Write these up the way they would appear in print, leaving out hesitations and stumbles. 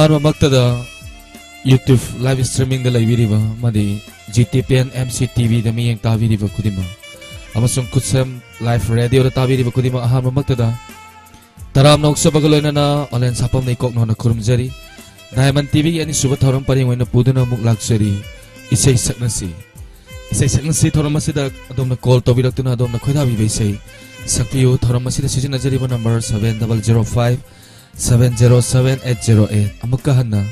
ꯑꯍꯥꯟꯕꯃꯛꯇꯗ YouTube live streaming da laibiriba madi GTPN MCTV da miyeng tabiriba kudima amasung kutsam live radio da tabiriba kudima ahanbamaktada taram noksabaga loinana online sapam nei kokno na khurumjari Diamond TV ani suba thoram paring oina puduna muk laksari isai saknasi thoram asida adomna call tobilaktuna adomna khoidabi beisai sakpiu thoram asida sizinajariba number 7005 707-808 amukka hanna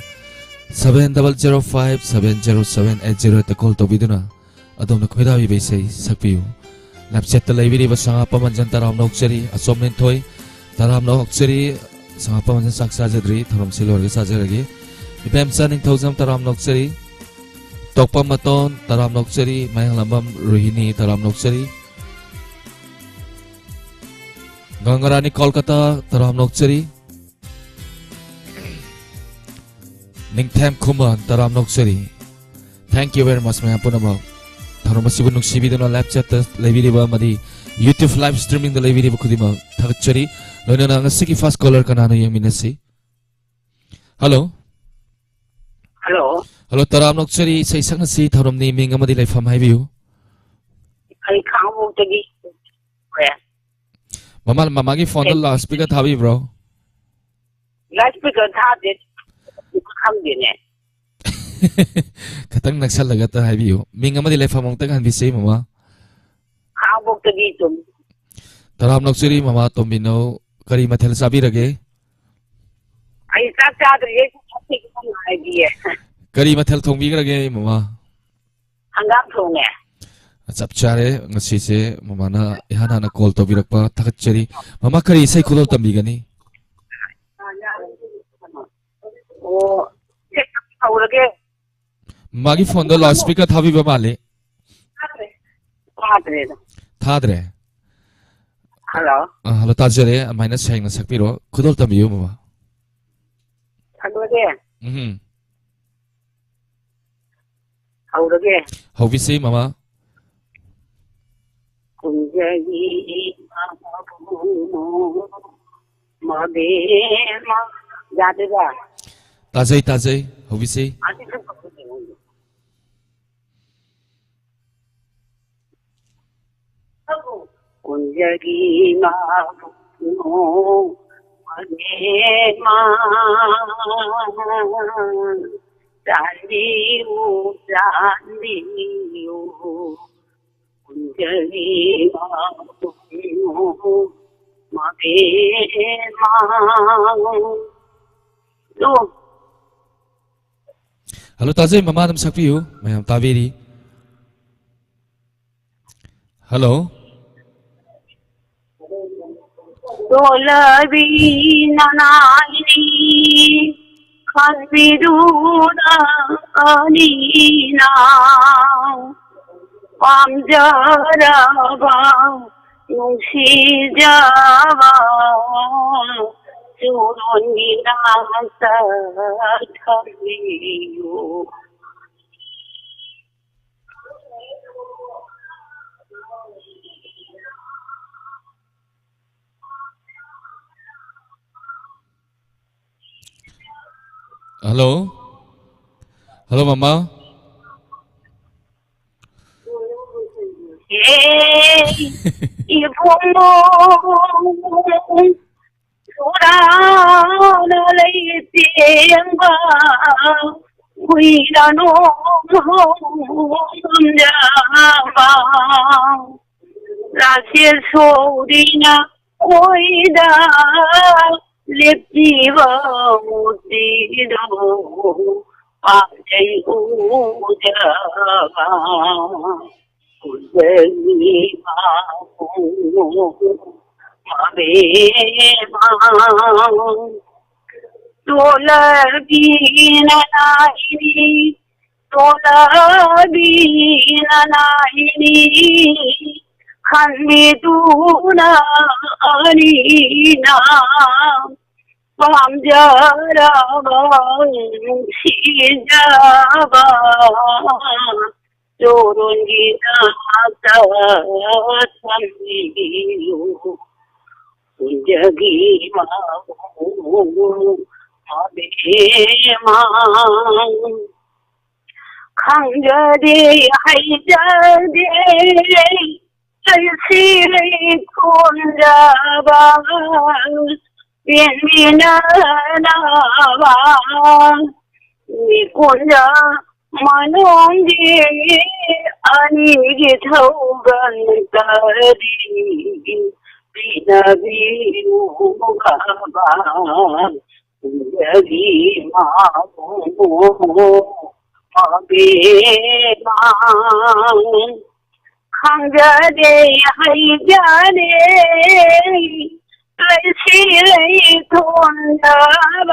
7005-707-808 ta call tobiduna adomna khoidabi beisai sakpiu lapchat ta laibiriba sanga pamanjan taram noksari asomnen thoi taram noksari sanga pamanjan saksa jadri thoram silorge sajarage ibem saning thousam taram noksari tokpa maton taram noksari mayang lambam rohini taram noksari Gangarani Kolkata taram noksari Ningtham Kuman taram noksari. Thank you very much mayam punama taram masibu nuksibiduna live chat laibiriba madi YouTube live streaming da laibiriba khudima thagchari loinana ngasigi first caller kanano yeminasi Hello Hello taram noksari sai saknasi thoram ni ming amadi laifam haibiu ai khangbu tagi mama gi phone la speaker thabi bro live speaker thade khamdine Katang nagsalaga ta haibiu ming amadi laifam ongtang han bisei mama khangbu tagi tum taram noksari mama tombino kari mathel sabirage ai sak chadre ye thik kam hai diye kari mathel thongbigrage mama hangam thonge chap chare ngasi se mama na ihana na call to birakpa thakchari mama kari sai khulol tambigani o check aurage magi phone da loudspeaker thabi ba male thadre hello tajare maina sai na sakpiro khudol tambiu mama aurage aurage hobi sei mama kunjagi made ma jade ba tajai hobi sei kunjagi ma made ma Dandiu kunjagi ma made ma lo Hello tajai mama nam sakpiu mayam tabiri Hello Dolabi nanaini Khanbiduna anina Pamjaraba Nusijaba Surunina Sathaviyu Hello mama Ibumo Surana leitiyanga Guirano Samjaba Rasya Sorina Oida Leptiva Mutido Pajai Ujaba Kunjagi ma Dolabi nanaini Khanbiduna anina Pamjaraba Nusijaba Surunina Sathaviyu kunjagi ma 마비망 강자대 하이자대 설시를 콘자방 빈비나나방 니콘자 만원지 아니게 더간다리 비나비무가방 여기 마고 마비망 강자대 하이자대 설시를 콘자방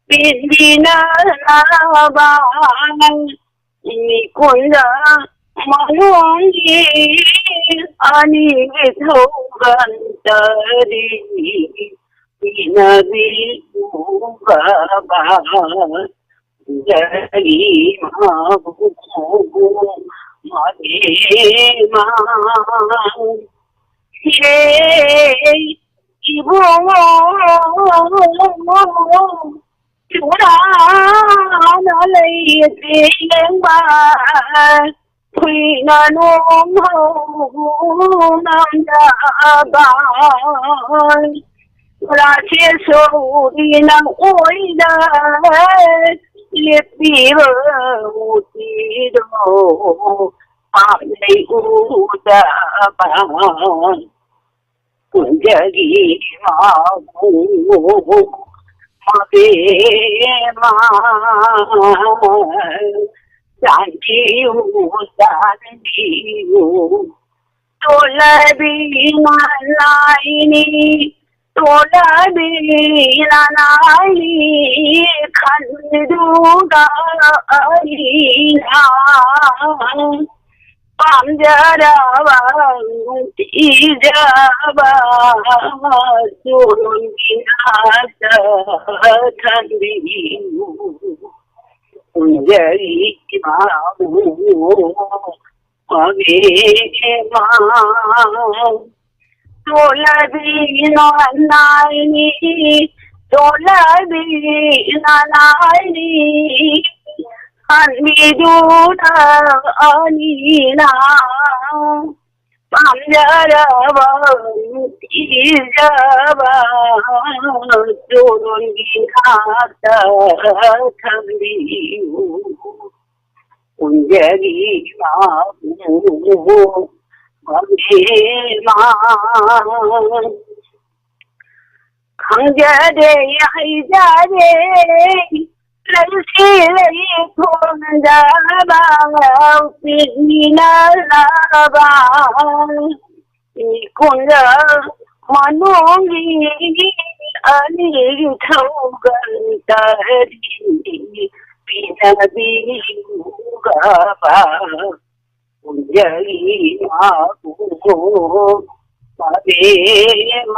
빈비나나방 니콘자 만원지 아니게 더간다리 비나비무가방 여기 마고 마비망 예 이봉 주라나레이 땡바 귀나놈 남자방 라체 소리나 오이다 예삐버 우티도 아내 우다방 군자기 마고 마비망 산지우 산지우 돌라비나라이니 돌라비나라이니 간두가 아니나 밤자라와 이자바 소름이나서 탄비우 운자리 마고 마비망 돌라비나나이니 돌라비나나이니 한미두나 아니나 밤자라봐 이자바 조론기나다 탄비우 운자리 마고 마비망 강자대 하이자대 설시를 콘자방 빈비나나방 니콘자 만원기 아니게 더간다리 비나비무가방 운자리 마고 마비망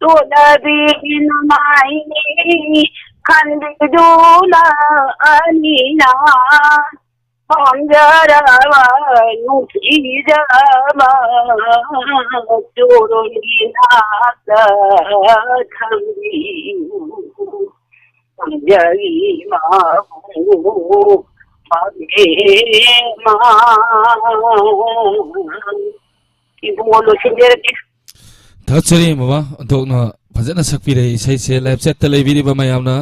또다비나마이니 간비두나 아니나 혼자라와 누기자마 조론기나다 탄비우 운자리 마고 마비망 이봉원로 신제르게 ꯊꯥꯒꯠꯆꯔꯤ ꯃꯃꯥ ꯑꯣꯟꯊꯣꯛꯅ ꯐꯖꯅ ꯁꯛꯄꯤꯔꯦ ꯏꯁꯩꯁꯦ life ꯆꯦꯠꯇ ꯂꯩꯕꯤꯔꯤꯕ ꯃꯌꯥꯝꯅ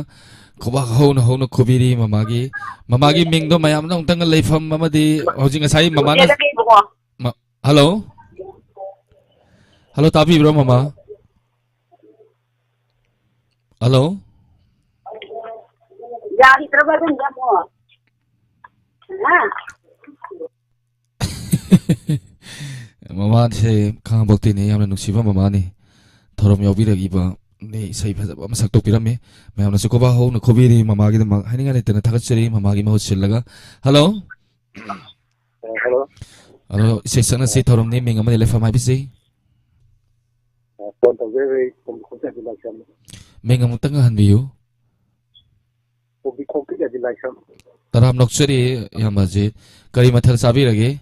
ꯈꯨꯕꯥꯛ ꯍꯧꯅ ꯍꯧꯅ ꯈꯨꯕꯤꯔꯤ ꯃꯃꯥꯒꯤ ꯃꯤꯡꯗꯣ ꯃꯌꯥꯝꯅ ꯑꯃꯨꯛꯇꯪꯒ ꯂꯩꯐꯝ ꯑꯃꯗꯤ ꯍꯧꯖꯤꯛ ꯉꯁꯥꯏ ꯃꯃꯥꯅ ꯍꯜꯂꯣ ꯍꯜꯂꯣ ꯇꯥꯕꯤꯕ꯭ꯔꯣ ꯃꯃꯥ ꯍꯜꯂꯣ ꯌꯥꯈꯤꯗ꯭ꯔꯕ ꯑꯗꯨꯝ ꯆꯠꯃꯣ ꯃꯃꯥꯁꯦ ꯈꯥꯡꯉꯕꯣꯛꯇꯩꯅꯦ ꯌꯥꯝꯅ ꯅꯨꯡꯁꯤꯕ ꯃꯃꯥꯅꯤ ꯊꯧꯔꯝ ꯌꯥꯎꯕꯤꯔꯛꯏꯕ ꯏꯁꯩ ꯐꯖꯕ ꯑꯃ ꯁꯛꯇꯣꯛꯄꯤꯔꯝꯃꯤ ꯃꯌꯥꯝꯅꯁꯨ ꯀꯣꯕꯥ ꯍꯧꯅ ꯈꯨꯕꯤꯔꯤ ꯃꯃꯥꯒꯤꯗꯃꯛ ꯍꯥꯏꯅꯤꯡꯉꯥꯏ ꯂꯩꯇꯅ ꯊꯥꯒꯠꯆꯔꯤ ꯃꯃꯥꯒꯤ ꯃꯍꯨꯠ ꯁꯤꯜꯂꯒ ꯍꯜꯂꯣ ꯍꯜꯂꯣ ꯏꯁꯩ ꯁꯛꯅꯁꯤ ꯊꯧꯔꯝꯅꯤ ꯃꯤꯡ ꯑꯃꯗꯤ ꯂꯩꯐꯝ ꯍꯥꯏꯕꯤꯁꯤ ꯃꯤꯡ ꯑꯃꯨꯛꯇꯪ ꯍꯟꯕꯤꯌꯨ ꯇꯔꯥꯝ ꯅꯣꯛꯆꯔꯤ ꯏꯌꯥꯝꯕꯁꯤ ꯀꯔꯤ ꯃꯊꯦꯜ ꯆꯥꯕꯤꯔꯒꯦ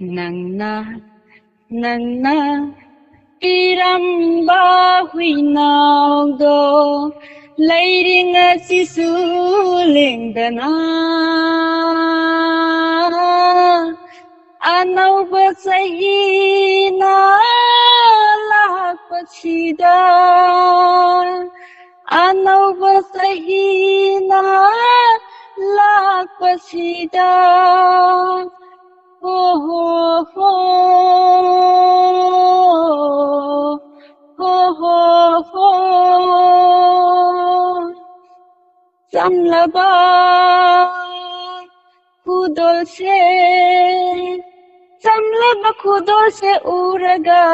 Nangna nangna piramba huinaudo leiring asisu lengdana anauba sahina lakpachida anauba sahina lakpachida ho ho ho ho ho ho Samlaba khudol se uraga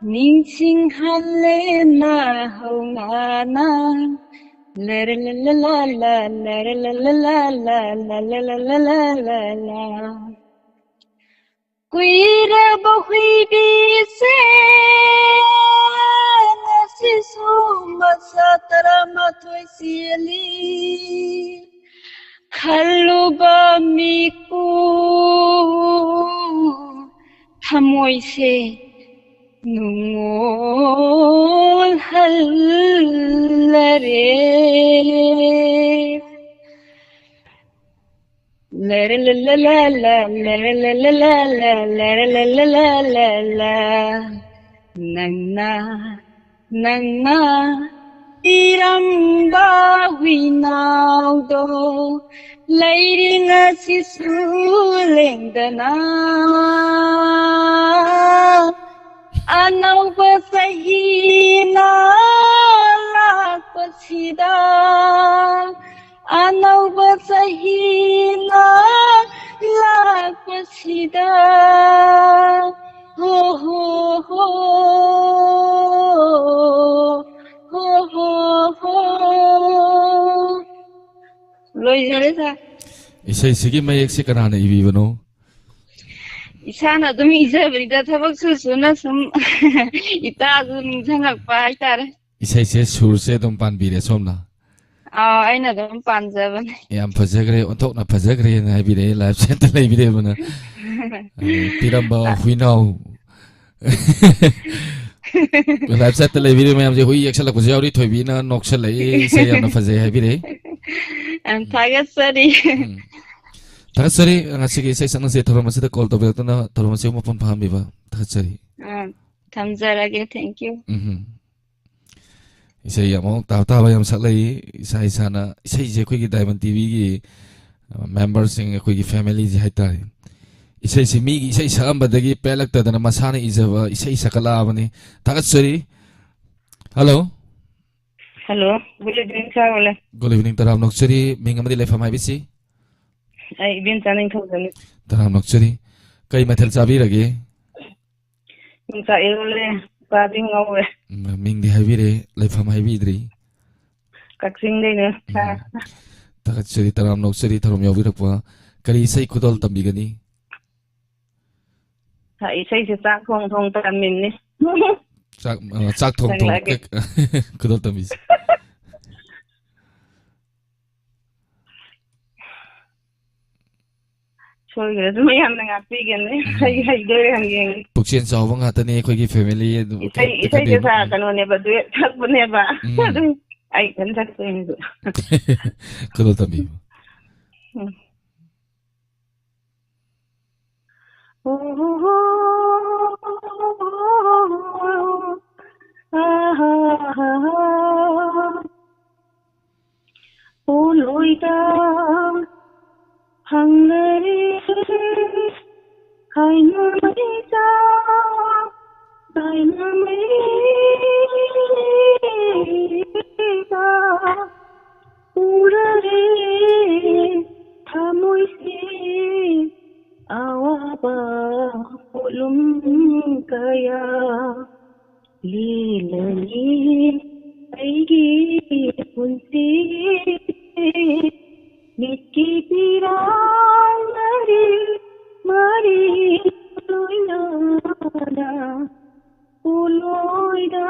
Ningsing halena haungana la la la la la la la la la la la la la la la la la Kuira bahui bise nasisu masatara matoi siali Haluba miku Hamoy se nungol halare La la la la la la la la la la la la la la la la la Nangna iramba huinaudo leiring asisu lengdana anauba sahina lakpachida anauba sahina lakpachida ho ho ho ho ho ho loijare sa isai sigi mayek se kanana ibibano isana adum ijabida thabak suna sum ita adum ningthangakpa haitare isai se sur se dum panbire somna aina adum panjabane yam phajagre onthokna phajagre na ibire live center leibire bana piramba huinau live center leibire mayam je hui yaksala ko jawri thoibina noksal lei se yam phaje haibire Thagasari Thagasari ngasigi sai sanang se thoramasi call to beltana thoramasi mapon phambiba Thagasari thamjarage thank you isai among ta bayam saklai isai sana isai je khoi gi Diamond TV gi members sing khoi gi family ji haitare isai si mi gi isai sambadagi pelak ta dana masana ijaba isai sakala bani Thagasari hello good evening sir wala good evening taram noksari mingamadi lefa mai bisi ai bin taning thogani taram noksari kai mathel chabi rage sa ele padi ngawe ming di habire lefa mai bidri kaksing dei ne Thagasari taram noksari tharom yawi rakwa kari isai khudol tambigani ha isai se tak thong tamin ni chak thong khudol tambis soigre dum yam na ngapi gene hai de hangeng pukchen chawa nga tani khoi gi family isai de sa kanu ne ba duet thak bune ba ai kan thak so ni khudol tambi Loida hangare kaina maita urare thamoi se awaba ulum kaya lilani aigi punsi Nikki Pirangari Mari Loida Uloida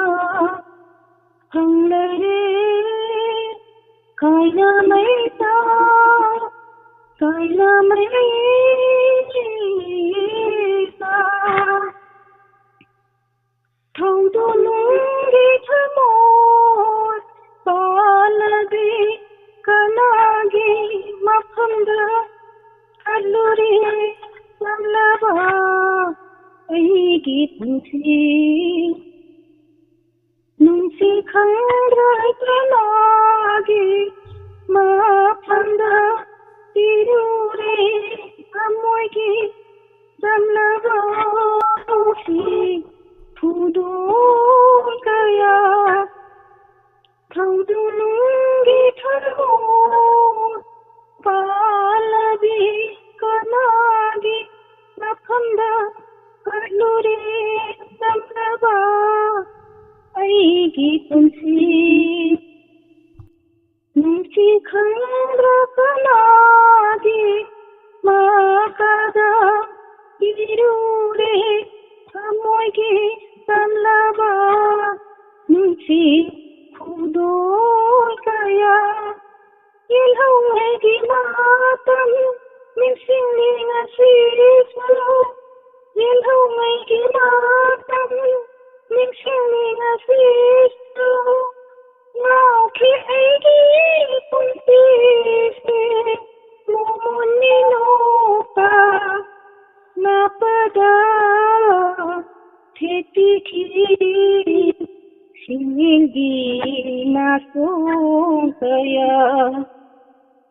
Hangare Kaila Maita Kaila Maita ꯐꯧꯗꯣꯛꯅꯨꯡꯒꯤ ꯊꯃꯣꯏ ꯄꯥꯜꯂꯕꯤ ꯀꯅꯥꯒꯤ ꯃꯐꯝꯗ ꯆꯠꯂꯨꯔꯦ ꯆꯠꯂꯕ ꯑꯩꯒꯤ ꯄꯨꯟꯁꯤ ꯅꯨꯡꯁꯤ ꯈꯪꯗ꯭ꯔꯒꯅꯥꯒꯤ ꯃꯐꯝꯗ ꯇꯤꯔꯨꯔꯦ ꯊꯃꯣꯏꯒꯤ ꯆꯝꯂꯕ ꯅꯨꯡꯁꯤ ꯐꯨꯗꯣꯜ ꯀꯌꯥ ꯊꯧꯗꯨꯅꯨꯡꯒꯤ ꯊꯔꯣꯏ ꯄꯥꯜꯂꯕꯤ ꯀꯅꯥꯒꯤ ꯃꯐꯝꯗ ꯀꯠꯂꯨꯔꯦ ꯆꯝꯂꯕ ꯑꯩꯒꯤ ꯄꯨꯟꯁꯤ ꯅꯨꯡꯁꯤ ꯈꯪꯗ꯭ꯔꯒꯅꯥꯒꯤ ꯃꯈꯥꯗ ꯏꯔꯨꯔꯦ ꯊꯃꯣꯏꯒꯤ ꯆꯝꯂꯕ ꯅꯨꯡꯁꯤ ꯐꯨꯗꯣꯜ ꯀꯌꯥ ꯌꯦꯜꯍꯧꯉꯩꯒꯤ ꯃꯇꯝ ꯅꯤꯡꯁꯤꯡꯂꯤ ꯉꯁꯤꯁꯨ ꯌꯦꯜꯍꯧꯉꯩꯒꯤ ꯃꯇꯝ ꯅꯤꯡꯁꯤꯡꯂꯤ ꯉꯁꯤꯁꯨ ꯉꯥꯎꯈꯤ ꯑꯩꯒꯤ ꯄꯨꯟꯁꯤꯁꯦ ꯃꯣꯃꯣꯟꯅꯤ ꯅꯣꯛꯄ ꯅꯥꯄꯗ ꯊꯦꯠꯄꯤꯈꯤ ꯁꯤꯡꯒꯤ ꯅꯥꯁꯣꯡ ꯀꯌꯥ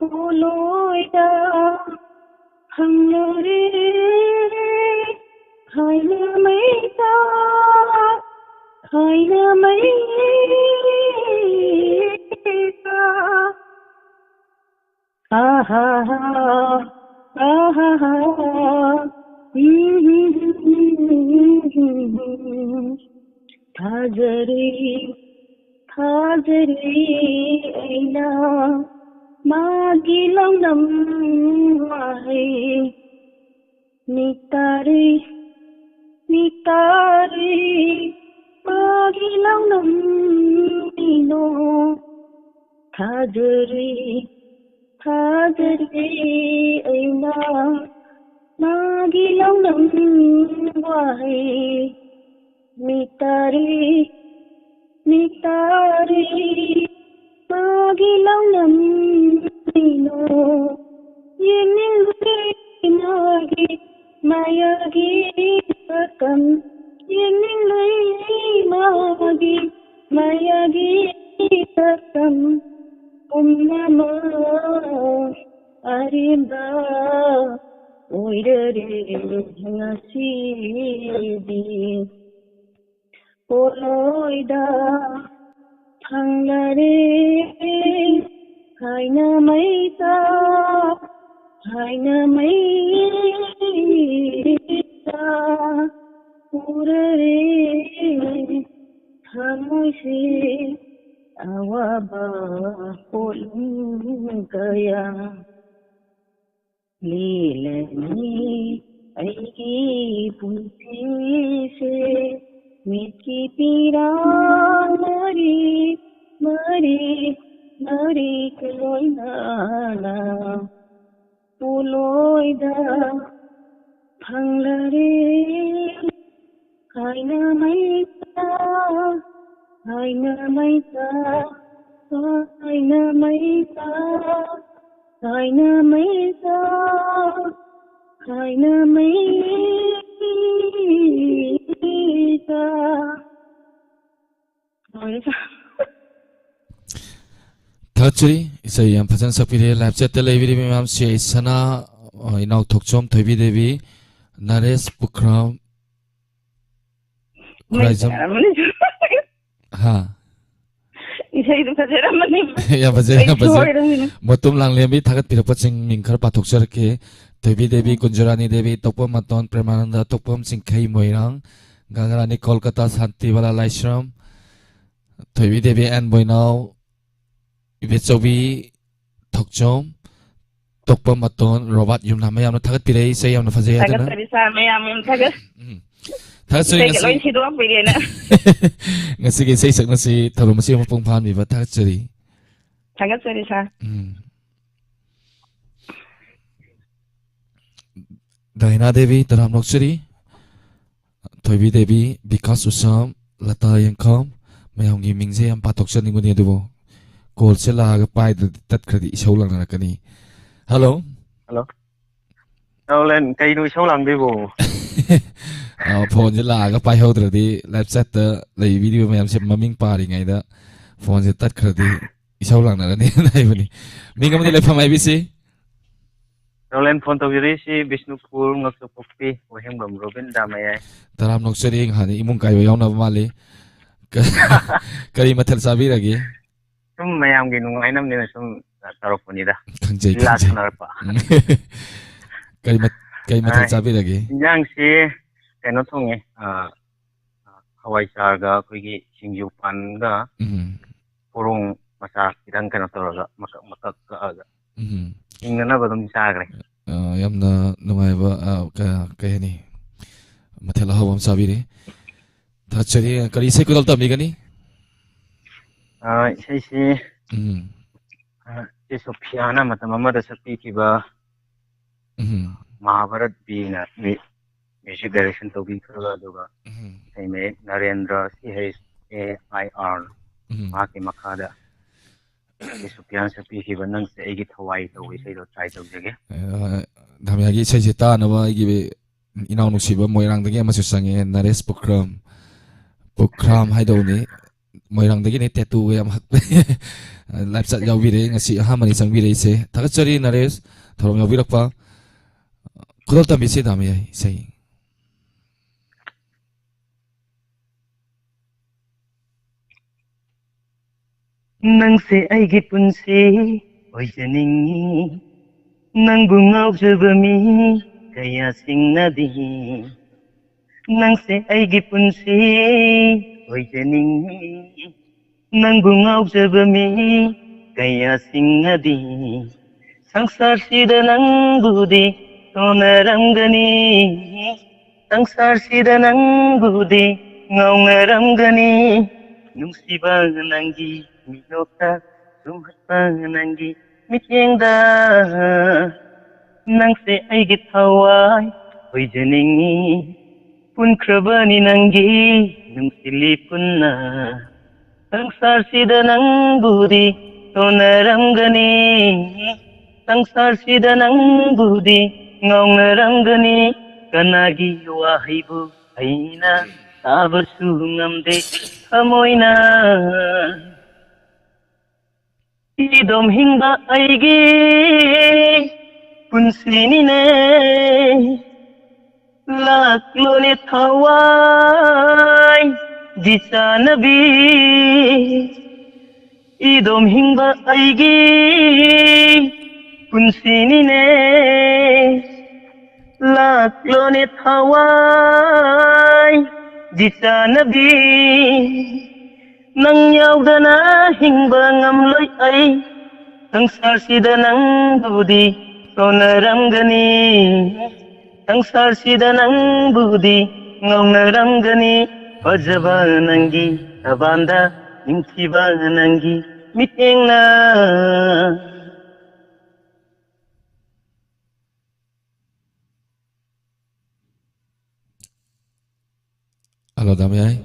ꯄꯣꯂꯣꯏꯗ ꯍꯪꯂꯨꯔꯦ ꯈꯥꯏꯅ ꯃꯩꯇꯥ ꯈꯥꯏꯅ ꯃꯩꯇꯥ आहा आहा थाजरे थाजरे ऐना मागी लौनम वाहे नितारे नितारे मागी लौनम नो थाजरे थाजरे ऐना मागी लौनम वाहे नितारे नितारे मागी लौनम नो येनिंगुरे मागी मायागी सकम येनिंगुरे मागी मायागी सकम उन्नमा अरिंदा ओइरे ngasidi poloida thanglare haina maita purare thamoise awaba polum kaya लीलनी ऐगी पुंसी से मिठी पीरा मरी मरी मरी कलोइना पुलोइदा फंगलरे खाइना मैता खाइना मैता खाइना मैता खाइना मैता खाइना मैता Thachuri isai yam phajan sakpire live chat te leibiri memam se sana inau thokchom thoibi devi Naresh Pukram Raizam ha isai du khajera mani ya baje motum langlembi thagat pirak paching mingkhar pathokchar ke thoibi devi Kunjarani devi topom maton Premananda topom singkhai moirang Gangarani Kolkata Santi wala laishram thoibi devi and boinau Ibechobi Thokchom topom maton Robert yumna mayam na thagat pirei sei yamna phajai thagat adana tarisa mayam thagat Thachuri loi sidok pirena ngasi ge sei sak ngasi tharum si mapung phan bi ba thachuri thagat tarisa Daina Devi Taram Nokchuri Thoibi Devi Vikas Usam Lata Yangkham mayamgi mingse yam patok chaningmani adubo call se laga pai tat khadi isau langnarakani. Hello. Hello. Đâu lên cây nuôi sấu lần đi bù. Phone se laga pai haudradi live chat ta lei video mayam se maming pari ngai da phone se tat khadi isau langnarani nai bani. Mingamani le phamai bisi. Đâu lên phone tàu virus si Bisnupur ngọc su popi wahem gam Robin Damayai. Taram nok seri hani imung kai yauna mali. Kari mathal sabi lagi. Sum mayam gi nungai nam ni sum tarokuni da. Kangjai Last kangjai. narpa. Kari mathal sabi lagi. Yang si kano thonge hawai charga koigi singju pan ga purung masa kidang kano toraga makak ga ingana badum sagre. Yamna nungaiba kaya ni mathal hawam sabi re. Thachari kari se kudal tambi gani. Sai si si Sophia matam amada sakti kiba Mahabharat bina music direction to be through aduga sai me Narendra C.H. A.I.R. Maki makada si Sophia sakti kiba nang sa igi thawai to we sai do try to jage Dhamyagi sai se ta na ba igi inaw nusiba moirang dagi amasu sange Naresh Pokram hai do ni moirang dagi ni tattoo yam hak live chat yaw bire ngasi hamani sang bire se thakachari Naresh thorom yaw birak pa kudal tambi se dami ai sai nang se aigi punsi oijaningi nang bungau jabami kaya singnadi nang se aigi punsi oijaningi nang bungau jabami kaya singnadi sangsar sida nang budi tonaramgani sangsar sida nang budi ngaungaramgani nungsiba nangi minota sumhatpa nangi mityengda nangse aigi thawai oijaningi punkrabani nangi nungsili punna sangsar sida nang budi tonaramgani sangsar sida nang budi ngaungaramgani kanagi wahaibu aina tabarsu ngamde thamoina idom hingba aigi punsini ne laklone thawai disanabi idom hingba aigi punsini ne laklone thawai disanabi nang yaudana hingba ngamloi ai sangsar sida nang budi tonaramgani sangsar sida nang budi ngaungaramgani pajaba nangi tabanda nimthiba nangi mitengna Halo dami ai.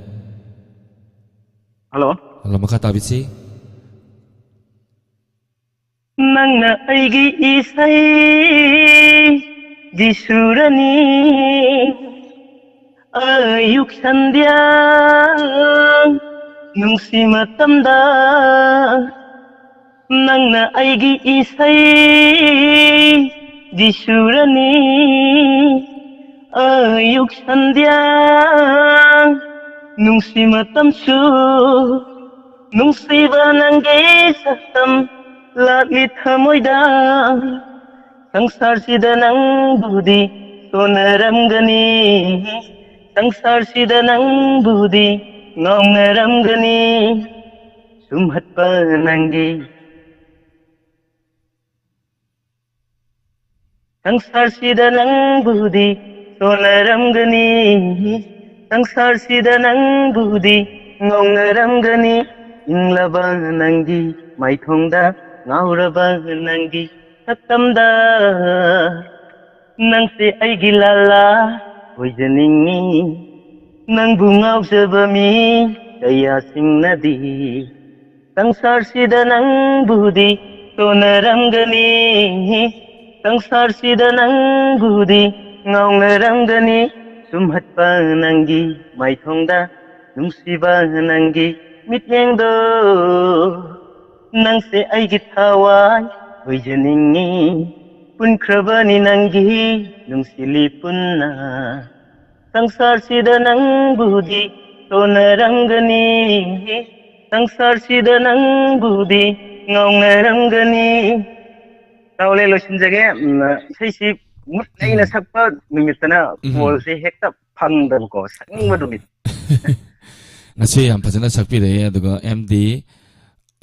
Hello. Halo makata bitsi. Nangna aigi isai disurani ayuk sandya nungsi matamda nangna aigi isai disurani ayuk sandya nungsi matamsu nungsi banangge satam latli thamoida sangsar sida nang budi tonaramgani sangsar sida nang budi ngaungaramgani sumhatpa nangi sangsar sida nang budi tonaramgani sangsar sida nang budi ngaungaramgani inglaba nangi maithongda ngauraba nangi satamda nangse aigi lala oijaningi ꯅꯪꯕꯨ ꯉꯥꯎꯖꯕ ꯃꯤ ꯀꯌꯥꯁꯤꯡꯅꯗꯤ ꯁꯪꯁꯥꯔꯁꯤꯗ ꯅꯪꯕꯨꯗꯤ ꯇꯣꯟꯅꯔꯝꯒꯅꯤ ꯁꯪꯁꯥꯔꯁꯤꯗ ꯅꯪꯕꯨꯗꯤ ꯉꯥꯎꯅꯔꯝꯒꯅꯤ ꯁꯨꯝꯍꯠꯄ ꯅꯪꯒꯤ ꯃꯥꯏꯊꯣꯡꯗ ꯅꯨꯡꯁꯤꯕ ꯅꯪꯒꯤ ꯃꯤꯠꯌꯦꯡꯗꯣ ꯅꯪꯁꯦ ꯑꯩꯒꯤ ꯊꯋꯥꯏ ꯑꯣꯏꯖꯅꯤꯡꯉꯤ ꯄꯨꯟꯈ꯭ꯔꯕꯅꯤ ꯅꯪꯒꯤ ꯅꯨꯡꯁꯤꯂꯤ ꯄꯨꯟꯅ ꯁꯪꯁꯥꯔꯁꯤꯗ ꯅꯪꯕꯨꯗꯤ ꯇꯣꯟꯅꯔꯝꯒꯅꯤ ꯁꯪꯁꯥꯔꯁꯤꯗ ꯅꯪꯕꯨꯗꯤ ꯉꯥꯎꯅꯔꯝꯒꯅꯤ ꯇꯥꯎꯂꯦ ꯂꯣꯏꯁꯤꯟꯖꯒꯦ ꯏꯁꯩꯁꯤ ꯃꯨꯠ ꯂꯩꯅ ꯁꯛꯄ ꯅꯨꯃꯤꯠꯇꯅ ꯀꯣꯜꯁꯦ ꯍꯦꯛꯇ ꯐꯪꯗꯕꯀꯣ ꯁꯛꯅꯤꯡꯕ ꯅꯨꯃꯤꯠ ngasi yam phajana sakpire aduga MD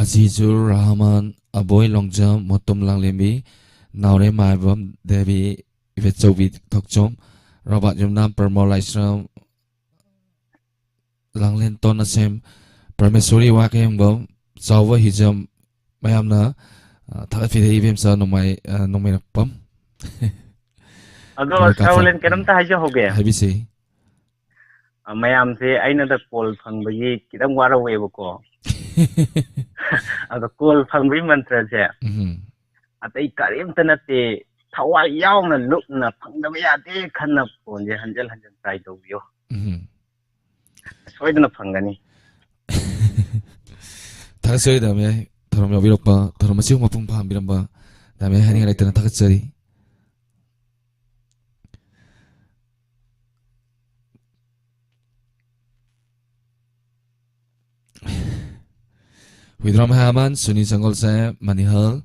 Azizur Rahman Aboy Longjam Motum Langlembi Naure Maibam Devi Ivetsovi Tokchom Robert Yumnam Permol Isram Langlen Tonasem Parmesuri Wakem Sawa Hijam Mayamna Thakafide Ivim Sa Nomai Nomai Pam ꯑꯗꯣ ꯁꯥꯎꯂꯦꯟ ꯀꯩꯅꯣꯝꯇ ꯍꯥꯏꯖꯍꯧꯒꯦ Habisi ꯃꯌꯥꯝꯁꯦ ꯑꯩꯅꯗ call ꯐꯪꯕꯒꯤ ꯈꯤꯇꯪ ꯋꯥꯔꯧꯋꯦꯕꯀꯣ ꯑꯗꯣ call ꯐꯪꯕꯒꯤ ꯃꯟꯇ꯭ꯔꯁꯦ ꯑꯇꯩ ꯀꯔꯤꯝꯇ ꯅꯠꯇꯦ ꯊꯋꯥꯏ ꯌꯥꯎꯅ ꯂꯨꯞꯅ ꯐꯪꯗꯕ ꯌꯥꯗꯦ ꯈꯟꯅ ꯐꯣꯟꯁꯦ ꯍꯟꯖꯤꯟ ꯍꯟꯖꯤꯟ ꯇ꯭ꯔꯥꯏ ꯇꯧꯕꯤꯌꯣ ꯁꯣꯏꯗꯅ ꯐꯪꯒꯅꯤ Thakasari Dame Thorom Yaviropa Thorom Asiu Mapung Paham Biramba Dame Hani Raitana Thakasari Widram Haman Suni Sangol Sa Manihal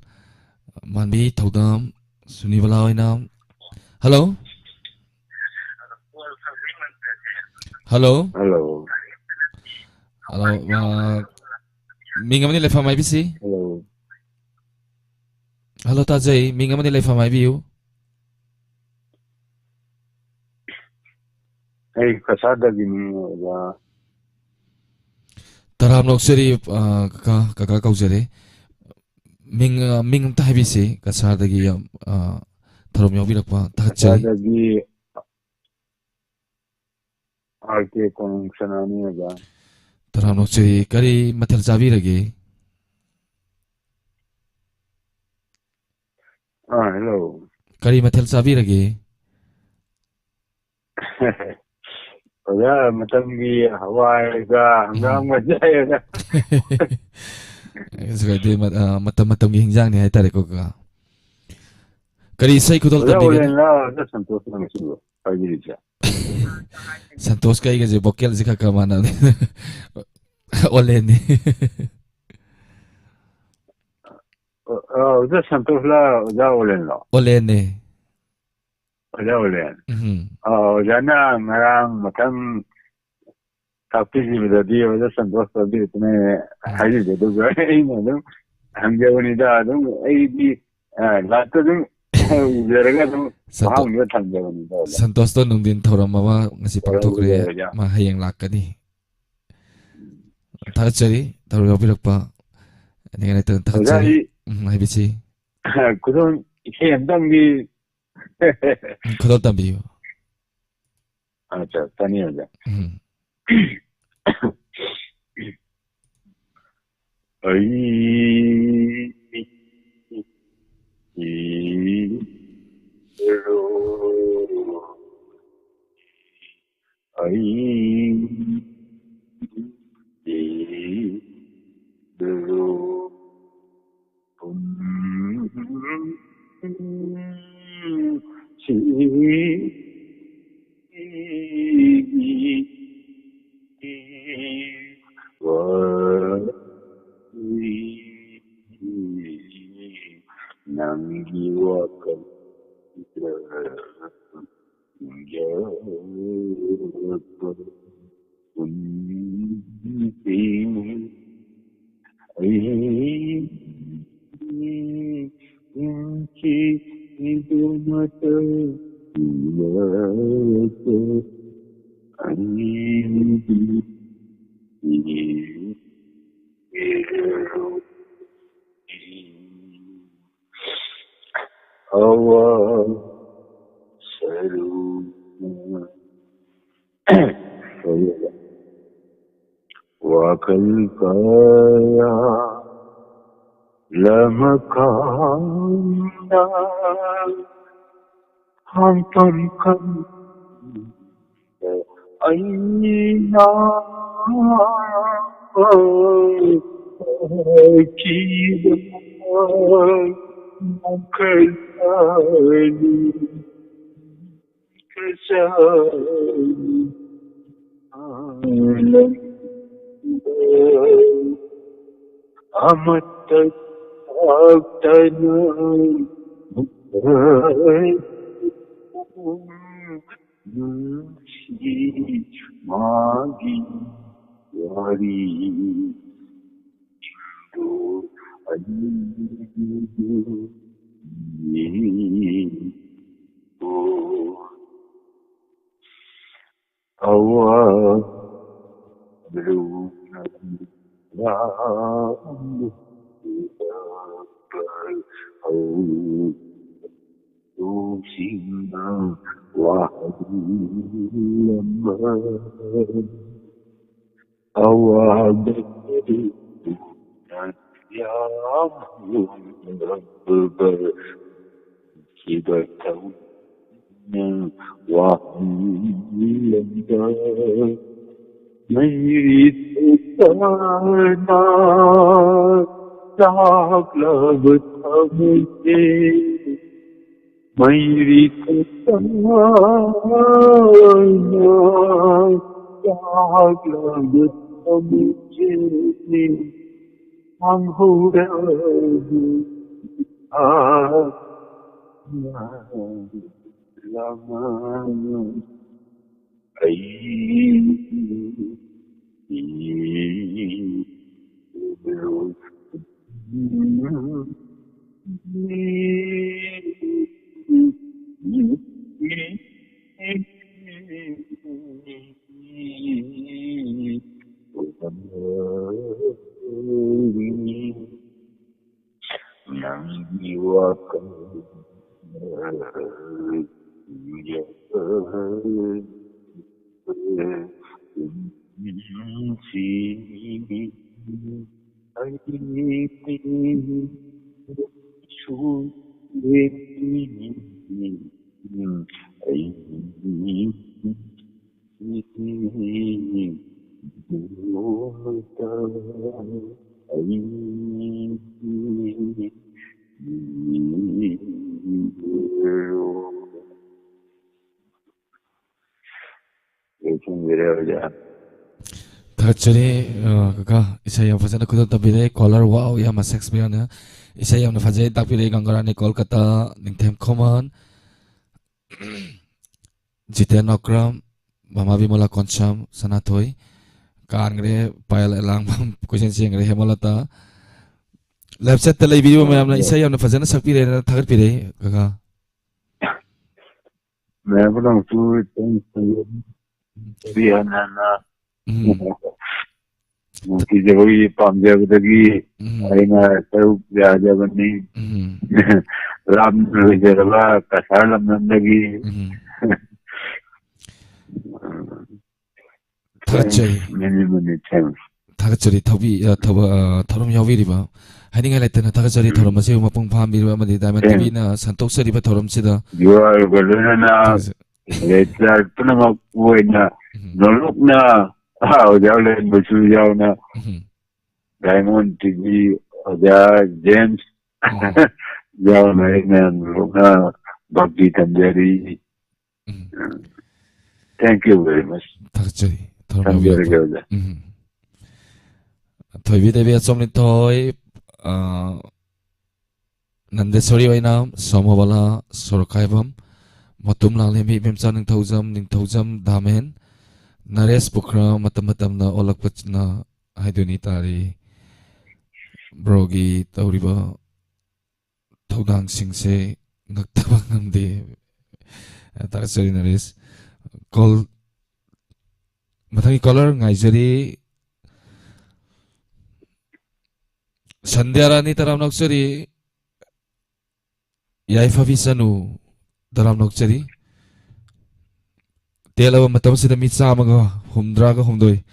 Manbi Thodam Suni Balaoinam Hello Hello Hello. Hello Mingamani Lefa Mai Bisi Hello. Hello Tajay Mingamani Lefa Mai Biu Hey, kasada gini ya. Taram Nokseri Kaka Kausere Ming Tai Bisi Kasardagi Thorom Yaviropa Thakasari Kasada gi RK Kongsanani ya. Taram Nokseri Kari Mathil Javiragi Hello. Kari Mathil Javiragi Oya matamgi Hawaii ga hanggang majaya. Sagade matam-matam gi hingjang ni haitare ko ka Kari isay kudol Oya tabi ulen gani la da santos na misulo. Pagiri siya. Santos kay gaji bokel si kakamana Ole ni Oya santos la oya ulen la. Ole ni Oya ulen. Oya na ngarang matam tapisi bidadi oya santos tabi itne haji dedo ga ay na dum hangjawani da dum ay di lato dum Ujaraga dum bahang yo thangjawani da. Santos to nung din thoram mama ngasi pangthokre ma hayang lakani Thakasari Thorom Yaviropa Ningan ito Thakasari Habisi 그런 현장비 Kudol tabi 자 다니요자 어이 이로 어이 이로 wakal kaya lamakanda hantan kan aina kida mukhalani kasani amata magi wari indo awa belum Mayri kutana jaglagat amujhe anghura lama ai Actually, kaka isay yang fazana kudo tabire caller wow ya masex biana isay yang fazay tapire gangarani Kolkata ningthem common Jiten Okram Mama Bimola Koncham Sanatoy Kangre Payal Elang Kuchen Singre Hemolata Lapset tele video में हमने isay yang fazana sakpire thagar pire kaka मैं बताऊं तू बिहाना की जब ये पंजाब तकी आईना सब राजा बनी राम विजयवा कसार लम्बी थागचरी थबी थब थरम याविरिबा हाइनिंग लाइटना थागचरी थरम से मपुंग फामिरिबा मदि डायमंड टीवी ना संतोषरिबा थरम सिदा युआर गलना लेटर पुनमा पोइना नलुकना हाउ जाले बसु जाउना डायमंड टीवी अजा जेम्स जाउना नलुकना भक्ति तंजरी thank you very much थागचरी थरम याविरिबा Thoibi देबी असमनि थोइ नंदेश्वरी वाइनाम समोबला सरखाइबम मतुम लांगले मी बेमचा निंथौजम दामेन नरेश पुखरा मतमतमना ओलकपचना हाइदुनी तारी ब्रोगी तौरिबा थौदांग सिंगसे ngaktabak ngamde tagasari Naresh call मथांगी caller ngaijari Sandiarani taram noksari Yaifa Visanu taram noksari Telawa matam sida mitsa maga humdraga humdoi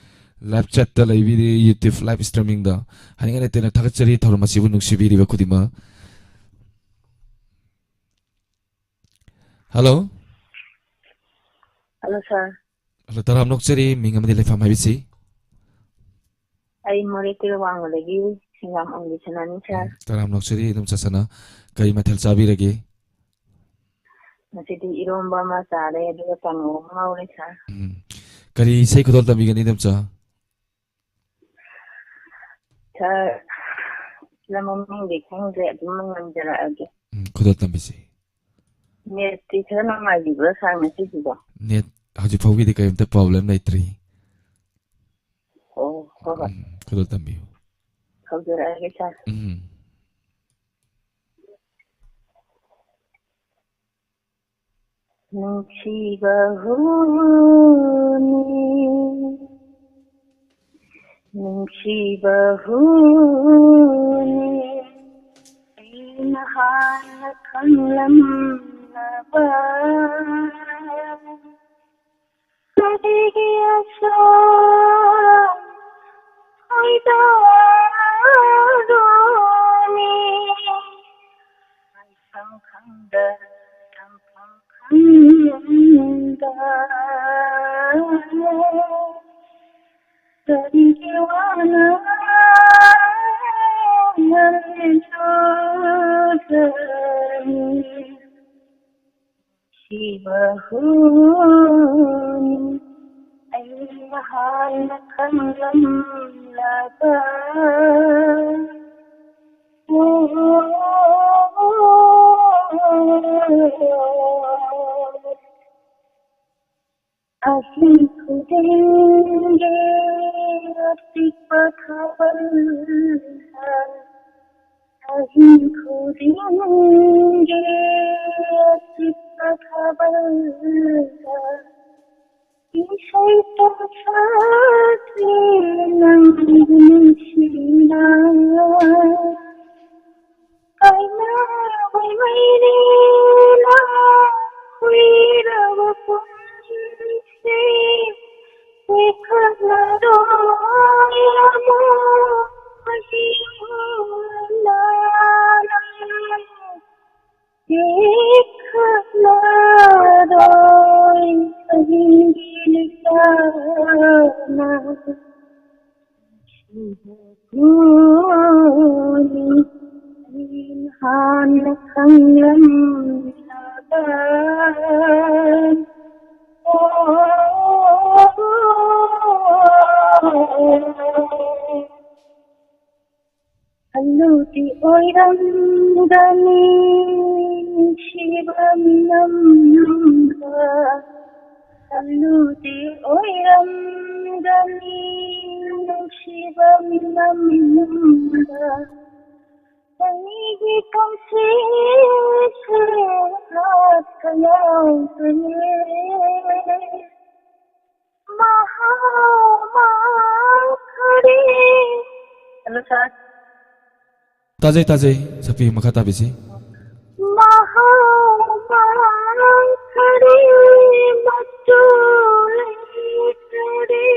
live chat ta laibiri YouTube live streaming da hani ngane tena thakachari thorma sibu nuksibiri ba khudima hello Hello, sir. hello taram nokchari mingamadi lefam habisi Ay Morite Wang lagi singam ang lisanan, sir. taram nokchari dum chasana kai mathel chabirage Masidi iromba masare aduga tango maure, sir. kari sai khudol tamigani dum cha Sir, lamang di khangre adum mangjara age. khudol tambisi Net teacher na malibre sang masidi ba. net haji phawgi de kayam ta problem naitri Oh, ho. khudol tambi Khawjara age, sir. Nungsiba huni, nungsiba huni, inahan kanglam naba, kadigiyasa, ay daroni, ay sangkanda. Tadiwana Shivahuni Ayyahan Kangam Laba Ahin ko denge atik pathabalhan Ahin ko denge atik pathabalhan Isay tasati ng sila Kay na may nila Huwira po Aluti oiram dani shivam namka Aluti oiram dani shivam namka Tanigi kamse se haat kayang kare Maha khare Hello sir tajai tajai sapi makha tabisi Mahamakare matule tere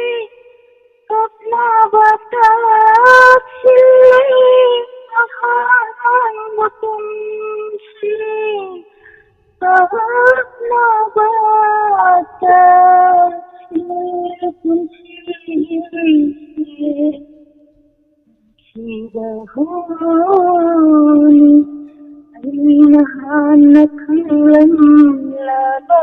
kapna batakshile mahamutumshi kapna batakshile kunshi Shivahuni Ayyahan Kanglam Laba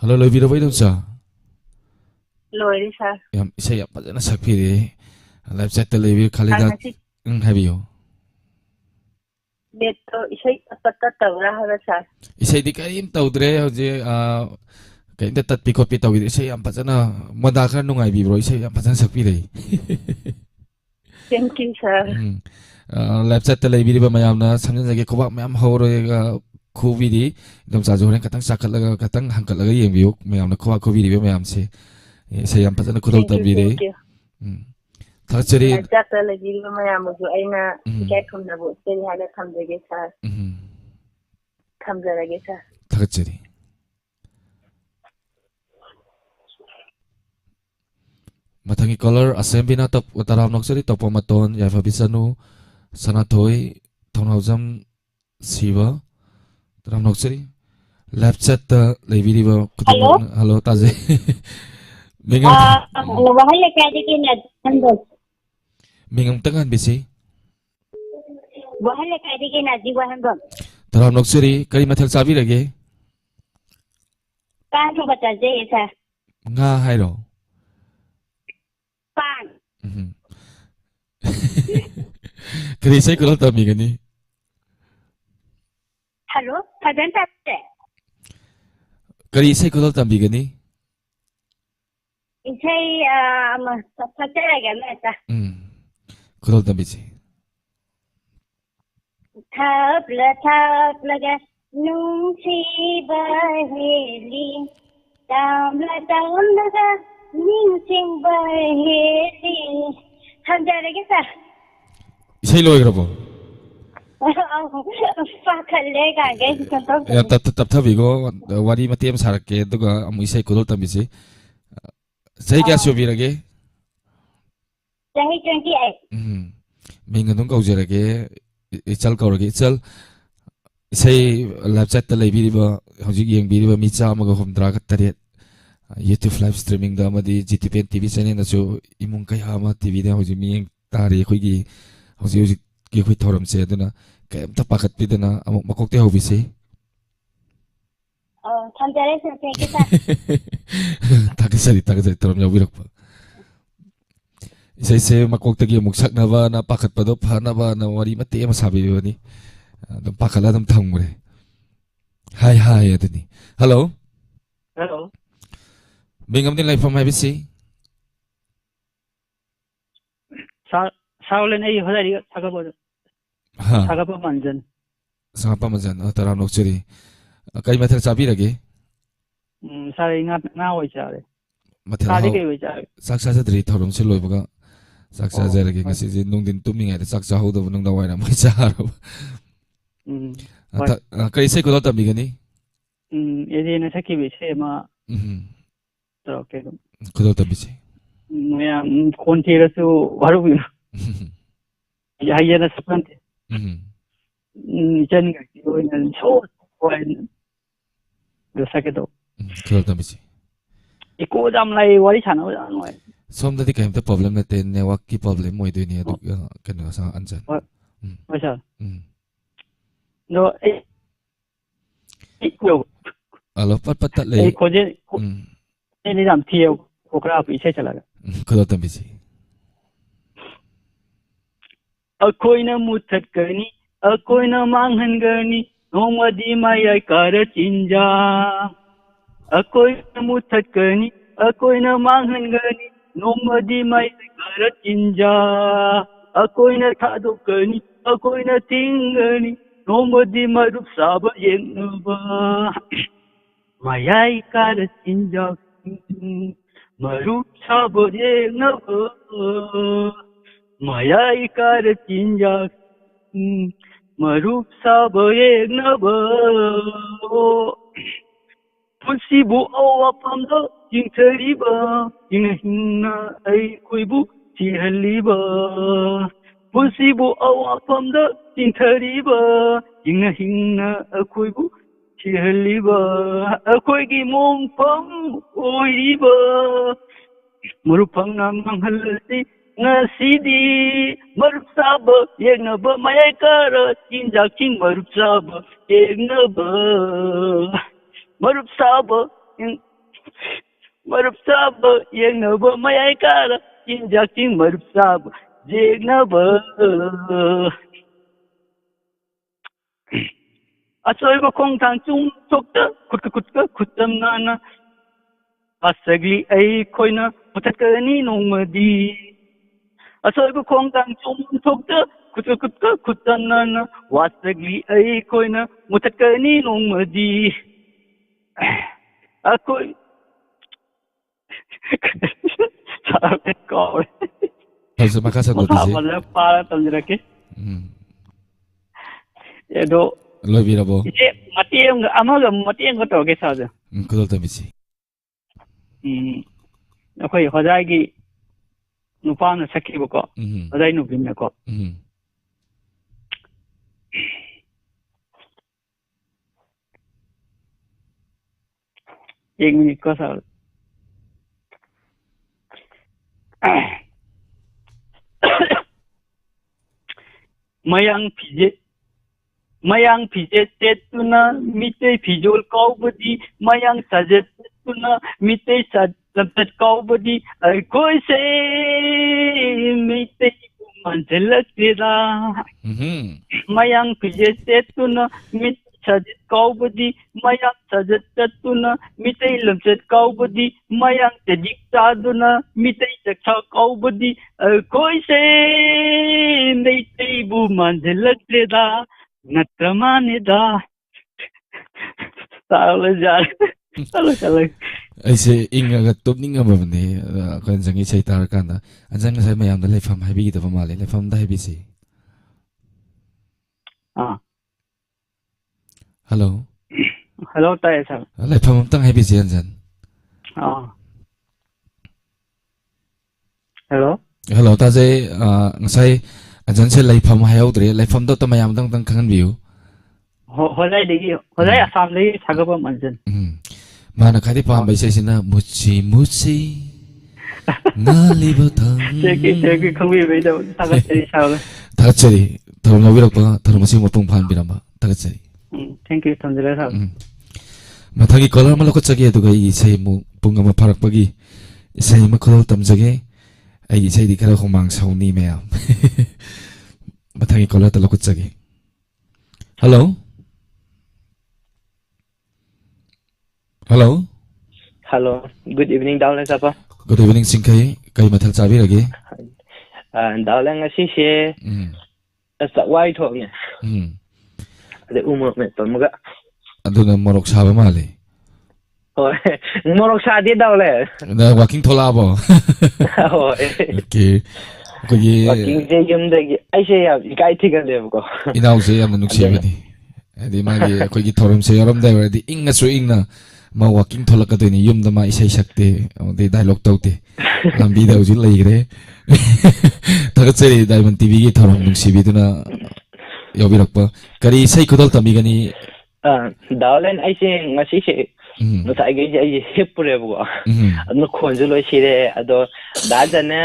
hello loibira bai dum cha Lori sir yam isai ya pajana sakpiri live chat ta lebi khalida habiyo Beto isay apata tawra hara sir isai di kaim tawdre hoje kaim ta tatpi khopi tawid isai yam pajana moda khar nungai bi bro isai yam pajana sakpiri Thank you sir live chat ta lebi ba mayamna samjan jage khobak mayam hawro khubidi dum cha joren katang sakalaga katang hangkalaga yengbiu mayamna khoba khubidi ba mayam se isai yam pajana khudol tabire ꯊꯥꯒꯠꯆꯔꯤ ꯆꯥꯛꯇ ꯂꯩꯕꯤꯔꯤꯕ ꯃꯌꯥꯝꯕꯨꯁꯨ ꯑꯩꯅ ꯏꯀꯥꯏ ꯈꯨꯝꯅꯕ ꯎꯠꯆꯔꯤ ꯍꯥꯏꯅ ꯊꯝꯖꯒꯦ ꯁꯥꯔ ꯊꯝꯖꯔꯒꯦ ꯁꯥꯔ ꯊꯥꯒꯠꯆꯔꯤ ꯃꯊꯪꯒꯤ ꯀꯣꯂꯔ ꯑꯁꯦꯝꯕꯤꯅ ꯇꯔꯥꯝ ꯅꯣꯛꯆꯔꯤ ꯇꯣꯞꯄ ꯃꯇꯣꯟ ꯌꯥꯏꯐꯕꯤ ꯆꯅꯨ ꯁꯅꯥꯊꯣꯏ ꯊꯧꯅꯥꯎꯖꯝ ꯁꯤꯕ ꯇꯔꯥꯝ ꯅꯣꯛꯆꯔꯤ ꯂꯦꯐ ꯆꯠꯇ ꯂꯩꯕꯤꯔꯤꯕ ꯈꯨꯗꯤꯡꯃꯛ ꯍꯜꯂꯣ ꯇꯥꯖꯩ ꯋꯥꯍꯜ ꯂꯩꯀꯥꯏꯗꯒꯤ ꯅꯥꯖꯤꯍꯟꯕꯝ ꯃꯤꯡ ꯑꯃꯇꯪ ꯍꯟꯕꯤꯁꯤ ꯋꯥꯍꯜ ꯂꯩꯀꯥꯏꯗꯒꯤ ꯅꯥꯖꯤ ꯋꯥꯍꯟꯕꯝ ꯇꯔꯥꯝ ꯅꯣꯛꯆꯔꯤ ꯀꯔꯤ ꯃꯊꯦꯜ ꯆꯥꯕꯤꯔꯒꯦ ꯄꯥꯟ ꯊꯣꯡꯕ ꯆꯥꯖꯩꯌꯦ ꯁꯥꯔ ꯉꯥ ꯍꯥꯏꯔꯣ ꯄꯥꯟ ꯀꯔꯤ ꯏꯁꯩ ꯈꯨꯔꯝ ꯇꯝꯕꯤꯒꯅꯤ ꯍꯜꯂꯣ ꯐꯖꯅ ꯇꯥꯗꯦ ꯀꯔꯤ ꯏꯁꯩ ꯈꯨꯔꯝ ꯇꯝꯕꯤꯒꯅꯤ ꯏꯁꯩ ꯑꯃ ꯁꯛꯆꯔꯒꯦ ꯑꯃ ꯈꯨꯔꯝ ꯇꯝꯕꯤꯁꯤ ꯊꯥꯞꯂꯒ ꯅꯨꯡꯁꯤꯕ ꯍꯦꯜꯂꯤ ꯇꯝꯂꯒ ꯅꯤꯡꯁꯤꯡꯕ ꯍꯦꯜꯂꯤ ꯊꯝꯖꯔꯒꯦ ꯁꯥꯔ ꯏꯁꯩ ꯂꯣꯏꯈ꯭ꯔꯕꯣ ꯄꯥꯈꯠꯂꯦ ꯀꯥꯟꯒꯩ ꯇꯞꯊꯕꯤꯒꯣ ꯋꯥꯔꯤ ꯃꯇꯦꯛ ꯑꯃ ꯁꯥꯔꯛꯀꯦ ꯑꯗꯨꯒ ꯑꯃꯨꯛ ꯏꯁꯩ ꯈꯨꯔꯝ ꯇꯝꯕꯤꯁꯤ ꯆꯍꯤ ꯀꯌꯥ ꯁꯨꯕꯤꯔꯒꯦ ꯆꯍꯤ 28 ꯃꯤꯡ ꯑꯗꯨꯝ ꯀꯧꯖꯔꯒꯦ ꯏꯆꯜ ꯀꯧꯔꯒꯦ ꯏꯆꯜ ꯏꯁꯩ ꯂꯥꯏꯞ ꯆꯥꯏꯠꯇ ꯂꯩꯕꯤꯔꯤꯕ ꯍꯧꯖꯤꯛ ꯌꯦꯡꯕꯤꯔꯤꯕ ꯃꯤ 153 ꯌꯨꯇ꯭ꯌꯨꯕ ꯂꯥꯏꯞ ꯁ꯭ꯇ꯭ꯔꯤꯃꯤꯡꯗ ꯑꯃꯗꯤ ꯖꯤꯇꯤꯄꯦꯟ ꯇꯤꯚꯤ ꯆꯦꯅꯦꯜꯗꯁꯨ ꯏꯃꯨꯡ ꯀꯌꯥ ꯑꯃ ꯇꯤꯚꯤꯗ ꯍꯧꯖꯤꯛ ꯃꯤꯠꯌꯦꯡ ꯇꯥꯔꯤ ꯑꯩꯈꯣꯏꯒꯤ ꯍꯧꯖꯤꯛꯀꯤ ꯑꯩꯈꯣꯏ ꯊꯧꯔꯝꯁꯦ ꯑꯗꯨꯅ ꯀꯩꯝꯇ ꯄꯥꯈꯠꯄꯤꯗꯅ ꯑꯃꯨꯛ ꯃꯀꯣꯛꯇꯩ ꯍꯧꯕꯤꯁꯤ ꯊꯝꯖꯔꯦ ꯁꯥꯔ ꯊꯦꯡꯀ꯭ꯌꯨ ꯁꯥꯔ ꯊꯥꯒꯠꯆꯔꯤ ꯊꯧꯔꯝ ꯌꯥꯎꯕꯤꯔꯛꯄ ꯏꯁꯩꯁꯦ ꯃꯀꯣꯛꯇꯒꯤ ꯑꯃꯨꯛ ꯁꯛꯅꯕꯅ ꯄꯥꯈꯠꯄꯗꯣ ꯐꯅꯕꯅ ꯋꯥꯔꯤ ꯃꯇꯦꯛ ꯑꯃ ꯁꯥꯕꯤꯕꯅꯤ ꯑꯗꯨꯝ ꯄꯥꯈꯠꯂ ꯑꯗꯨꯝ ꯊꯝꯈ꯭ꯔꯦ ꯍꯥꯏ ꯑꯗꯨꯅꯤ ꯍꯜꯂꯣ ꯍꯜꯂꯣ ꯃꯤꯡ ꯑꯃꯗꯤ ꯂꯩꯐꯝ ꯍꯥꯏꯕꯁꯤ ꯁꯥꯎꯂꯦꯟ ꯑꯩ ꯍꯣꯔꯦꯟ ꯁꯥꯒꯠꯄ ꯃꯥꯟꯖꯟ ꯁꯥꯒꯠꯄ ꯃꯥꯟꯖꯟ ꯇꯔꯥꯝ ꯅꯣꯛꯆꯔꯤ ꯀꯔꯤ ꯃꯊꯦꯜ ꯆꯥꯕꯤꯔꯒꯦ ꯁꯥꯔ ꯉꯥ ꯑꯣꯏ ꯆꯥꯔꯦ ꯃꯊꯦꯜ ꯁꯥꯗꯤ ꯀꯩ ꯑꯣꯏ ꯆꯥꯔꯦ ꯆꯥꯛ ꯆꯥꯖꯗ꯭ꯔꯤ ꯊꯧꯔꯝꯁꯤ ꯂꯣꯏꯕꯒ ꯆꯥꯛ ꯆꯥꯖꯔꯒꯦ ꯉꯁꯤꯁꯦ ꯅꯨꯡꯊꯤꯟ ꯇꯨꯝꯃꯤꯉꯩꯗ ꯆꯥꯛ ꯆꯥꯍꯧꯗꯕ ꯅꯨꯡꯗꯥꯡ ꯋꯥꯏꯔꯝ ꯑꯣꯏ ꯆꯥꯔꯕ ꯀꯔꯤ ꯏꯁꯩ ꯈꯨꯔꯝ ꯇꯝꯕꯤꯒꯅꯤ ꯑꯦꯗꯦꯅ ꯁꯛꯈꯤꯕ ꯏꯁꯩ ꯑꯃ ꯇꯧꯔꯛꯀꯦ ꯑꯗꯨꯝ ꯈꯨꯔꯝ ꯇꯝꯕꯤꯁꯤ ꯃꯌꯥꯝ ꯈꯣꯟ ꯊꯤꯔꯁꯨ ꯋꯥꯔꯧꯕꯤꯅꯨ ꯍꯩꯌꯦꯅ ꯁꯛꯄꯟꯇꯦ ꯏꯆꯟꯒꯤ ꯑꯣꯏꯅ ꯁꯣꯏꯅ ꯁꯛꯀꯦ ꯇꯧ ꯈꯨꯔꯝ ꯇꯝꯕꯤꯁꯤ ꯏꯀꯣꯗ ꯌꯥꯝ ꯂꯩ ꯋꯥꯔꯤ ꯁꯥꯟꯅꯕ ꯌꯥꯝ ꯅꯨꯡꯉꯥꯏ ꯁꯣꯝꯗꯗꯤ ꯀꯩꯝꯇ ꯄ꯭ꯔꯣꯕ꯭ꯂꯦꯝ ꯅꯠꯇꯦ ꯅꯦꯠꯋꯥꯛꯀꯤ ꯄ꯭ꯔꯣꯕ꯭ꯂꯦꯝ ꯑꯣꯏꯗꯣꯏꯅꯤ ꯑꯗꯨꯒ ꯀꯩꯅꯣ ꯑꯟꯖꯟ ꯍꯣꯏ ꯁꯥꯔ ꯑꯗꯣ ꯍꯜꯂꯣ ꯄꯠ ꯇꯠꯂꯦ ꯑꯩ ꯈꯣꯟꯖꯦꯜ ꯌꯥꯝ ꯊꯤꯌꯦ ꯈꯔ ꯏꯁꯩ ꯆꯠꯂꯒ ꯈꯨꯔꯝ ꯇꯝꯕꯤꯁꯤ ꯑꯩꯈꯣꯏꯅ ꯃꯨꯊꯠꯀꯅꯤ ꯑꯩꯈꯣꯏꯅ ꯃꯥꯡꯍꯟꯒꯅꯤ ꯅꯣꯡꯃꯗꯤ ꯃꯌꯥꯏ ꯀꯥꯔ ꯆꯤꯟꯖꯥꯡ ꯑꯩꯈꯣꯏꯅ ꯃꯨꯊꯠꯀꯅꯤ ꯑꯩꯈꯣꯏꯅ ꯃꯥꯡꯍꯟꯒꯅꯤ ꯅꯣꯡꯃꯗꯤ ꯃꯌꯥꯏ ꯀꯥꯔ ꯆꯤꯟꯖꯥꯡ ꯑꯩꯈꯣꯏꯅ ꯊꯥꯗꯣꯛꯀꯅꯤ ꯑꯩꯈꯣꯏꯅ ꯊꯤꯡꯒꯅꯤ ꯅꯣꯡꯃꯗꯤ ꯃꯔꯨꯞ ꯁꯥꯕ ꯌꯦꯡꯅꯕ ꯃꯌꯥꯏ ꯀꯥꯔ ꯆꯤꯟꯖꯥꯛ ꯃꯔꯨꯞ ꯁꯥꯕ ꯌꯦꯡꯅꯕ ꯃꯌꯥꯏ ꯀꯥꯔ ꯆꯤꯟꯖꯥꯛ ꯃꯔꯨꯞ ꯁꯥꯕ ꯌꯦꯡꯅꯕ ꯄꯨꯟꯁꯤꯕꯨ ꯑꯋꯥꯐꯝꯗ ꯆꯤꯡꯊꯔꯤꯕ ꯍꯤꯡꯅ ꯍꯤꯡꯅ ꯑꯩꯈꯣꯏꯕꯨ ꯁꯤꯍꯜꯂꯤꯕ ꯄꯨꯟꯁꯤꯕꯨ ꯑꯋꯥꯐꯝꯗ ꯆꯤꯡꯊꯔꯤꯕ ꯍꯤꯡꯅ ꯍꯤꯡꯅ ꯑꯩꯈꯣꯏꯕꯨ ꯁꯤꯍꯜꯂꯤꯕ ꯑꯩꯈꯣꯏꯒꯤ ꯃꯣꯡꯐꯝ ꯑꯣꯏꯔꯤꯕ ꯃꯔꯨꯞ ꯐꯪꯅ ꯃꯥꯡꯍꯜꯂꯁꯤ ꯉꯁꯤꯗꯤ ꯃꯔꯨꯞ ꯆꯥꯕ ꯌꯦꯡꯅꯕ ꯃꯌꯥꯏ ꯀꯥꯔ ꯆꯤꯟꯖꯥꯛꯁꯤꯡ ꯃꯔꯨꯞ ꯆꯥꯕ ꯌꯦꯡꯅꯕ ꯃꯔꯨꯞ ꯆꯥꯕ ꯌꯦꯡꯅꯕ ꯃꯌꯥꯏ ꯀꯥꯔ ꯆꯤꯟꯖꯥꯛꯁꯤꯡ ꯃꯔꯨꯞ ꯆꯥꯕ ꯌꯦꯡꯅꯕ ꯑꯆꯣꯏꯕ ꯈꯣꯡꯊꯥꯡ ꯆꯨꯝꯊꯣꯛꯇ ꯈꯨꯠꯀ ꯈꯨꯠꯆꯝꯅꯅ ꯑꯁꯒꯤ ꯑꯩꯈꯣꯏꯅ ꯃꯨꯊꯠꯀꯅꯤ ꯅꯣꯡꯃꯗꯤ ꯑꯆꯣꯏꯕ ꯈꯣꯡꯊꯥꯡ ꯆꯨꯝꯊꯣꯛꯇ ꯈꯨꯠꯀ ꯈꯨꯠꯆꯝꯅꯅ ꯋꯥꯁꯛꯂꯤ ꯑꯩꯈꯣꯏꯅ ꯃꯨꯊꯠꯀꯅꯤ ꯅꯣꯡꯃꯗꯤ ꯑꯩꯈꯣꯏ ꯀꯥꯎꯔꯦ Hausa maka sa Maka disi. wala para tamjirake. Edo Loi birabo. ise matiyang amaga matiyang ko to ke sa. Kudol tamisi. Akhoi hojai nupa na sakhibo ko. Hojai nu binna ko. एक minute कसा मयांग फिजे तेतुना मिते फिजोल कौबदी मयांग सजत तेतुना मिते सजत कौबदी कोई से मिते मंजलक तेरा मयांग फिजे तेतुना मिते सजत कौबदी मयांग सजत तेतुना मिते लमजत कौबदी मयांग तजिक चादुना मिते चक्षा कौबदी कोई से मिते बु मंजलक तेरा नत्रमानेदा ताले जार चलो ऐसे इंगा tupning amabne kan jangi sei tar kana anjang sai mayam da lefam haibi da male lefam da haibi si hello hello tai sa lefam tang haibi si anjan hello hello ta je ngasai anjan se lefam hayaudre lefam do ta mayam dang dang khangan biu holai asam lei sagaba manjan mana khadi pam bai sai sina muchi muchi naliba thang seki khangbi bai da tagachari saula tagachari thor ngawirak pa thor masi mapung phan birama tagachari thank you thanjala sa mathagi color ma lokot chagi aduga I sei mu punga ma pharak pagi sei ma kholo tamjage ai sei di khara khomang sauni me mathagi color ta lokot chagi hello hello hello good evening dawla sapa good evening singkai kai mathal chabi rage dawla ngasi se asa wai thong ne ade umur me tomaga aduna morok saba male hoy morok sa de dawla na walking thola bo hoy okay ko ye walking je yum de ai se ya kai thiga de ko inaw se yam nuksi bani adi magi ko gi thorum se yaram dai wadi inga su ingna ma walking thola ka deni yum da ma isai sakte de dialogue tawte lambi da ujil lai gre tagat se diamond tv gi thorum nuksi biduna yobirakpa kari sai khodol tamigani dawlen ai se ngasi se no sai ge ai hepure bo no khonju loi sire ado da jane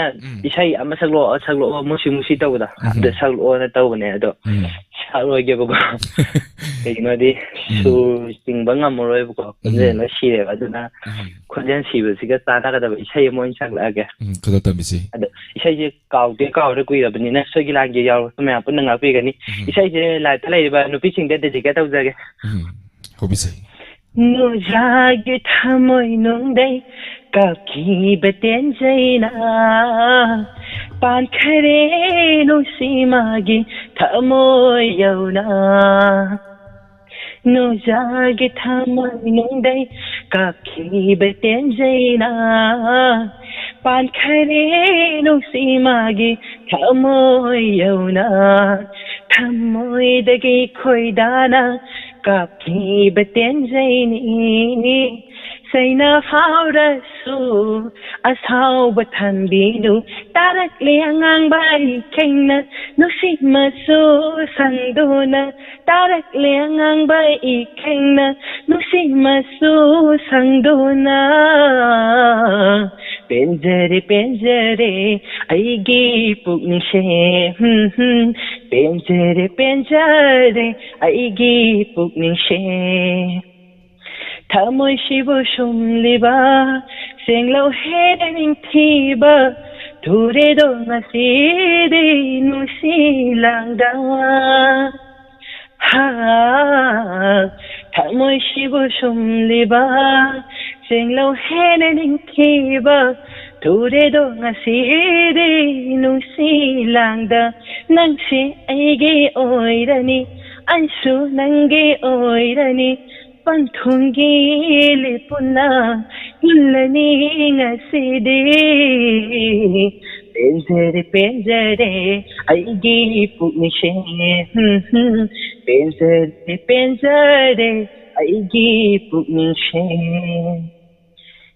isai ama saglo musi musi tawda de saglo na tawne ado saglo ge bo ke no di su tingbang amoroi bo de na sire aduna khonjen sibe siga ta ta da isai mo insagla ge khodol tamisi ado isai je kaw de kui da bani na so gi lang ge yaw me apun nga pi gani isai je la ta lai ba no pi sing de de ge tawja ge hobisi nu jage thamoi nong dai ka ki beten jaina pan khare no simagi thamoi yauna nu jage thamoi nong dai ka ki beten jaina pan khare no simagi thamoi yauna thamoi dagi khoidana Kapi beten jaini Saina faurasu Asau batan binu Tarak liangang bai kengna Nusi masu sanduna Tarak liangang bai kengna Nusi masu sanduna Penjare penjare aigi puknishe Penjare penjare aigi puknishe Thamoi shibu shumliba senglo heading thiba Dure do ngasidi nusilangda Ha Thamoi shibu shumliba senglo heading thiba Dure do ngasidi nusilangda Nangsi aigi oirani Ansu nangi oirani Panthungi lipuna Nulani ngasidi Penjere aigi puknishe Penjere aigi puknishe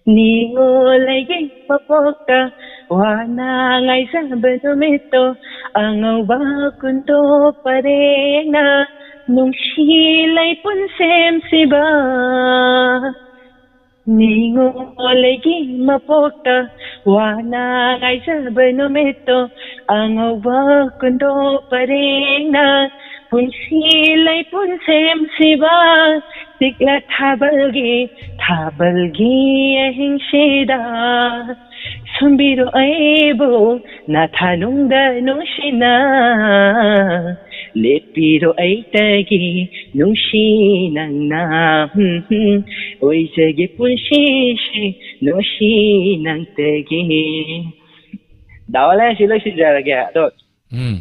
Ningo lagi papota wana ngai sabado mito Angaw ba kunto parena Nung sila'y punsem siba Ningo lagi mapota wana ngai sabado mito Angaw ba kunto parena Punsila'y punsem siba Sigla tabalgi ahing shida Sumbiro aibo na tanong danong shina Lepiro ay tagi nung shinang na Oy sige punshishi nung shinang tagi Dawala sila si Jaragya to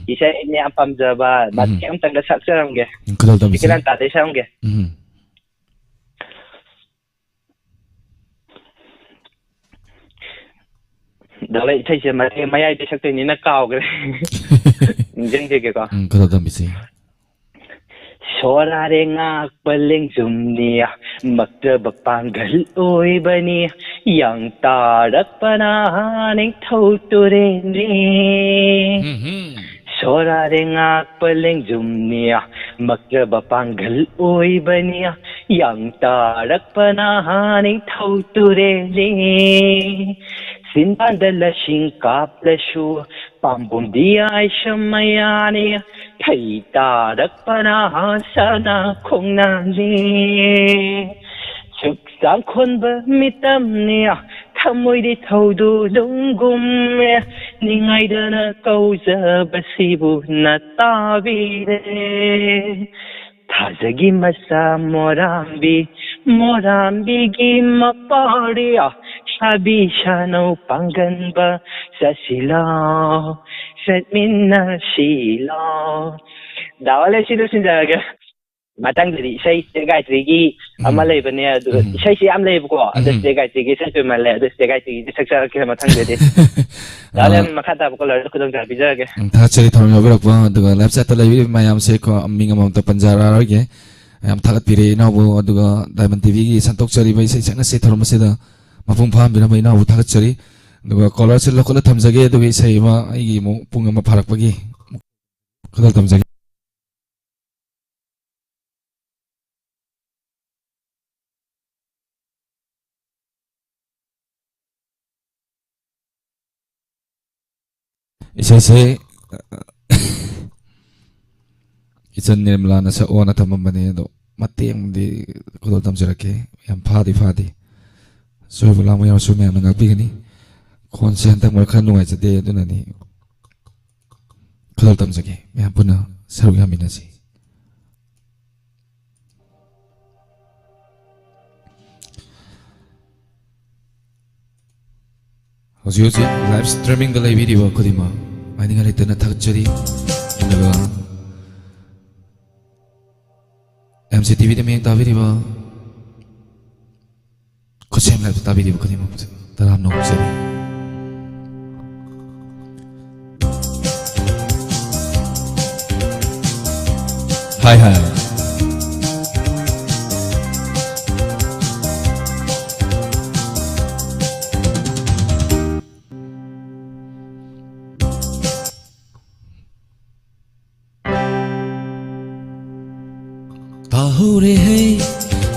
Isa ini ang pamjaba Mati ang tanggasak sa ramge Ikilan tatay sa ramge Dalai thấy chưa mà thêm mấy ai để sắc tên nó cao cái dân gì kìa con cái đó làm gì Sora re ngak paling zumnia Magda bapangal oi bani Yang tarak panahaning thau turin re Sora re ngak paling zumnia Magda bapangal oi bani Yang tarak panahaning thau turin re Sinbandala singkap lasyo Pambundi ay siyamayani Kay tarak panahasa na kong nani Suksang kon ba mitam niya Kamoy di tawdo lunggum Ningay da na kauza basibo na tabire Tazagi masa morambi gi mapariya Sabi siya no panggan ba sa silaw Set minna silaw Dawala sila sindaga Matang dari say segay trigi amalay ba niya say si amlay ko ada segay trigi say malay ada segay trigi saksa kaya matang dari Dawala makata ko lalo ko dong gabi jaga ta chari thong yobrak ba aduga website ta lai mayam se ko aming amam ta panjara rage am thagat pire na bo aduga Diamond TV gi santok chari bai sai chana se thorma se da mapung pham bina bai na bu thagat chari aduga caller se lokol thamjage aduga sai ma ai mo punga ma pharak bagi kadal thamjage Isese Isan nirmala na sa ona tamambani do matiyang di kudol tamsirake yang fadi so wala mo yang sumi ang nangagbi gani konsentang malkan nungay sa de do nani kudol tamsake yang puna sarug yamin na si Hozi live streaming dalay video ko di ma ay nga lito na takchari inaga MCTV di may tabi di ba kusem live tabi di ba ko di ma taram nung sabi Hi Tahore hai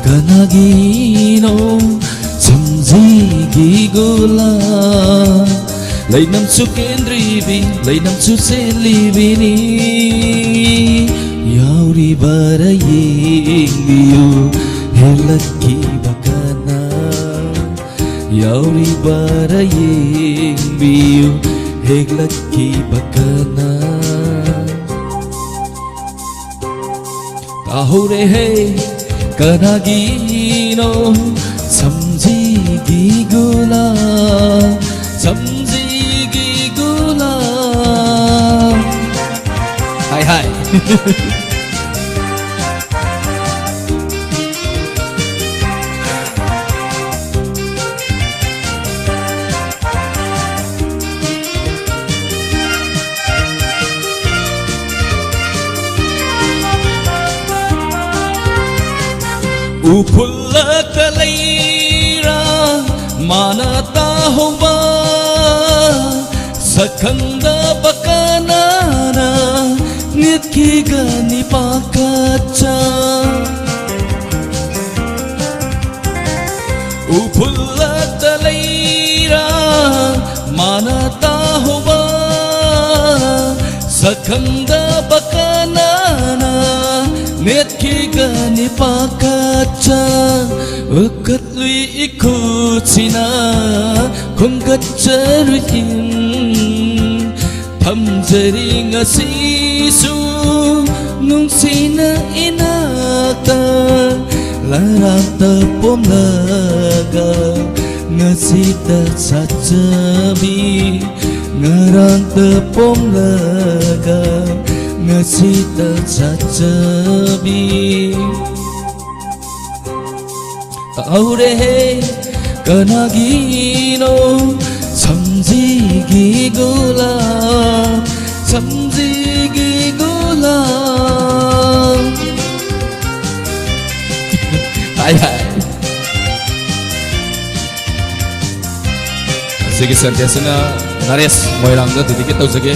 kanagino samjigi gola lainam su kendribi lainam su selibini yauri barayingiyo helaki bakana yauri barayingiyo helaki bakana Tahore hai kanagino samjigi gola Hai Upulata leira manata hova sakanda bakanana nitkiga nipakacha Upulata leira manata hova sakanda bakanana netkiga nipakacha ukatli ikuchina kongkacharuin thamjari ngasisu nungsina inata larata pomlaga ngasita sajabi ngaranta pomlaga ngasita sajabi aure kanagino samjigi gula hai hai sige santiasana nares moirangda didikit tausage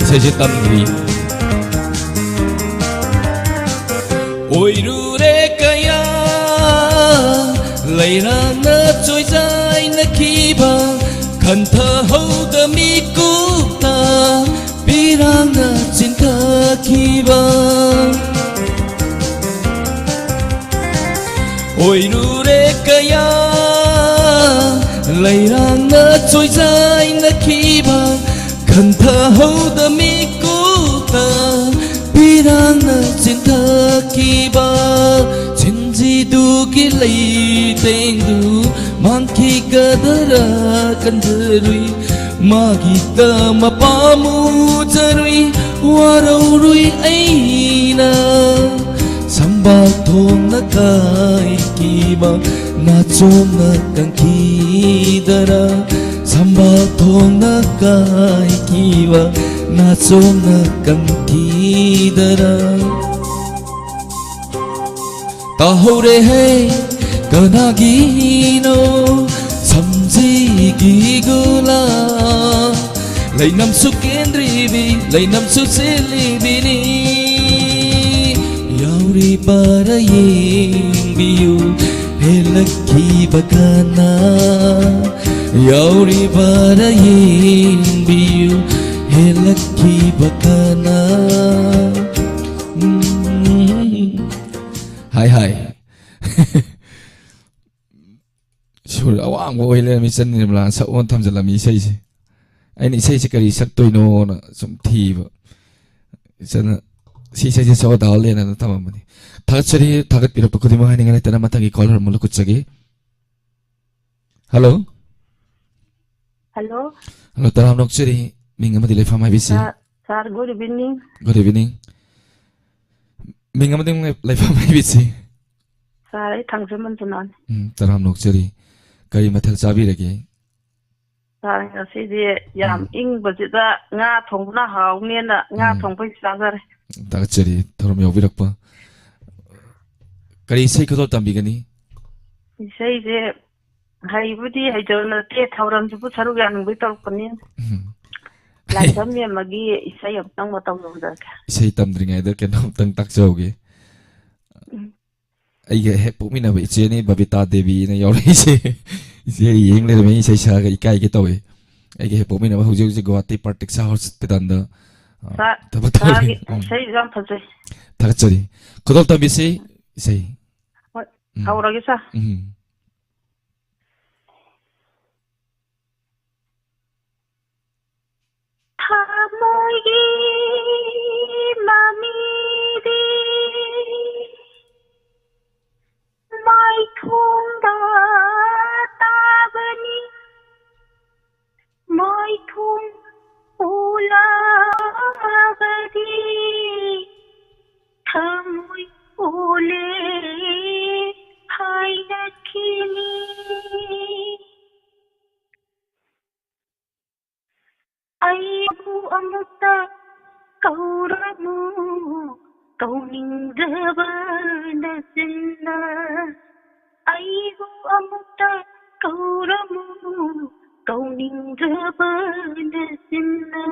sejitamri oirure kaya leirana choijai nakiba khantha hauda mikuta piranga cinta kiba oirure kaya leirana choijai nakiba khantha hauda mikuta piranga cinta kiba cinji du ki leitendu mangki gadara kandarui magita mapamu jarui waraurui aina sambal thong na kai kiba na chom na kanki dara sambal thong na kai kiba na chom na kanki dara tahore hai kanagino samjigi gula lainam su kendribi lainam su selibini yauri para yingbiu helakki bakana yauri para yingbiu helakki bakana hai hai sur awang boy le mi san ni la sa on tham jala mi sei se ai ni sei se kari sak toi no na sum thi ba san si sei se so da le na tamam ni thagat chari thagat pira pakudi ma ni ngale tana matangi caller mulu kuchagi hello Hello. hello taram nok chari ming amadi le famai bisi Sir, good evening. good evening ming amadi le famai bisi Sir, I thangjaman tunan. taram nok chari kari mathal chabi rage Sir, ngasi di yam ing bajida nga thongna hauni na nga thongpai sagar. thagat chari thorom yobirakpa kari sei khodol tambi gani Sei je haibudi haijona te thauram ju saru gan ngi tor panin. Lanjam me magi isai aptang matang da. sei tamdringai da kenam tang tak chawge ai ge he pumi na be che ni babita devi na yori se se yeng le me sei sa ga ikai ge tawe ai ge he pumi na hu ju guwahati partiksa hospital da Sei jam phajai. thagat chari khodol tambi sei Hauragi sa. Thamogi mamiri mai thunda tabani mai thung ula gadi thamoi ule hai nakhini aibu amutta कौरमु कौनिंगबनसिन्ना अयिबु अमुक्ता कौरमु कौनिंगबनसिन्ना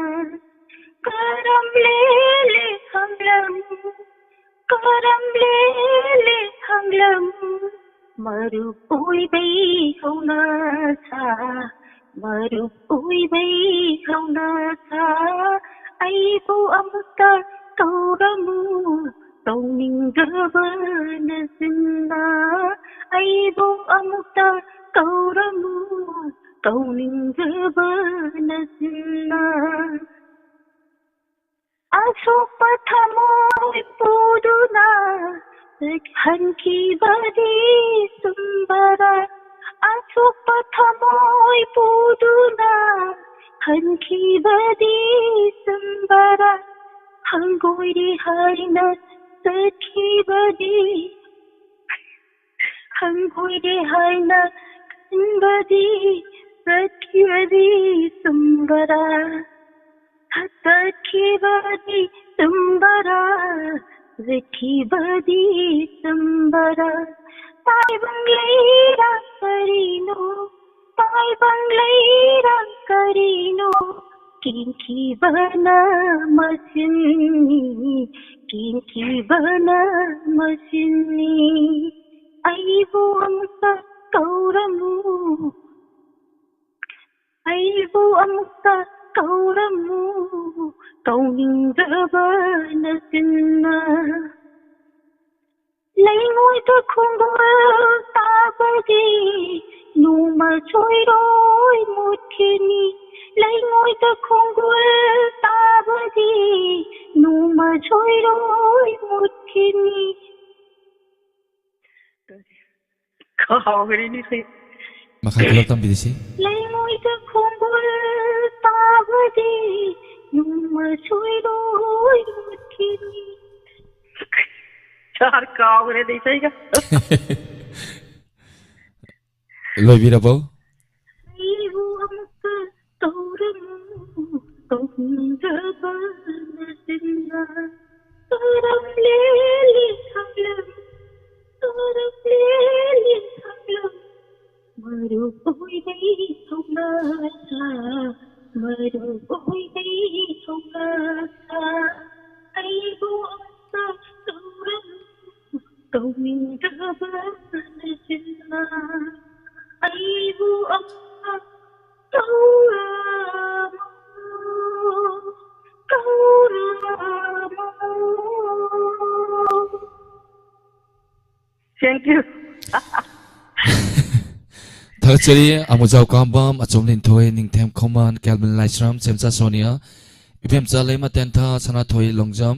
करम लेले हंगलम मरु उइबै हौना था मरु उइबै हौना था अयिबु अमुक्ता कौरमु कौनिंगबनसिन्ना अयिबु अमुक्ता कौरमु कौनिंगबनसिन्ना अशोक थमोय पुदुना हंखिबदि सुंबरा अशोक थमोय पुदुना हंखिबदि सुंबरा हंगोइरि हारिना सखिबदि हंगोइरि हारिना कंबदि सखिबदि सुंबरा सखिबदि सुंबरा सखिबदि सुंबरा ताई बंगलेरा करीनो kinky बना मसिनी अयिबु अमुक्ता कौरमु कौनिंगबनसिन्ना लैङोइद खुंगुल ताबदि नुमा छोइरोय मुथिनी लैङोइद खुंगुल ताबदि नुमा छोइरोय मुथिनी खावगरिनि से Maka kalau tampil sih. लैङोइद खुंगुल ताबदि नुमा छोइरोय मुथिनी चार कावरे देसाइगा Loy birabo. अयिबु अमुक्ता कौरमु कौनिंगबनसिन्ना करम लेले हंगलम मरु उइबै हौना था अयिबु अमुक्ता कौरमु कौनिंगबनसिन्ना अयिबु अमुक्ता कौरमु Thank you. Thakchari amujau kambam achomlin thoi ningthem khoman Calvin Laisram semcha Sonia ipem chale ma tentha sana thoi longjam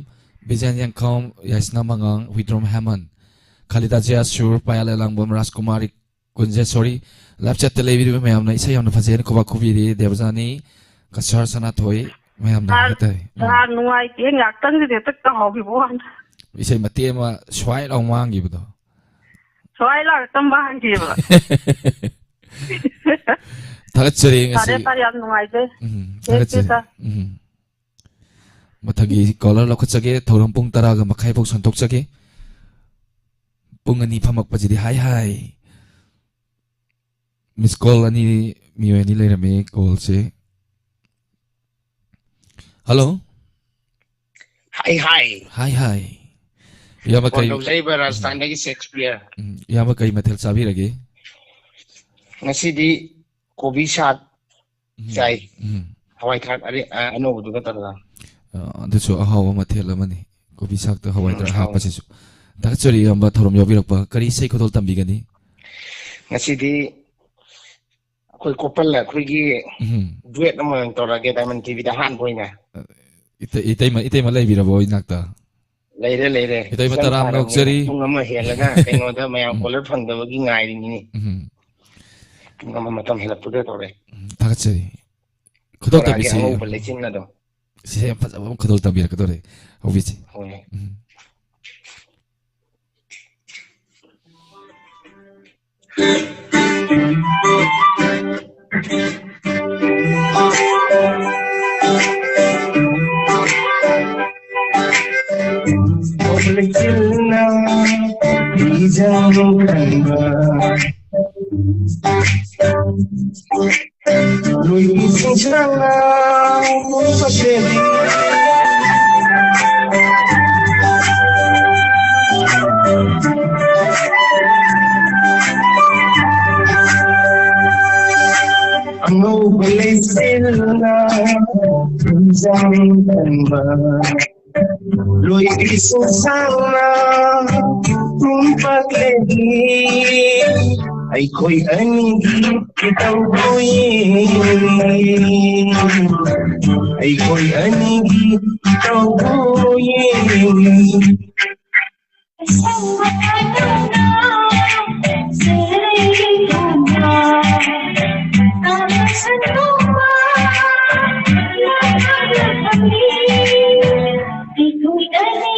bijan yang khom yasna mangang Widrom Haman Khalida Jia Sur payale langbom Rajkumari Kunje Sori lapchat television me amna isai amna phajen khoba khubiri Devjani kasar sana thoi me amna hetai nuai ti ngak tang de tak ta hobi bon isai mate ma swai long wang gi budo swai la tam bang gi ba Thakchari ngasi tare am nuai de thakchari mathagi caller lokhachage thoram pung tara ga makhai pok santhokchage pung ani phamak pajidi hai miss call ani miweni leirame call se hello hi yama kai Labor Rajasthan dagi Shakespeare yama kai mathel sabi rage ngasidi kobi shat chai hawai thak ari ano du ka tara aduso ahawa mathel amani kobi sak ta hawai tra ha pachisu Thakchari amba thorom yobirakpa kari sei khodol tambigani ngasidi khoi kopal la khoi gi duet amang torage Diamond TV da han boina itai ma leibirabo inakta leire itai mataram nokchari tungama helaga keno da mayam kolar phangda gi ngai ni tungama matam helappude tore Thakchari khodol tambisi amo balechin na do se phajaba khodol tambirakadore obisi hoi letilna bijang kanba lui ising changa patedi Ango balay sila bijang kanba lui ising changa patedi ay ko'y anigit itaw buhay ay ko'y anigit itaw buhay isang matanda sa iyong alasan mo ba kami ay ko'y anigit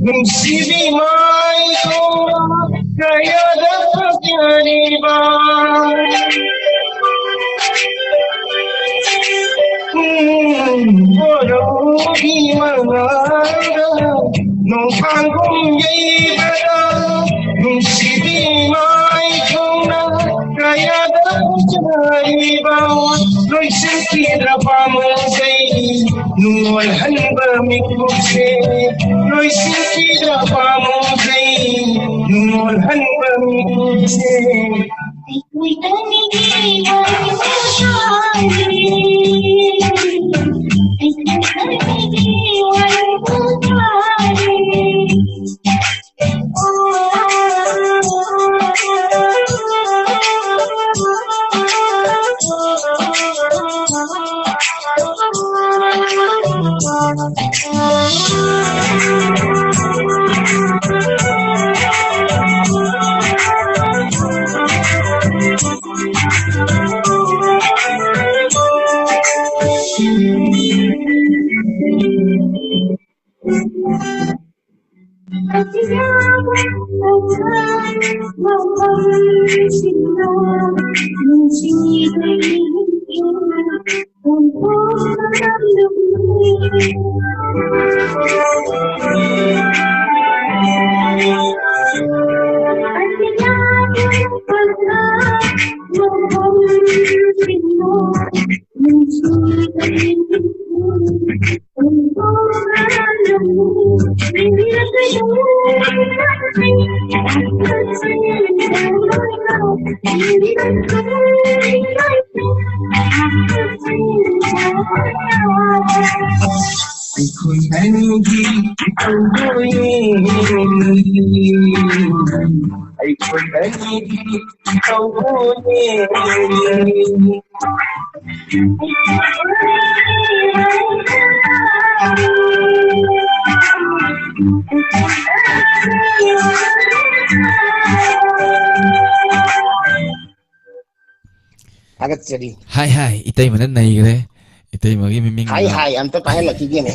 Nungsibi mai ko kaya dapat jadi ba Walau gimana nung panggung jay bada nungsibi mai ko kaya dapat jadi ba Loi sentira pamusay nuwalhan ba mikbukse Loi sentira pamusay nuwalhan ba mikbukse Ay ko'y tanigin ang masari Ay ko'y tanigin ang masari Ay ko'y anigit itaw buhay Ay ko'y anigit itaw buhay Agad jadi. Hai, itay manan naik deh. Itay magi miming. Hai, am to pahe laki gini.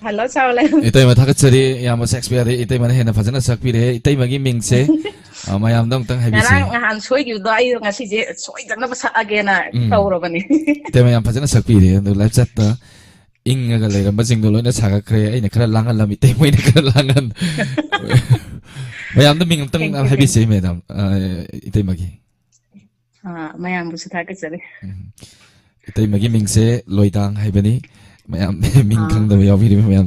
Hello, chào lên. Itay mathakat sari yama sex piade itay mana hena fajana sak pire itay magi ming se mayam dong tang habi se. Nang han soi yu dai ngasi je soi dang na basa agena tawro bani. Itay mayam fajana sak pire do live chat ta ing nga le ram jing do loina saga kre ai na khara langan lam itay moi na khara langan. Mayam do ming tang habi se madam itay magi. Mayam busa thakat sari. Itay magi ming se loitang haibani. Mayam ming khang da yaw vi mayam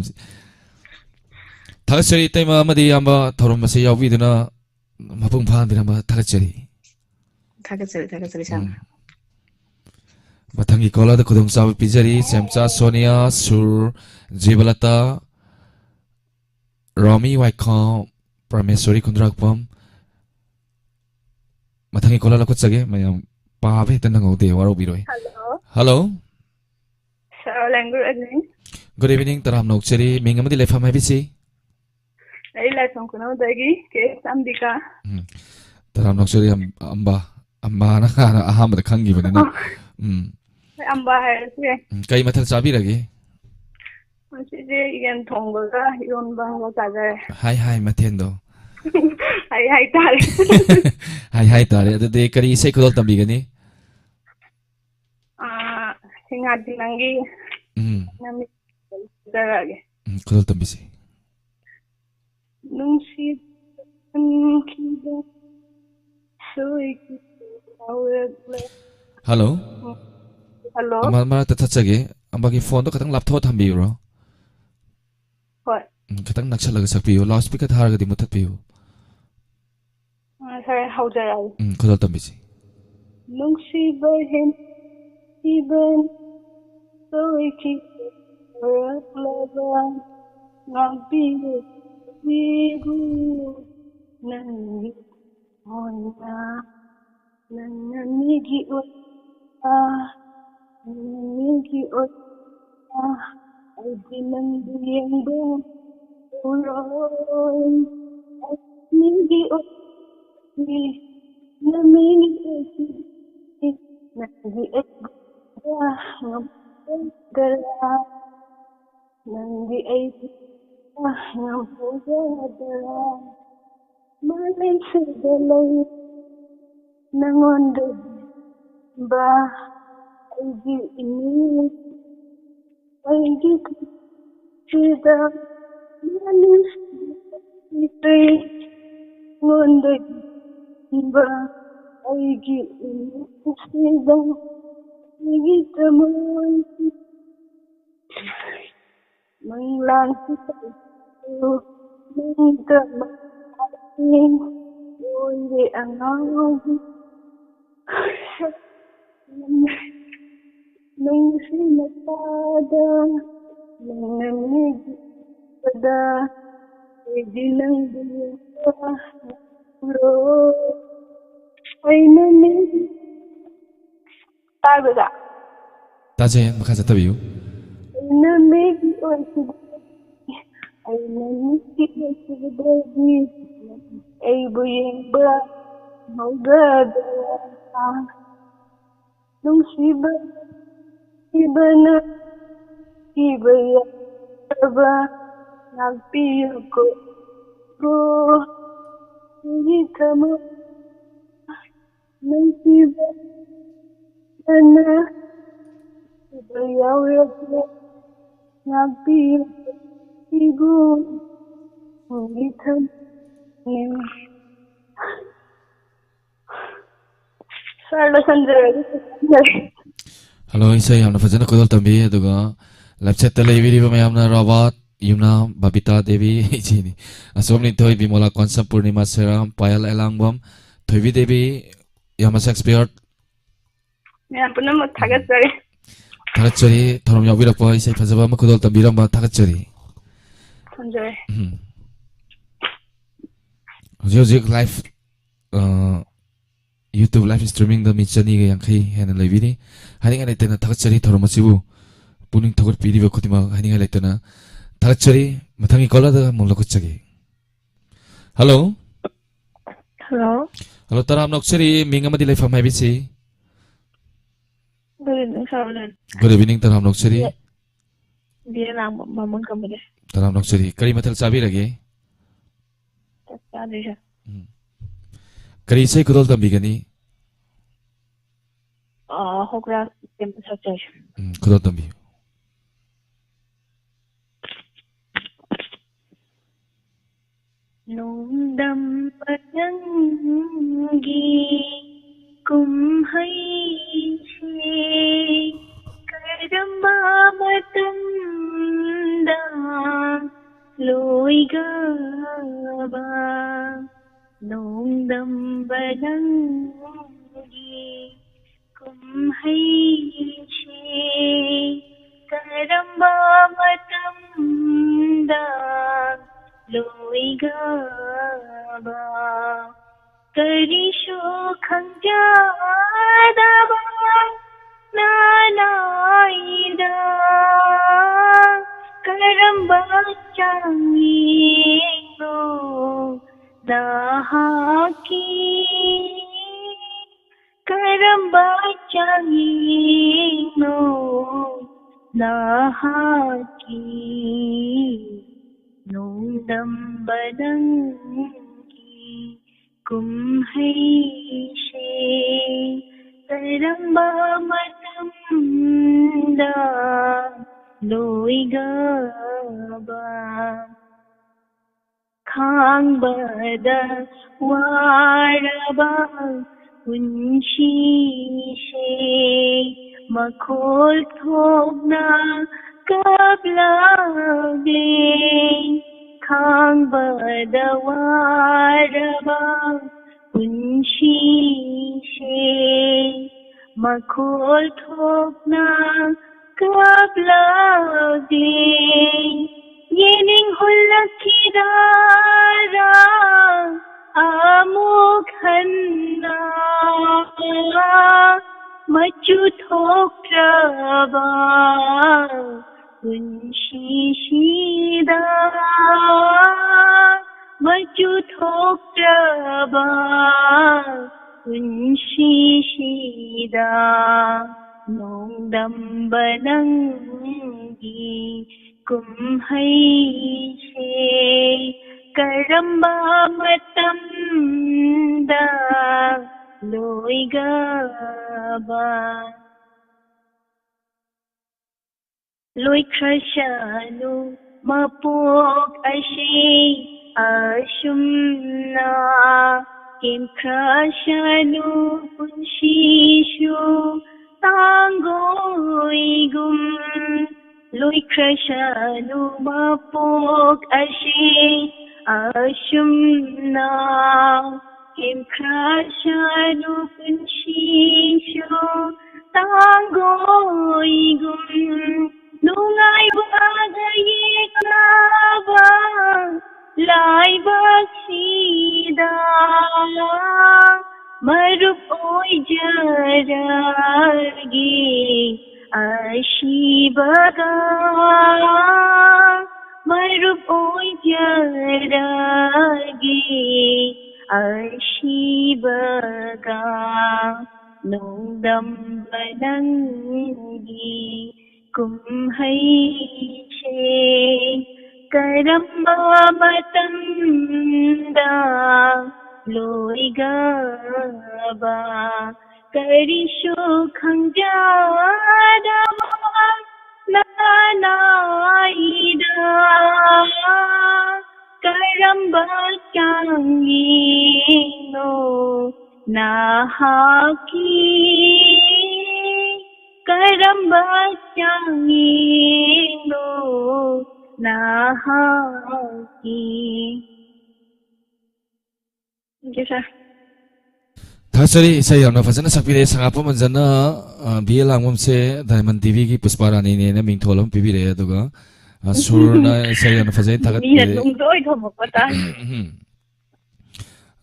thakat sari itay ma madi yamba thorom ma se yaw vi duna mapung phan dina ma thakat sari sang. Mathangi kola da kudung sawi pijari Semcha Sonia Sur Jibalata Romi Waikhaw Prameswari Kundrakpam Mathangi kola la kutsage mayam pa ve tan ngaude waro biroi. Hello. Hello. Sir, language again. Good evening taram nok cheri mingamadi lefa mai bisi. Ai la song kuno dagi ke Ambika. Taram nok cheri amba na kana aham da khangi bane na. Amba hai se. Kai mathal chabi rage. Masije igen thongbaga iron bang ta jare. Hai mathen do. Hai tare. Hai tare ade kari sei kodol tambi gani. Singati nangi. Nami darage. Kodol tambi se. Nungsi kiba soi ki Hello. Hello. Ama ta chage ambagi phone to katang laptop thambi ro. Hoi. Katang naksalaga sakpiyo loudspeaker tharga di muthat piyo. Sorry, how dare I? Kodol tambi se. Nungsiba hen iban soi ki laba ngabiyo bigu nangi ona nangi o ay dinang do uron nigi o ni namini nangi ngam nangi ay ngam malin sedalay nangondo ba ay ini ay sida malin sedalay ngondo ba ay ini sida ay tamoy manglang itu mangga Oi angang nung sinapada nangamig pada dilang diya ro ay namig taga Taje makasa tabiyo. namig ay namig baby ay buying ba magada nung siba na iba ya ba nagpiyo ko hindi ka mo nung siba na iba ya nagpiyo ibu hindi ka Hello, isa yamna fajana kodol tambi aduga lapchat tale video mayamna robot yumna babita devi chini asomni toy bimola konsam purnima seram payal elangbam thoibi devi yama shakespeare ya puna mo thagatjari thagatjari thorom yawira po isa fajaba ma kodol tambi ramba thagatjari sanjay Hojik live YouTube live streaming da mi chani ga yankai hena laibini haninga laitena thagatchari thormasibu puning thogur piriba khotima haninga laitena thagatchari mathangi kola da mungla kuchage Hello Hello taram nokchari mingamadi live famai bisi Good evening taram nokchari dia nang mamang kamade taram nokchari kari mathal chabi lage Kari sai kodol tambi gani hokra tempo sakjay kodol tambi nung dam patangi kum hai se karma matam da loi ga ba nung dam patangi kum hai se karma matam da loi ga ba करिशु खंजादबा नानाइदा करम्बा चांगीनो दाहाकी करम्बा चांगीनो दाहाकी नोंदम्बदंगी कुम्हैशे करम्बा मतंदा लोइगबा खांबदा वारबा पुंशीशे मखोल थोपना कबलागे खांबदा वारबा पुंशीशे मखोल थोपना कबलागे येनिंग हुल्लखिदारा आमुखन्ना मचु थोक्रबा उन्शीशीदा मचु थोक्रबा उन्शीशीदा नोंदम्बदंगी कुम्हैशे करम्बा मतंदा लोइगबा लोइख्रशनु मपोक अशे अशुम्ना किमख्रशनु पुंशीशु तांगोइगुम लोइख्रशनु मपोक अशे अशुम्ना किमख्रशनु पुंशीशु तांगोइगुम नुंगाइबागयेकनाबा लाइबाक्सीदा मरुप ओइजरगे अशीबगा मरुप ओइजरगे अशीबगा नोंदम्बदंगी कुम्हैशे करम्बा मतंदा लोइगबा करिशु खंजादबा नानाइदा करम्बा चांगीनो नाहाकी करम्बा चांगीनो नाहाकी जी sir थासरी इसा यावना फजना सकपिरे संगापो मनजना बिए लांगमम से diamond TV की पुष्पारानी ने मिंगथोलम पिबिरे अदुगा सुरना इसा यावना फजै थागत Meena नुंगदोय थोमपता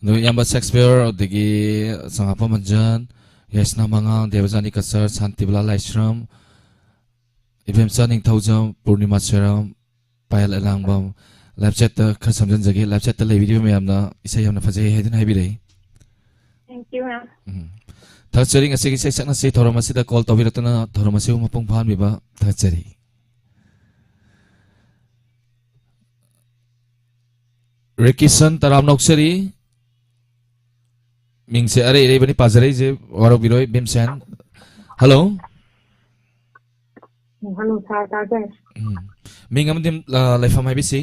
no यामा Shakespeare अदगी संगापो मनजन यशना मंगांग देवजानी कसर शांतिबला लाइश्रम इवेमसा निंगथौजम पूर्णिमा serum पायल अलांगबम लाइवचैट खर समजन जगे लाइवचैट ले वीडियो में हमना इसा यावना फजै हेदन हाइबिरे थैंक यू मैम थाचरी ngasi sai sakna sei thoramasi da call tobiratna thoramasi mapung phan biba थाचरी रेकिसन तराम नोक्सरी मिंगसे अरे रे बनी पाजरे जे वारो बिरोय बिमसेन हेलो हेलो सर ताजे मिंगम दिम लाइफम हाइबिसी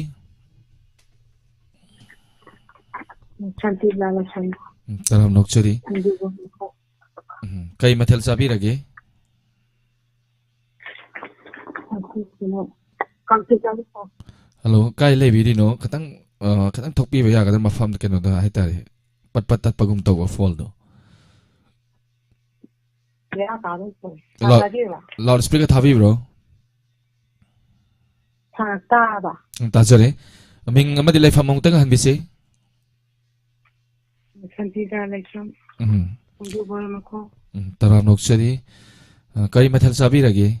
शांति लाला सन तराम नोक्सरी कई मथल साबी रगे हेलो काय ले बिदिनो खतंग खतंग थोपी बया गदन मफम केनो दा हाइतारे पट पट तत पगुम तो फॉल दो loud speaker थाबी bro Taba ताजरे Ming अमदि लाइफम मंगतंग हनबिसे Santida Lekram. Udubar Mako. Taranok Sadi. Kari Mathal Sabiragi.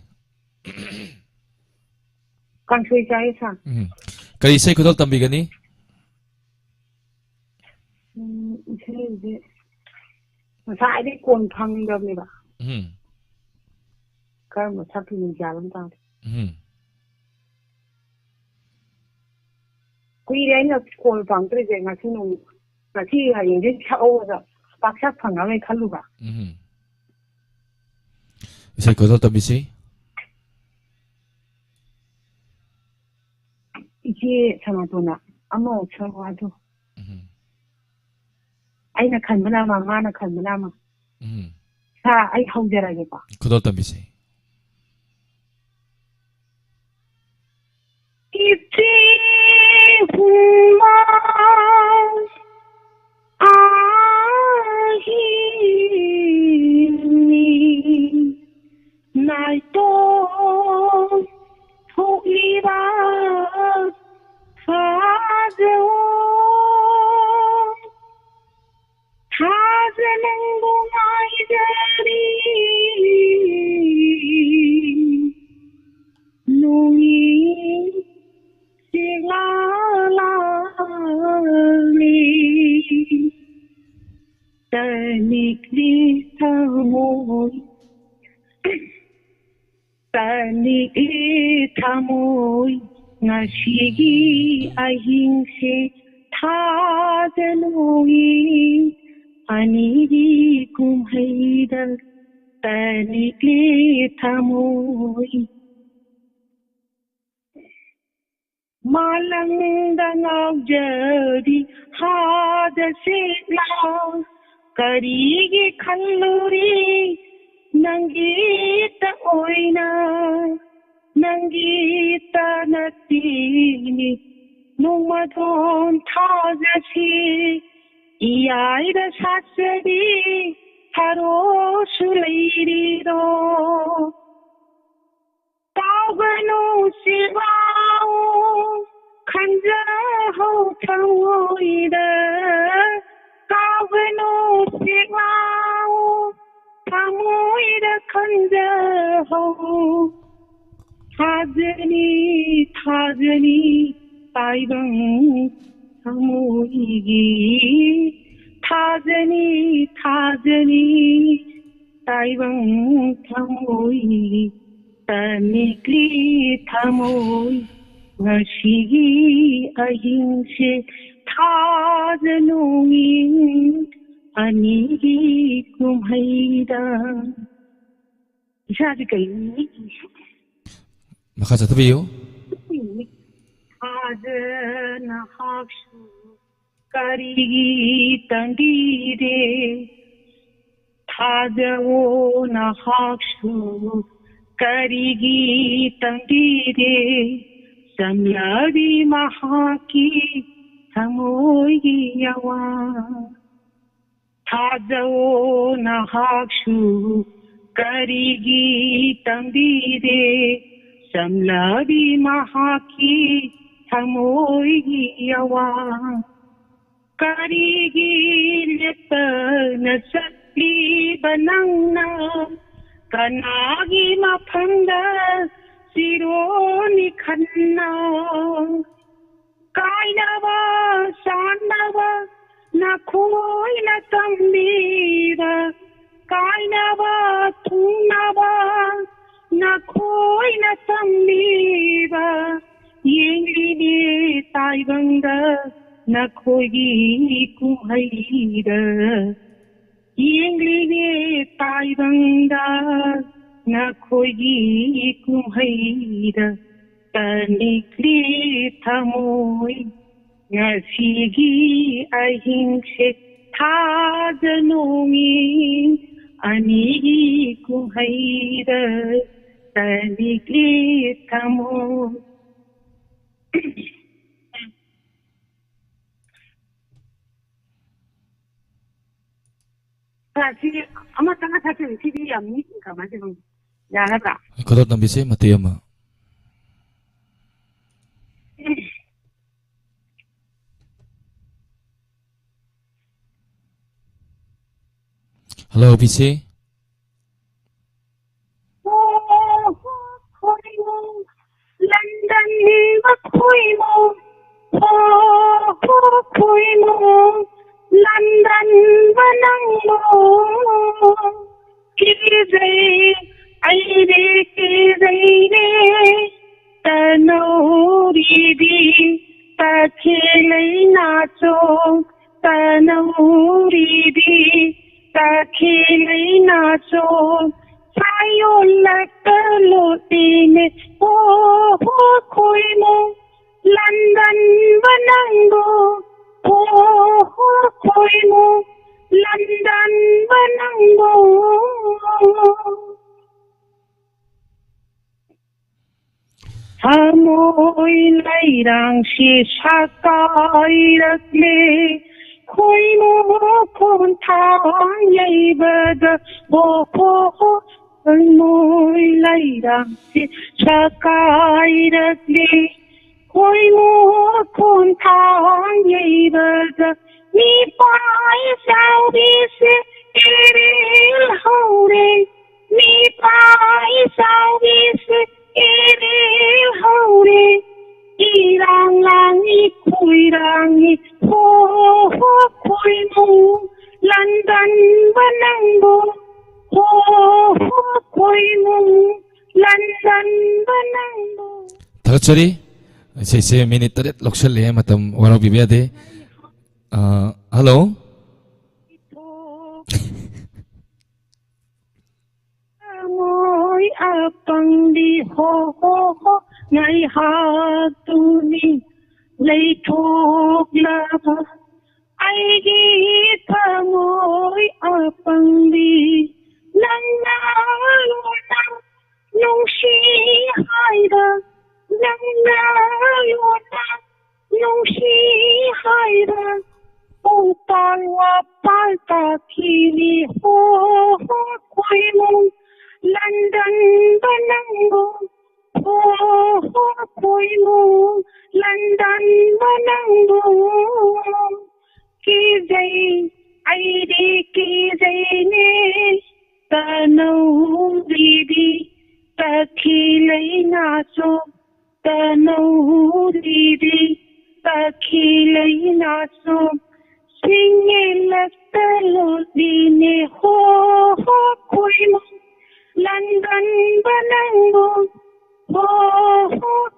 Country Jaisa. Kari Say Kudal Tambigani. Masai di kon phang dam ni ba. Kar ma thap ni jalam ta. Kui re na kon phang tre je nga sinu. Na thi ha yin din chao da. Pak sak phang a me khalu ba. Say Kudal Tambisi. Iki sama to na. Amo chawa do. Ai na khan bana ma ma na khan bana ma. Sa ai haujarage ba. Kudal Tambisi. Iti huma ahini nai to thuira phado thajanangu mai dari nungi Tanikli thamoy ngashigi ahingse thajanoi aniri kumhaidal tanikli thamoy Malangda ngaujadi hada sila karigi khalluri nangita oina nangita natini numadon thajasi iyaida sasari haro sulairi ro tawganu sivao khanja ho thamoida tawganu sivao thamoida khanja ho thajani taibang thamoigi thajani taibang thamoigi tanikli thamoy ngashigi ahingse thajanoi anigi kumhaida isa kai ni Maka Tabiyo. thajana hakshu karigi tandire thajao na hakshu karigi tandire samladi mahaki thamoigi yawa thajao na hakshu karigi tandire samladi mahaki thamoigi yawa karigi lepana sakli banangna kanagi mapanda sironi khanna kainava sanava nakhoi na tambiva kainava thunava nakhoi na tambiva yengli ne taibanga nakhoigi kumhaida yengli taibanga nakhoigi kumhaida tanikli thamoy ngashigi ahingse thajanoi anigi kumhaida tanikli thamoy Kasi ama tanga sa TV yamni kama sibang yana ka. Kudal Tambisi Matiyama. Hello, PC. London bắc khôi môn khôi môn London và nắng mồ kỳ dây ai đi kỳ dây đi ta nấu đi ta khi lấy nacho ta nấu đi ta khi lấy nacho Sayo lakta lotine khôi môn London banango khôi môn London banango Hamoy lai rang si sakai rakle khôi môn con thang yai bada môi lay đằng si sakai rakle khôi môn con thang yai bada mi pai sao bi se eril hore mi pai sao bi se eril hore irang lang I khôi rang I khôi môn London banango khôi môn London banango Thakachari se minute taret lokshal le matam waro bibya de hello Amoy apang di ho ngay ha tu ni lấy thuốc la ai ghi ta ngồi ở bằng đi nắng nắng luôn nắng nung si hai đợt nắng nắng luôn nắng nung si hai đợt ô tan hoa pan ta khi đi ho quay mông London banango khôi môn London banango kỳ dây ai đi kỳ dây nè ta nấu đi ta khi lấy nacho ta nấu đi ta khi lấy nacho sinh nhẹ lạc ta lột đi nè khôi môn London banango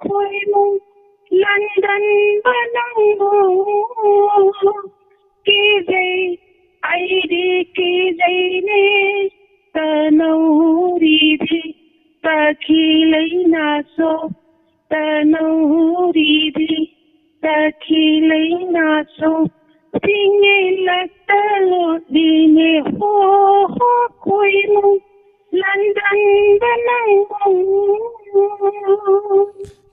khôi môn London banango kỳ dây ai đi kỳ dây nè ta nấu đi ta khi lấy nacho ta nấu đi ta khi lấy nacho sinh nhẹ lạc ta lột đi nè khôi môn London banango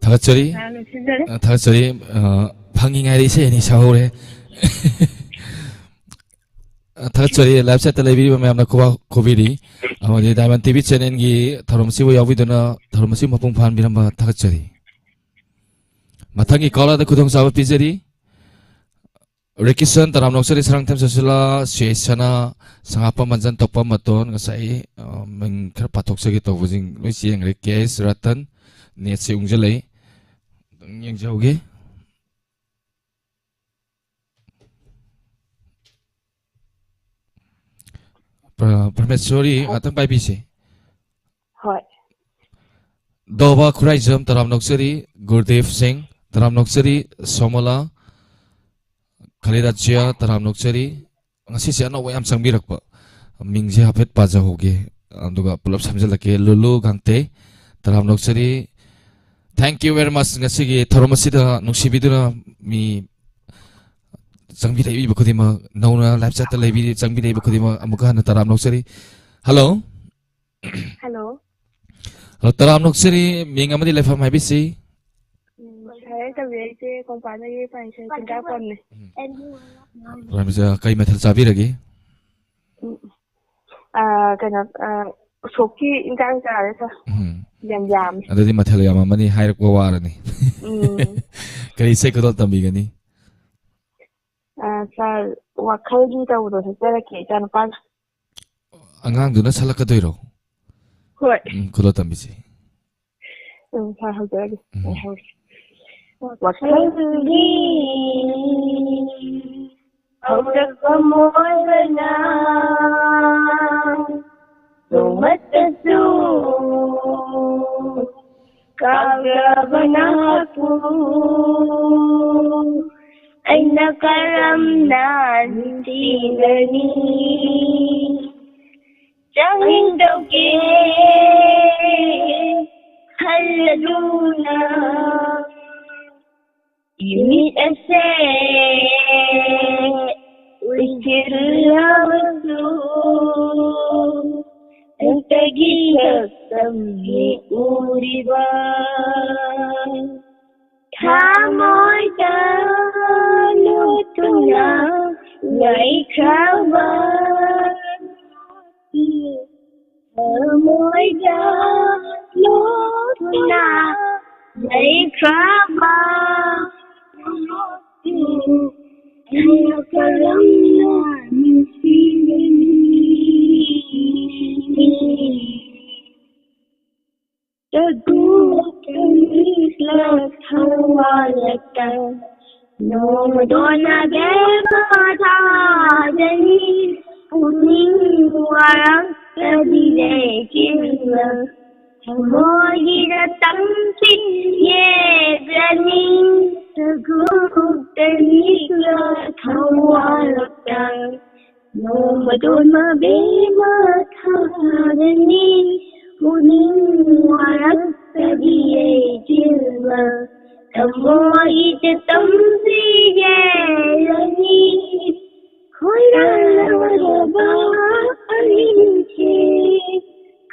Thakachari phanging ai se ni saure Thakachari live chat la video ma amna kobiri amadi Diamond TV channel gi tharom si bo yawiduna tharom si mapung phan biramba Thakachari mathangi kola da khudong sawa pijari Rekison taram noksari sarang tem sosila suesana sangapa manjan tokpa maton ngasai meng khar pathok sagi to bujing loi siang rekes ratan net se ungjalai yang jauge Parmeshwari atang pai bise Hoi Doba Khurai Jam taram noksari Gurdev Singh taram noksari Somola Khalida taram noksari ngasi se ano wayam sangbirakpa mingje hapet paja hoge anduga pulap samjalake lulu gangte taram noksari thank you very much ngasi gi thoromasida nungsibiduna mi sangbi dai bakudima nauna live chat la bi sangbi dai bakudima amuka na taram noksari hello hello taram noksari ming amadi live mai bisi Saya terbiasa kompanya pension Singapura nih. Ramisa kai mathal chabi ragi kena soki ingkang cara sa jam adadi mathal yama mani hairak warani kai se kodol tambi gani sa wakal ji ta udo sa ke jan pa angang salakkadoiro. Hoi. Khulot tambisi. Sai hꯧꯖꯔꯒꯦ. Wasangi Auraka moyana Sumatasu Kagabanaku Aina karamna Nintinani Jangin dauke Haladuna Ini ese Wikirlawasu Entagilakami uriba Kamoy dalutuna Laikrawa Kamoy dalutuna Laikrawa Ayo karamna nisirani Tagu kanisla thawalata No dona beba thajani Puning warang kadile kirla Moira tamsin yebrani Tagu-tanikla thawalakta No madonna bema tharani Muning warakadiye jilva Tamoita tamsi yerani Khoira lawaraba alinche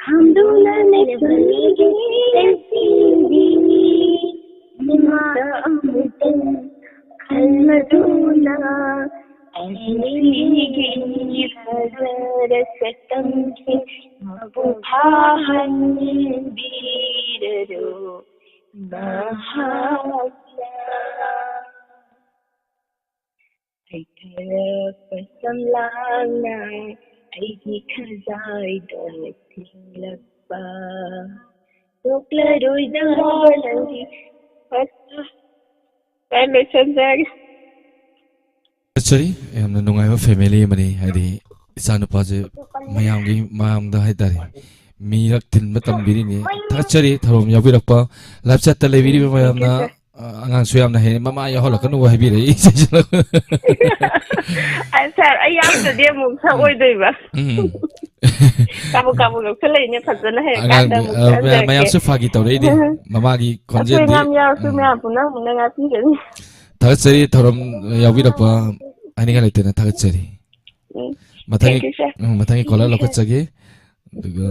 Khamdula nekhanige tesindini Nimata amritan kalmaduna Aniligi hadarasatamke Mabuhahan biraro Mahasna Aitarapasam-lana Aigi khazai-da tinglakpa Tuklaroy-da-langi Loisanjage. Sorry, yamna nungai family mani hadi isanu paje mayamgi mamda haidari mirak tin matam birini thachari tharom yabirakpa lapchat ta lebiri mayamna angang suyamna he mama ya holakanu wa habire Sir ayam de mum sa oidoiba kamu lokselene phajana he kada mum mayam su fagi tawreidi mama gi konje di ngam ya su me apuna mun nga pi gani thachari tharom yabirakpa aninga leitena thachari matangi kola lokachage duga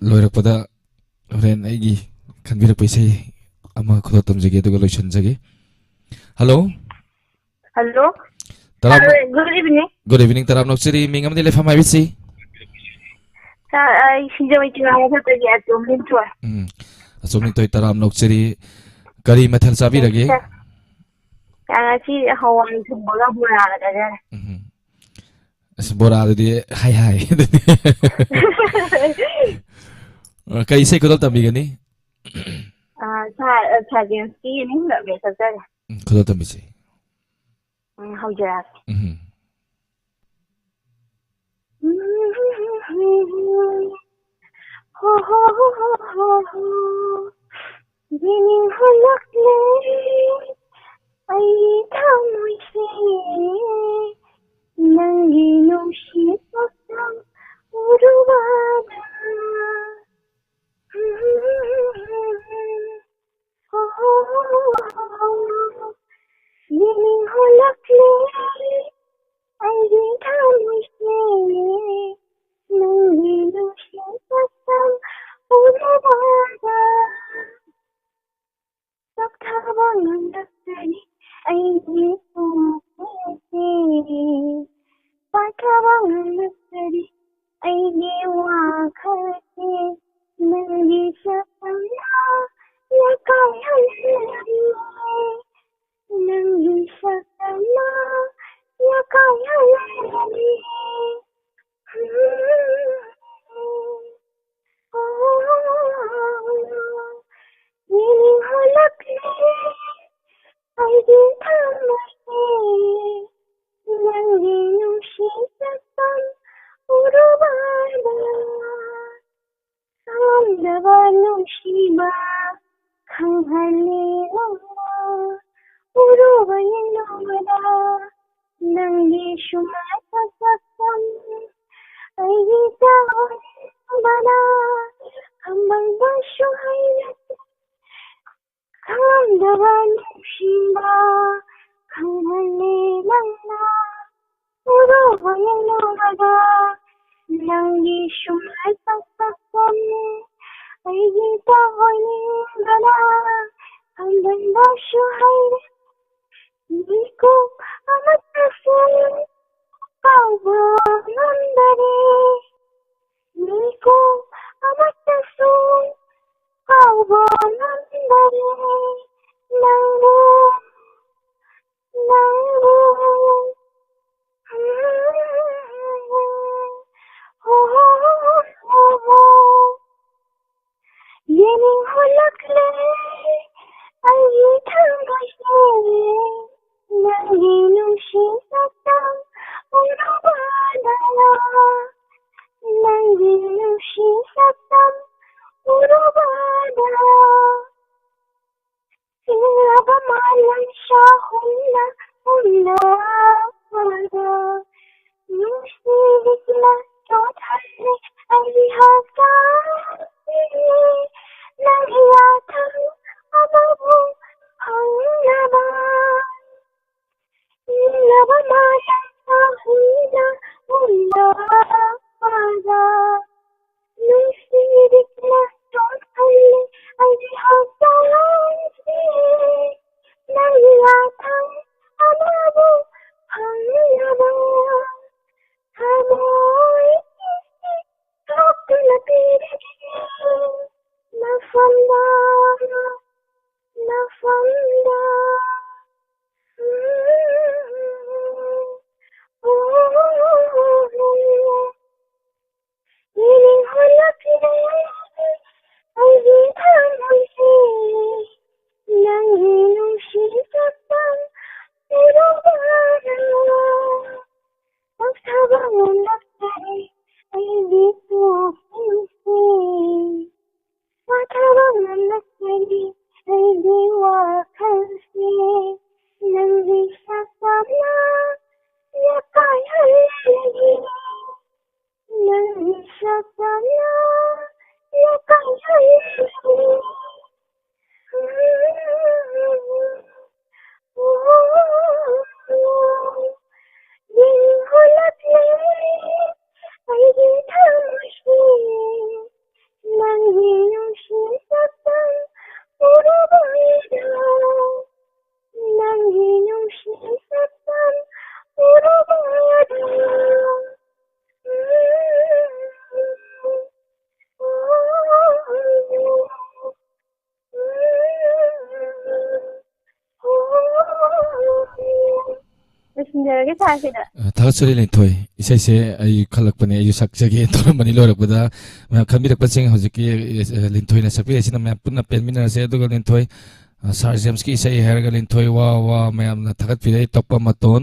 loirakpada horen aigi khanbira paisai ama khulo tamjage duga loisanjage hello Good evening. Good evening. Taram noksiri mingam ni lefam habisi. Ai sinjawai tinga sa tagi atomlin toy. Asomni toy taram noksiri kari mathal sabi rage. Si hawan thumbaga bura la daga. Bora di hai. Kai sai kodal tambi gani. Sa genski ni la be sa sa. Kodal tambi sai. How jazz. Beginning halakle ay thamoy se nangi nushi pasang urubana Beginning halakle ay thamoy se nangi nushi pasang urubana Saktabangan daktari aini sumpi Saktabangan daktari aini wakati Nangi syakana ya kayalani Nangi syakana ya kayalani shumai sakam ai ta bana kamai ba shuhai kam dawan shimba kamale langa uro vayno bada nangi shumai sakam ai ta bana kamai ba shuhai Niku amat tersun kau bernandari Niku amat tersun kau bernandari Nanggu Nanggu Yening hulak le Ayi tanggai Nangi nungsi satang Uro badala Nangi nungsi satang Uro badala Sila bamalan siya hula Hula wada Nungsi bigla Tot hali Ay hata Nangi atang Ababu Ang naman Lava maya hula hula wada Nusirik na tot hali ay hagdansi Nangyatang amabu hangyabang Hamoy isip kapag napirig Nafanda Nafanda Yening hulak le ay di tangsi Nangi nungsi satang Uro badala Magsabangon nagsari ay di tukinsi Magsabangon nagsari ay di wakansi Nangi sasabla Yakay halagi Nangi sasabla Yakay halagi Yening hulak le ay di tangsi Nangi nungsi satang Uro badala Nangi nungsi satang Uro badala Messenger cái gì đó tháo sợi lên thôi isai se ai khalak pane ai sak jage toram mani lor pada ma khambi rak paching hojiki lin thoi na sapi asina ma punna pen mina se do lin thoi sar james ki isai her ga lin thoi wa ma am na thakat pire toppa maton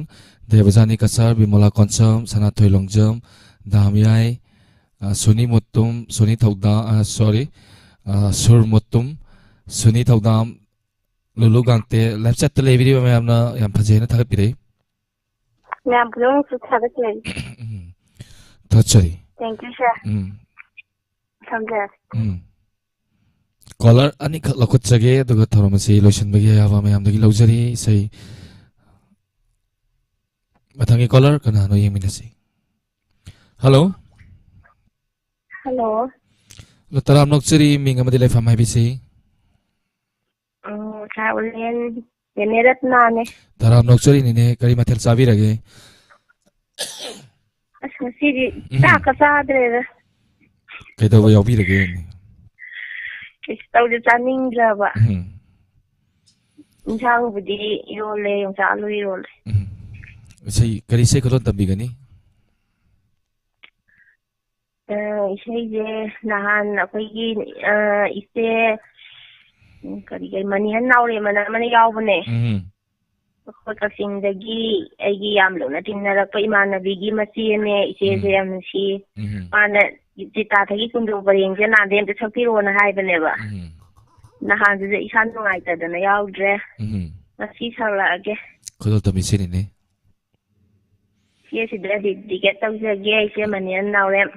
devajani kasar bimola konsam sana thoi longjam damyai suni mutum suni thauda sorry sur mutum suni thaudam lulu gangte left chat le video ma am na yam phaje na thakat pire Ma'am, belum susah lagi. Sorry. Thank you, sir. Sampai. Caller ani khak lakut jage duga thoromasi lotion bagi yawa mayam dagi lojari sai mathangi caller kana no yeminasi. Hello. Hello. Lo taram nokchari minga madile famai bisi. Kaulian Yenerat nane. Taram nokchari nine kari mathel sabi rage. Asmasi tak kasadre. Kaida wa yabi rage. Istau de taning jaba. Insang budi yole yung sa alu yole. Sai kari sai kolon tabi gani. Isai je nahan akoigi iste kari kay manihan naure mana yaubane. Ako kasingdagi aigi yamlo na tinarapa imanabigi masiyane isese yamsi. Mana jita thagi kundu barengje nandem te sakpiro na haibaneba. Nahan je isan nungaita dana yaudre. Nasi sala age. Kolon tabi sinine. ꯏꯆꯦꯁꯤꯗ dedicate ꯇꯧꯖꯒꯦ ꯏꯆꯦ ꯃꯅꯤꯍꯟ ꯅꯥꯎꯔꯦꯝ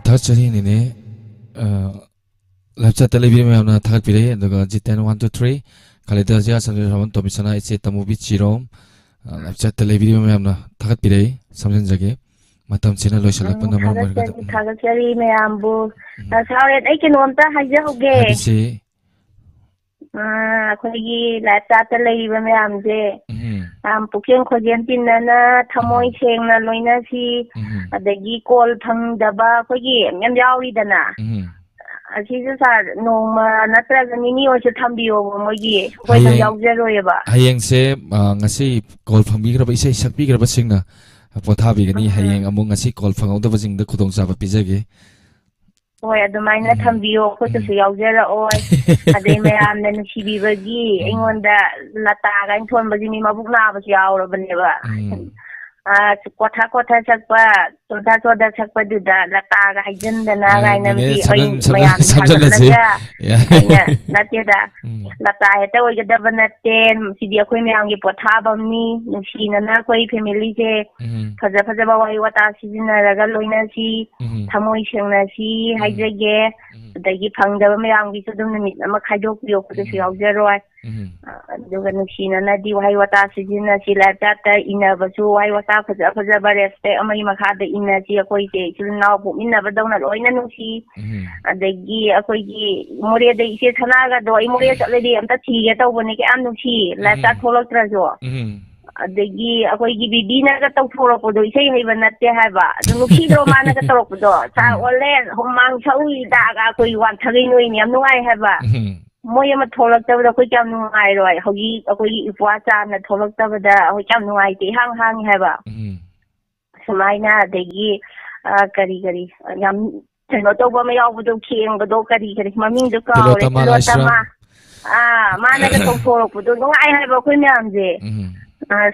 Thachari nene lapsa television me amna thak pire daga jiten 1 2 3 kalita ja sanjay raman tomisana iche tamubi chirom live chat ta lebi ma yamna thagat pirei samjanjage matam china loisalakpa na mar marga Thagatsari mayambu sauret ai kenomta hajauge hadisi ꯑꯩꯈꯣꯏꯒꯤ life ꯆꯥꯔꯠꯇ ꯂꯩꯔꯤꯕ ꯃꯌꯥꯝꯁꯦ ꯄꯨꯛꯆꯦꯜ ꯈꯣꯏꯖꯦꯜ ꯇꯤꯟꯅꯅ ꯊꯃꯣꯏ ꯁꯦꯡꯅ ꯂꯣꯏꯅꯁꯤ ꯑꯗꯒꯤ call ꯐꯪꯗꯕ ꯑꯩꯈꯣꯏꯒꯤ ꯌꯥꯝ ꯌꯥꯎꯔꯤꯗꯅ ꯑꯁꯤꯁꯨ ꯁꯥꯔ ꯅꯣꯡꯃ ꯅꯠꯇ꯭ꯔꯒ ꯅꯤꯅꯤ ꯑꯣꯏꯁꯨ ꯊꯝꯕꯤꯌꯣꯕ ꯃꯣꯏꯒꯤ ꯑꯩꯈꯣꯏ ꯑꯗꯨꯝ ꯌꯥꯎꯖꯔꯣꯏꯕ ꯍꯌꯦꯡꯁꯦ ꯉꯁꯤ ꯀꯣꯜ ꯐꯪꯕꯤꯈ꯭ꯔꯕ ꯏꯁꯩ ꯁꯛꯄꯤꯈ꯭ꯔꯕꯁꯤꯡꯅ ꯄꯣꯊꯥꯕꯤꯒꯅꯤ ꯍꯌꯦꯡ ꯑꯃꯨꯛ ꯉꯁꯤ ꯀꯣꯜ ꯐꯪꯍꯧꯗꯕꯁꯤꯡꯗ ꯈꯨꯗꯣꯡꯆꯥꯕ ꯄꯤꯖꯒꯦ ꯍꯣꯏ ꯑꯗꯨꯃꯥꯏꯅ ꯊꯝꯕꯤꯌꯣ ꯑꯩꯈꯣꯏꯁꯨ ꯌꯥꯎꯖꯔꯛꯑꯣꯏ ꯑꯗꯩ ꯃꯌꯥꯝꯅ ꯅꯨꯡꯁꯤꯕꯤꯕꯒꯤ ꯑꯩꯉꯣꯟꯗ ꯂꯇꯥꯒꯥꯏꯅ ꯊꯣꯟꯕꯁꯤ ꯃꯤ ꯃꯕꯨꯛ ꯅꯥꯕꯁꯨ ꯌꯥꯎꯔꯕꯅꯦꯕ ꯀꯣꯊꯥ ꯀꯣꯊꯥ ꯁꯛꯄ ꯆꯣꯗꯥ ꯆꯣꯗꯥ ꯁꯛꯄꯗꯨꯗ ꯂꯇꯥꯒ ꯍꯩꯖꯤꯟꯗꯅ ꯀꯥꯏꯅ ꯃꯤ ꯑꯩ ꯃꯌꯥꯝ ꯊꯥꯒꯠꯂꯒ ꯑꯩꯅ ꯅꯠꯇꯦꯗ ꯂꯇꯥ ꯍꯦꯛꯇ ꯑꯣꯏꯒꯗꯕ ꯅꯠꯇꯦ ꯁꯤꯗꯤ ꯑꯩꯈꯣꯏ ꯃꯌꯥꯝꯒꯤ ꯄꯣꯊꯥꯐꯝꯅꯤ ꯅꯨꯡꯁꯤꯅꯅ ꯑꯩꯈꯣꯏ ꯐꯦꯃꯤꯂꯤꯁꯦ ꯐꯖ ꯐꯖꯕ ꯋꯥꯍꯩ ꯋꯥꯇꯥ ꯁꯤꯖꯤꯟꯅꯔꯒ ꯂꯣꯏꯅꯁꯤ ꯊꯃꯣꯏ ꯁꯦꯡꯅꯁꯤ ꯍꯥꯏꯖꯒꯦ ꯑꯗꯒꯤ ꯐꯪꯗꯕ ꯃꯌꯥꯝꯒꯤꯁꯨ ꯑꯗꯨꯝ ꯅꯨꯃꯤꯠ ꯑꯃ ꯈꯥꯏꯗꯣꯛꯄꯤꯌꯣ ꯈꯨꯗꯁꯨ ꯌꯥꯎꯖꯔꯣꯏ ꯑꯗꯨꯒ ꯅꯨꯡꯁꯤꯅꯅꯗꯤ ꯋꯥꯍꯩ ꯋꯥꯇꯥ ꯁꯤꯖꯤꯟꯅꯁꯤ ꯂꯥꯏꯐ ꯆꯥꯔꯠꯇ ꯏꯅꯕꯁꯨ ꯋꯥꯍꯩ ꯋꯥꯇꯥ ꯐꯖ ꯐꯖꯕ ꯔꯦꯁꯄꯦꯛ ꯑꯃꯒꯤ ꯃꯈꯥꯗ ꯏꯟꯅꯁꯤ ꯑꯩꯈꯣꯏꯁꯦ ꯏꯆꯤꯜ ꯏꯅꯥꯎ ꯄꯣꯛꯃꯤꯟꯅꯕꯗꯧꯅ ꯂꯣꯏꯅ ꯅꯨꯡꯁꯤ ꯑꯗꯒꯤ ꯑꯩꯈꯣꯏꯒꯤ ꯃꯣꯔꯦꯗ ꯏꯆꯦ ꯁꯅꯥꯒꯗꯣ ꯑꯩ ꯃꯣꯔꯦ ꯆꯠꯂꯗꯤ ꯑꯝꯇ ꯊꯤꯒꯦ ꯇꯧꯕꯅꯦ ꯀꯌꯥꯝ ꯅꯨꯡꯁꯤ ꯂꯥꯏꯐ ꯆꯥꯔꯠ ꯊꯣꯛꯂꯛꯇ꯭ꯔꯁꯨ ꯑꯗꯒꯤ ꯑꯩꯈꯣꯏꯒꯤ ꯕꯤꯕꯤꯅꯒ ꯇꯧꯊꯣꯔꯛꯄꯗꯣ ꯏꯁꯩ ꯍꯩꯕ ꯅꯠꯇꯦ ꯍꯥꯏꯕ ꯑꯗꯨ ꯅꯨꯡꯁꯤꯗ꯭ꯔꯣ ꯃꯥꯅꯒ ꯇꯧꯔꯛꯄꯗꯣ ꯁꯥꯔ ꯑꯣꯟꯂꯦꯟ ꯍꯨꯃꯥꯡ ꯁꯧꯏꯗꯥꯒ ꯑꯩꯈꯣꯏ ꯋꯥꯟꯊꯒꯩ ꯅꯣꯏꯅꯤ ꯌꯥꯝ ꯅꯨꯡꯉꯥꯏ ꯍꯥꯏꯕ ꯃꯣꯏ ꯑꯃ ꯊꯣꯛꯂꯛꯇꯕꯗ ꯑꯩꯈꯣꯏ ꯀꯌꯥꯝ ꯅꯨꯡꯉꯥꯏꯔꯣꯏ ꯍꯧꯖꯤꯛ ꯑꯩꯈꯣꯏꯒꯤ ꯏꯄ꯭ꯋꯥ ꯆꯥꯅ ꯊꯣꯛꯂꯛꯇꯕꯗ ꯑꯩꯈꯣꯏ ꯀꯌꯥꯝ ꯅꯨꯡꯉꯥꯏꯇꯦ ꯏꯍꯥꯡ ꯍꯥꯡꯉꯤ ꯍꯥꯏꯕ ꯁꯨꯃꯥꯏꯅ ꯑꯗꯒꯤ ꯀꯔꯤ ꯌꯥꯝ ꯀꯩꯅꯣ ꯇꯧꯕ ꯑꯃ ꯌꯥꯎꯕꯗꯣ ꯈꯦꯡꯕꯗꯣ ꯀꯔꯤ ꯃꯃꯤꯡꯗꯣ ꯀꯥꯎꯔꯦ ꯇꯤꯂꯣꯇꯃꯥ ꯃꯥꯅꯒ ꯇꯧꯊꯣꯔꯛꯄꯗꯣ ꯅꯨꯡꯉꯥꯏ ꯍꯥꯏꯕ ꯑꯩꯈꯣꯏ ꯃꯌꯥꯝꯁꯦ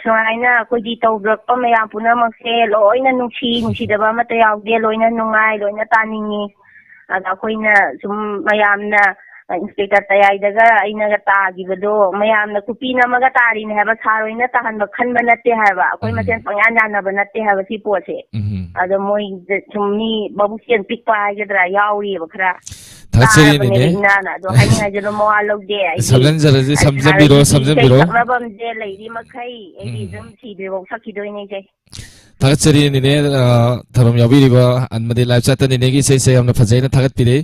ꯁꯨꯃꯥꯏꯅ ꯑꯩꯈꯣꯏꯒꯤ ꯇꯧꯕꯤꯔꯛꯄ ꯃꯌꯥꯝ ꯄꯨꯝꯅꯃꯛꯁꯦ ꯂꯣꯏꯅ ꯅꯨꯡꯁꯤꯗꯕ ꯑꯃꯠꯇ ꯌꯥꯎꯗꯦ ꯂꯣꯏꯅ ꯅꯨꯡꯉꯥꯏ ꯂꯣꯏꯅ ꯇꯥꯅꯤꯡꯉꯤ ꯑꯗ ꯑꯩꯈꯣꯏꯅ ꯁꯨꯝ ꯃꯌꯥꯝꯅ ꯏꯟꯁꯄꯦꯛꯇꯔ ꯇꯌꯥꯏꯗꯒ ꯑꯩꯅꯒ ꯇꯥꯈꯤꯕꯗꯣ ꯃꯌꯥꯝꯅ ꯀꯨꯄꯤ ꯅꯝꯃꯒ ꯇꯥꯔꯤꯅꯦ ꯍꯥꯏꯕ ꯁꯥꯔ ꯍꯣꯏꯅ ꯇꯥꯍꯟꯕ ꯈꯟꯕ ꯅꯠꯇꯦ ꯍꯥꯏꯕ ꯑꯩꯈꯣꯏ ꯃꯁꯦꯟ ꯄꯪꯌꯥꯟ ꯌꯥꯟꯅꯕ ꯅꯠꯇꯦ ꯍꯥꯏꯕ ꯁꯤ ꯄꯣꯠꯁꯦ ꯑꯗꯣ ꯃꯣꯏ ꯁꯨꯝ ꯃꯤ ꯃꯕꯨꯛꯆꯦꯜ ꯄꯤꯛꯄ ꯍꯥꯏꯒꯗ꯭ꯔꯥ ꯌꯥꯎꯔꯤꯑꯕ ꯈꯔ ꯇꯥꯔꯕꯅꯦꯕ ꯏꯅꯥꯅ ꯑꯗꯣ ꯍꯥꯏꯅꯤꯡꯉꯥꯏꯁꯨ ꯃꯋꯥ ꯂꯧꯗꯦ ꯁꯝꯖꯟꯕꯤꯔꯣ ꯏꯁꯩ ꯁꯛꯅꯐꯝꯁꯦ ꯂꯩꯔꯤ ꯃꯈꯩ ꯑꯩꯗꯤ ꯑꯗꯨꯝ ꯁꯤꯗ꯭ꯔꯤꯐꯥꯎ ꯁꯛꯈꯤꯗꯣꯏꯅꯦ ꯏꯁꯩ ꯊꯥꯒꯠꯆꯔꯤ ꯅꯤꯅꯦ ꯊꯧꯔꯝ ꯌꯥꯎꯕꯤꯔꯤꯕ ꯑꯃꯗꯤ ꯂꯥꯏꯐ ꯆꯥꯠꯇ ꯅꯤꯅꯦꯒꯤ ꯏꯁꯩꯁꯦ ꯌꯥꯝꯅ ꯐꯖꯩꯅ ꯊꯥꯒꯠꯄꯤꯔꯦ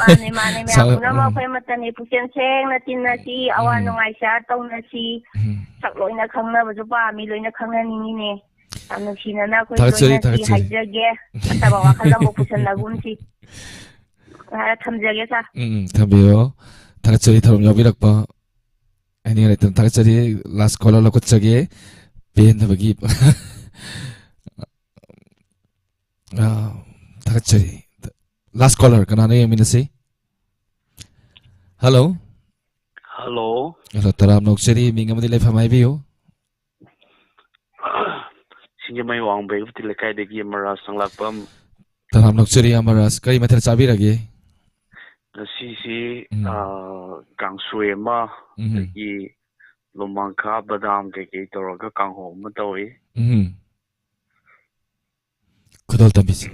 ꯃꯥꯅꯦ ꯃꯌꯥꯝ ꯄꯨꯝꯅꯃꯛ ꯑꯩꯈꯣꯏ ꯑꯃꯠꯇꯅꯤ ꯄꯨꯛꯆꯦꯜ ꯁꯦꯡꯅ ꯇꯤꯟꯅꯁꯤ ꯑꯋꯥ ꯅꯨꯡꯉꯥꯏ ꯁꯤꯌꯥꯔ ꯇꯧꯅꯁꯤ ꯁꯛ ꯂꯣꯏꯅ ꯈꯪꯅꯕꯁꯨ ꯄꯥꯝꯃꯤ ꯂꯣꯏꯅ ꯈꯪꯅꯅꯤꯡꯉꯤꯅꯦ ꯌꯥꯝ ꯅꯨꯡꯁꯤꯅꯅ ꯑꯩꯈꯣꯏ ꯂꯣꯏꯅꯁꯤ ꯍꯥꯏꯖꯒꯦ ꯐꯠꯇꯕ ꯋꯥꯈꯜ ꯑꯃ ꯄꯨꯁꯟꯅꯒꯨꯝꯁꯤ ꯊꯝꯖꯒꯦ ꯁꯥꯔ ꯊꯝꯕꯤꯌꯣ ꯊꯥꯒꯠꯆꯔꯤ ꯊꯧꯔꯝ ꯌꯥꯎꯕꯤꯔꯛꯄ ꯍꯥꯏꯅꯤꯡꯉꯥꯏ ꯂꯩꯇꯅ ꯊꯥꯒꯠꯆꯔꯤ ꯂꯥꯁ ꯀꯣꯂꯔ ꯂꯧꯈꯠꯆꯒꯦ ꯄꯦꯟꯗꯕꯒꯤꯊꯥꯒꯠꯆꯔꯤ ꯂꯥꯁ ꯀꯣꯂꯔ ꯀꯅꯥꯅꯣ ꯌꯦꯡꯃꯤꯟꯅꯁꯤ ꯍꯜꯂꯣ ꯍꯜꯂꯣ ꯇꯔꯥꯝ ꯅꯣꯛꯆꯔꯤ ꯃꯤꯡ ꯑꯃꯗꯤ ꯂꯩꯐꯝ ꯍꯥꯏꯕꯤꯌꯨ ꯁꯤꯡꯖꯃꯩ ꯋꯥꯡꯕ ꯏꯕꯨꯇꯤ ꯂꯩꯀꯥꯏꯗꯒꯤ ꯑꯃꯔꯥꯖ ꯁꯪꯂꯥꯛꯄꯝ ꯇꯔꯥꯝ ꯅꯣꯛꯆꯔꯤ ꯑꯃꯔꯥꯖ ꯀꯔꯤ ꯃꯊꯦꯜ ꯆꯥꯕꯤꯔꯒꯦ ꯉꯁꯤꯁꯤ ꯀꯥꯡꯁꯣꯏ ꯑꯃ ꯑꯗꯒꯤ ꯂꯣꯃꯥꯡꯈꯥ ꯕꯗꯥꯝ ꯀꯩꯀꯩ ꯇꯧꯔꯒ ꯀꯥꯡꯍꯧ ꯑꯃ ꯇꯧꯏ ꯈꯨꯗꯣꯜ ꯇꯝꯕꯤꯁꯤ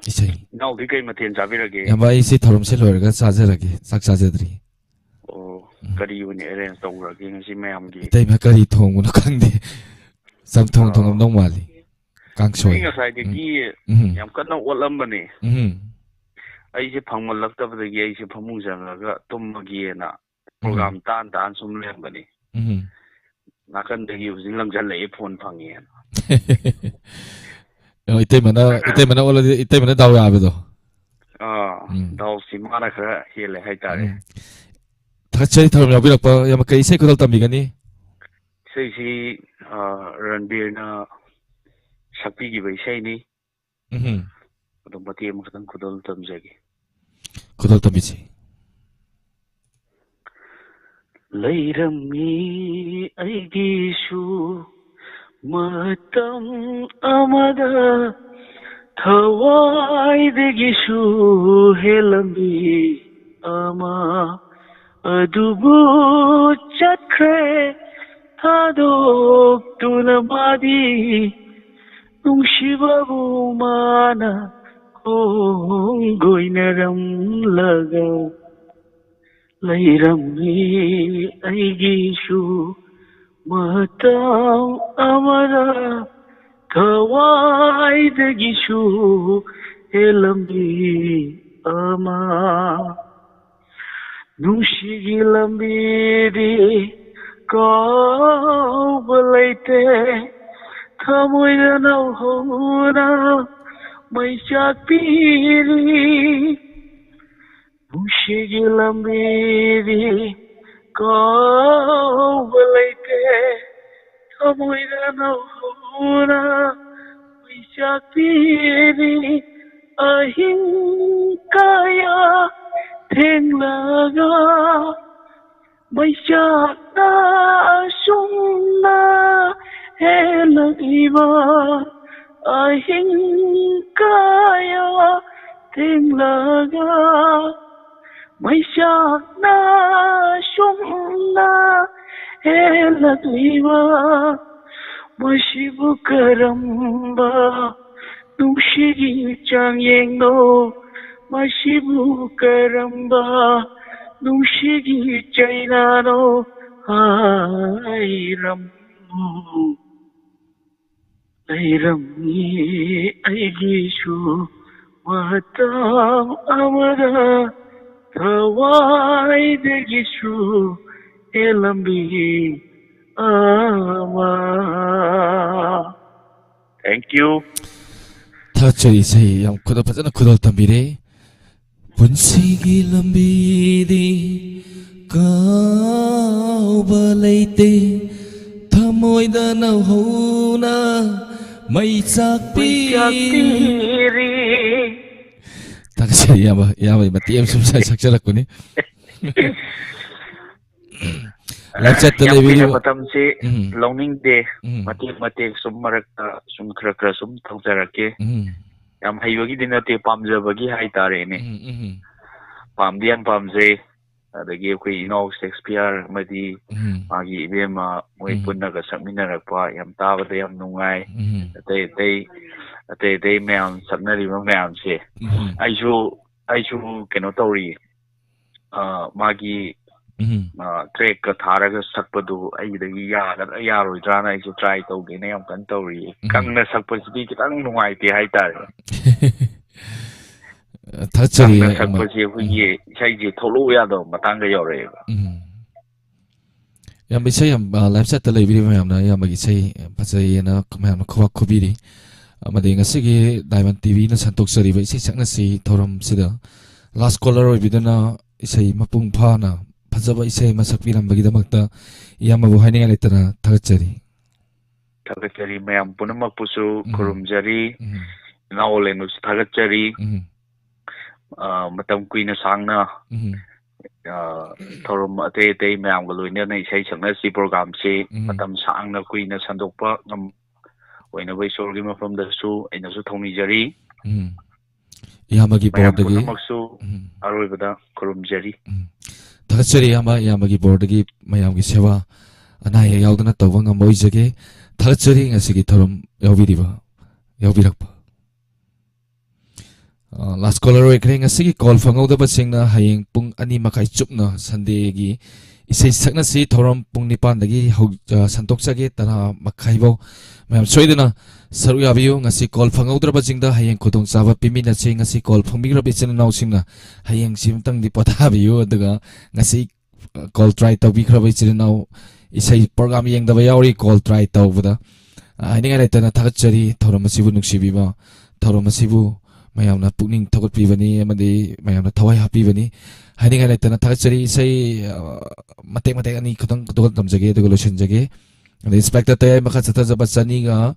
ꯏꯁꯩ ꯏꯅꯥꯎꯗꯤ ꯀꯩ ꯃꯊꯦꯜ ꯆꯥꯕꯤꯔꯒꯦ ꯌꯥꯝꯕ ꯑꯩꯁꯤ ꯊꯧꯔꯝꯁꯦ ꯂꯣꯏꯔꯒ ꯆꯥꯖꯔꯒꯦ ꯆꯥꯛ ꯆꯥꯖꯗ꯭ꯔꯤ ꯀꯔꯤ ꯑꯣꯏꯅ ꯑꯦꯔꯦꯟꯖ ꯇꯧꯈ꯭ꯔꯒꯦ ꯉꯁꯤ ꯃꯌꯥꯝꯒꯤ ꯏꯇꯩꯃ ꯀꯔꯤ ꯊꯣꯡꯕꯅꯣ ꯈꯪꯗꯦ ꯆꯝꯊꯣꯡ ꯊꯣꯡꯉꯝꯗꯧ ꯃꯥꯜꯂꯤ ꯀꯥꯡꯁꯣꯏ ꯑꯩ ꯉꯁꯥꯏꯗꯒꯤ ꯌꯥꯝ ꯀꯟꯅ ꯑꯣꯠꯂꯝꯕꯅꯦ ꯑꯩꯁꯦ ꯐꯪꯃꯜꯂꯛꯇꯕꯗꯒꯤ ꯑꯩꯁꯦ ꯐꯃꯨꯡ ꯆꯪꯉꯒ ꯇꯨꯝꯃꯒꯦꯅ ꯄ꯭ꯔꯣꯒꯥꯝ ꯇꯥꯟ ꯁꯨꯝ ꯂꯩꯔꯝꯕꯅꯤ ꯅꯥꯀꯟꯗꯒꯤ ꯍꯧꯖꯤꯛ ꯂꯪꯁꯤꯜꯂꯛꯑꯦ phone ꯐꯪꯉꯦꯅ 이때만 올라디 이때만 다오 야베도. 다오시 마나 khara hele haitare. 다같이 다음 여비락바 야마 kay isay ko dal tambigani. Isay Ranbir na sakpigi ba isay ni. Adong pati mo katang kudol tamjagi. Kudol tambisi. Lairami aigisu matam amada thawaidagisu helami ama adubu chakre thadok tunamadi nungsibabu mana kongoinaram laga Lairami aigisu Matang amara Kawaidagi-su Lambi ama Nungsigi lambiri Kauba laite Thamoida nauhona May sakpiri Nungsigi lambiri Kauba laite Thamoida nauhona May sakpiri Ahing kaya Thenglaga May sakna sumna Helagiba Ahing kaya Thenglaga May sakna sumna Helagiba Masibu karamba Nungsigi changyengno Masibu karamba Nungsigi chaynano Ayramni aigisu Matang amara Tawaidagisu Lambi ama. Thank you. 타짜리 say yang kuda pasana kudal tambire punsigi lambidi kau balaite thamoida nauhona mai sakpiri taksari ya mati em sumsai saksarakuni Lechat television matam si longning de matik sum marakta sum kra sum thongjarake yam haybagi dinate pamjabagi haitare ne pamdian pamje adagi koi ino Shakespeare madi magi ibema moi punnaga sakminarakpa yam tabada yam nungai ate ma'am saknari ma'am se aishu keno tori magi track ka tharaga sakpadu aidagi yaroidrana aisu try tawgene yam kan tawri kangna sakpasi kitang nungaite haitare 타짜리 sakpasi huye saiji tholu yado matanga yore yam bisay yam live chat television mayamna yamagi say pasayena mayamna khwa khubiri amadi ngasigi Diamond TV na santoksari ba isay sakna si thoram sida last caller oibidana isay mapung phana fazaba isay masakpirambagidamakta yamabu haninga letana thagachari mayam punamak pusu kurumjari naolenu thagachari matam kuina sangna thorum ate mayam galoina na isay sakna si program si matam sangna kuina sandokpa ngam oina bai sorgi mafam da su aina su thonijari yamagi bordagi maksu aroibada kurumjari 타짜리 yamagi bordagi mayamgi sewa anaya yaudana tawang amoijage 타짜리 ngasigi thorum yaubirakpa last caller oikre ngasigi call fangawdaba singna hayeng pung 2:30 chupna Sunday gi isay sakna si thorum pung 9 dagi santokjage tara makhaibo mayam soidana saru yabiyo ngasi call fangawdraba jingda hayeng khudong chaba pimina che ngasi call phangmigrab ichana nausingna hayeng simtang di pathabiyo aduga ngasi call try tawbikraba ichana naw isai program yengdaba yauri call try tawbada aininga letana thagachari thoramasibu nungsibiba thoramasibu mayamna pukning thagotpibani amadi mayamna thawai hapibani aininga letana thagachari isai matek ani khudang dogal tamjage aduga losinjage inspector tayai makha chatajaba chaniga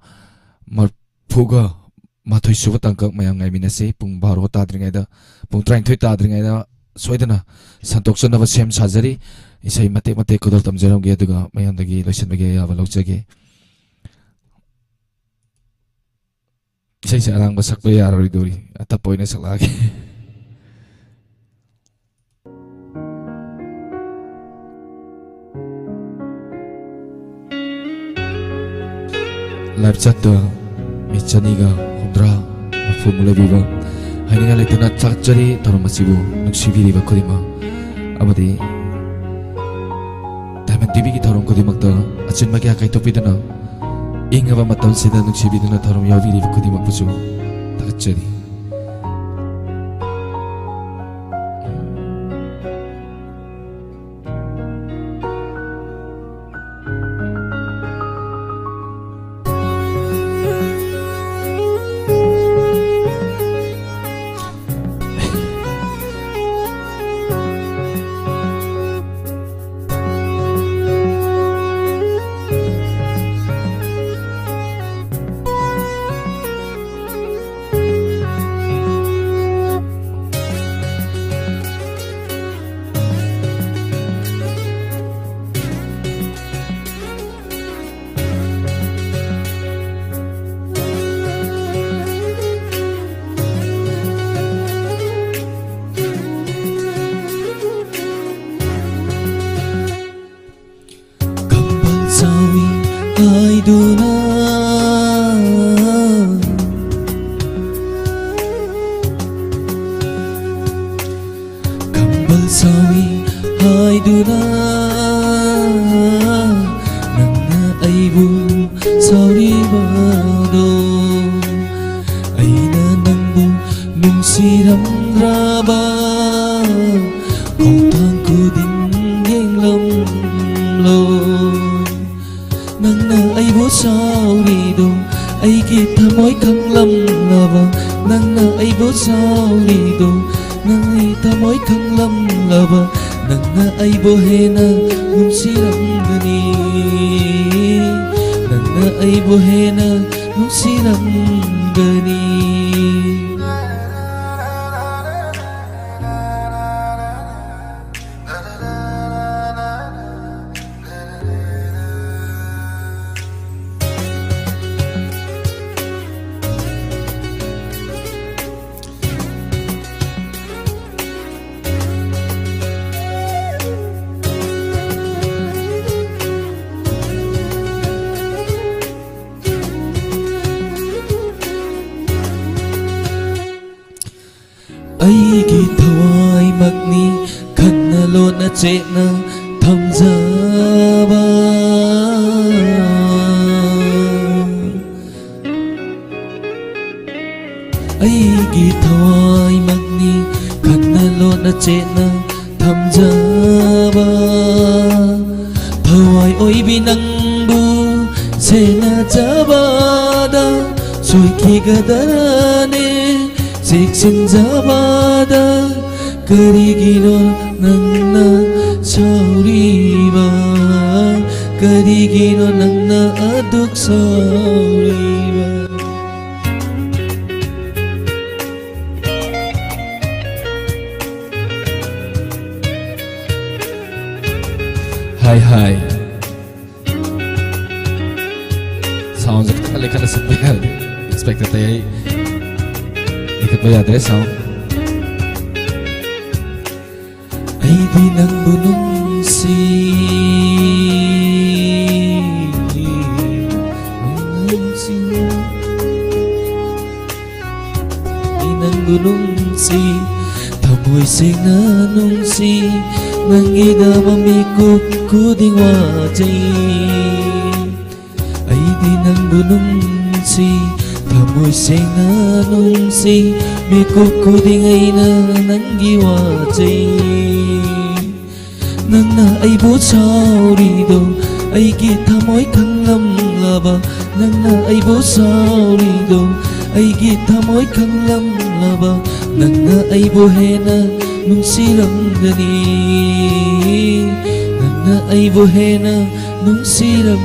marpuga mathoi suba tangkak mayam ngai minase pung 12 tadringaida pung 33 tadringaida soidana santoksanaba sem sajari isai matek kodol tamjaramge aduga mayam dagi loisanbage yaba lokjage isai sarang basak pe yarori dori atapoina saklage live chat to michaniga hondra mafumule biba haninga letana chakchari taromasibu nuksibiri ba kodima amadi Diamond ꯄ꯭ꯔꯤꯊꯤꯕꯤꯒꯤ ꯊꯧꯔꯝ ꯈꯨꯗꯤꯡꯃꯛꯇ ꯑꯆꯤꯟꯕ ꯀꯌꯥ ꯀꯥꯏꯊꯣꯛꯄꯤꯗꯨꯅ ꯏꯪꯉꯕ ꯃꯇꯝꯁꯤꯗ ꯅꯨꯡꯁꯤꯕꯤꯗꯨꯅ ꯊꯧꯔꯝ ꯌꯥꯎꯕꯤꯔꯤꯕ ꯈꯨꯗꯤꯡꯃꯛꯄꯨꯁꯨ ꯊꯥꯒꯠꯆꯔꯤ. Hi. Sounds like kind of simple. Expected ay ikat ba yadre sound? Ay di nang bunungsi Ay nang bunungsi Tamoy sing nanungsi Nang idamamikot kuding wajay Ay di nang bunungsi Tamoy sing nanungsi Mikot kuding ay na nang giwajay Nang naay busaw rido Ay gitamoy kang lamlaba Nang naay busaw rido Ay gitamoy kang lamlaba Nang naay buhena nung silang gani Nang ay buhena nung silang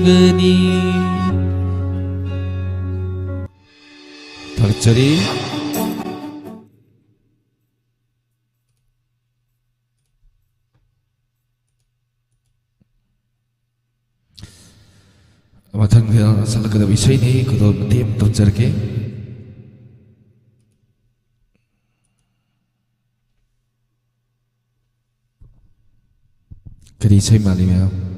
gani 박철이 마탕대야 살라카다 위세이니 그도 팀 던져게 그리 제 말이며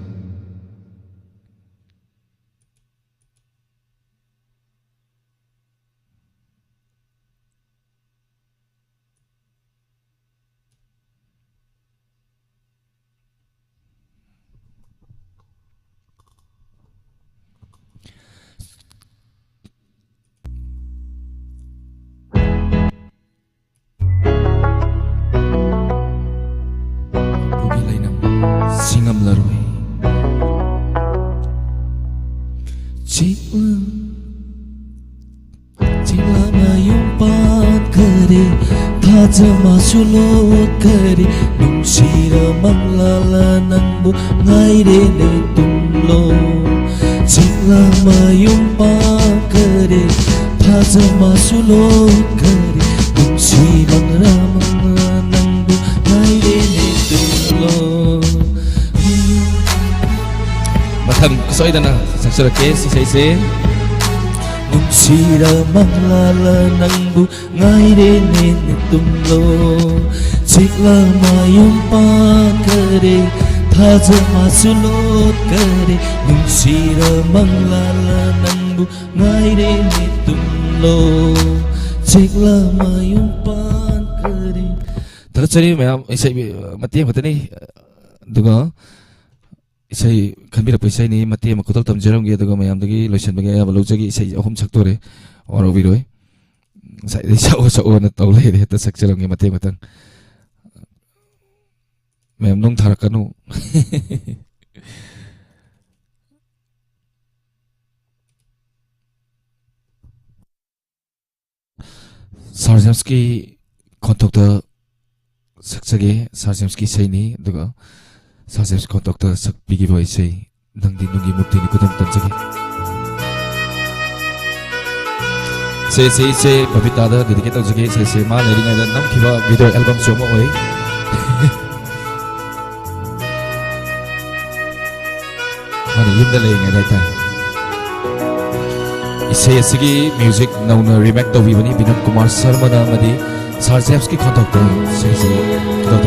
Chila mayumpan kare Thaja masulot kare Nungsira manglala nangbu Ngaire ne tumlo Chila mayumpan kare Thaja masulot kare Nungsira manglala nangbu Ngaire ne tumlo Mathang kusoy na saksarake si Saise Nungsira manglala nangbu ngaire ne tumlo Chikla mayumpan kare Thaja masulot kare Nungsira manglala nangbu ngaire ne tumlo Chikla mayumpan kare Terus mayam isai mati matani duga isai kambira isai ni mati makutal tamjaram ge duga mayam dagi loisan bage ya balujagi isai ahum saktore oro biroi sai sao na tawle de ta sakjaram ge mati matang mayam nong tharakanu Sarjamski kontakta sakjage Sarjamski sai ni duga Sarjamski kontakta sakpigi boy sai nangdi nungi mukti ni kudam tanjage se babita da dedicate jage se ma leri ngai da nam khiba video album somo oi mani yimda lei ngai da ta isai asigi music nauna remake to bibani Vinod Kumar Sharma da madi Sarjamski kontakta se kudam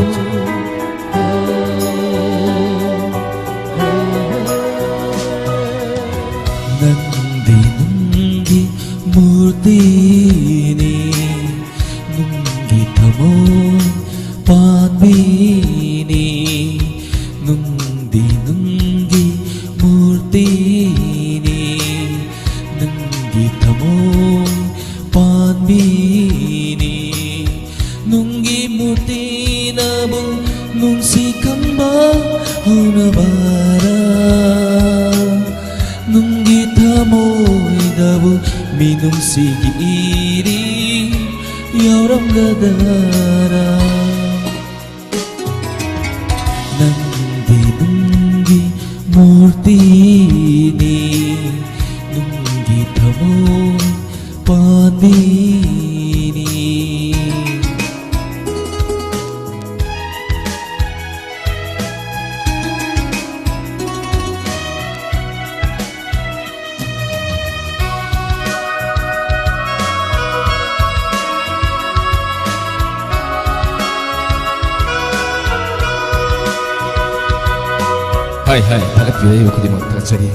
Murtini nungi thamon panbini nungi murtini nungi thamon panbini nungi murtina bung nungsi kamba honabara nungi thamoi dabu minung sigi iri yauram gadara nungi murtini nungi thamon panbini Hai pakat biaya aku di mata jadi.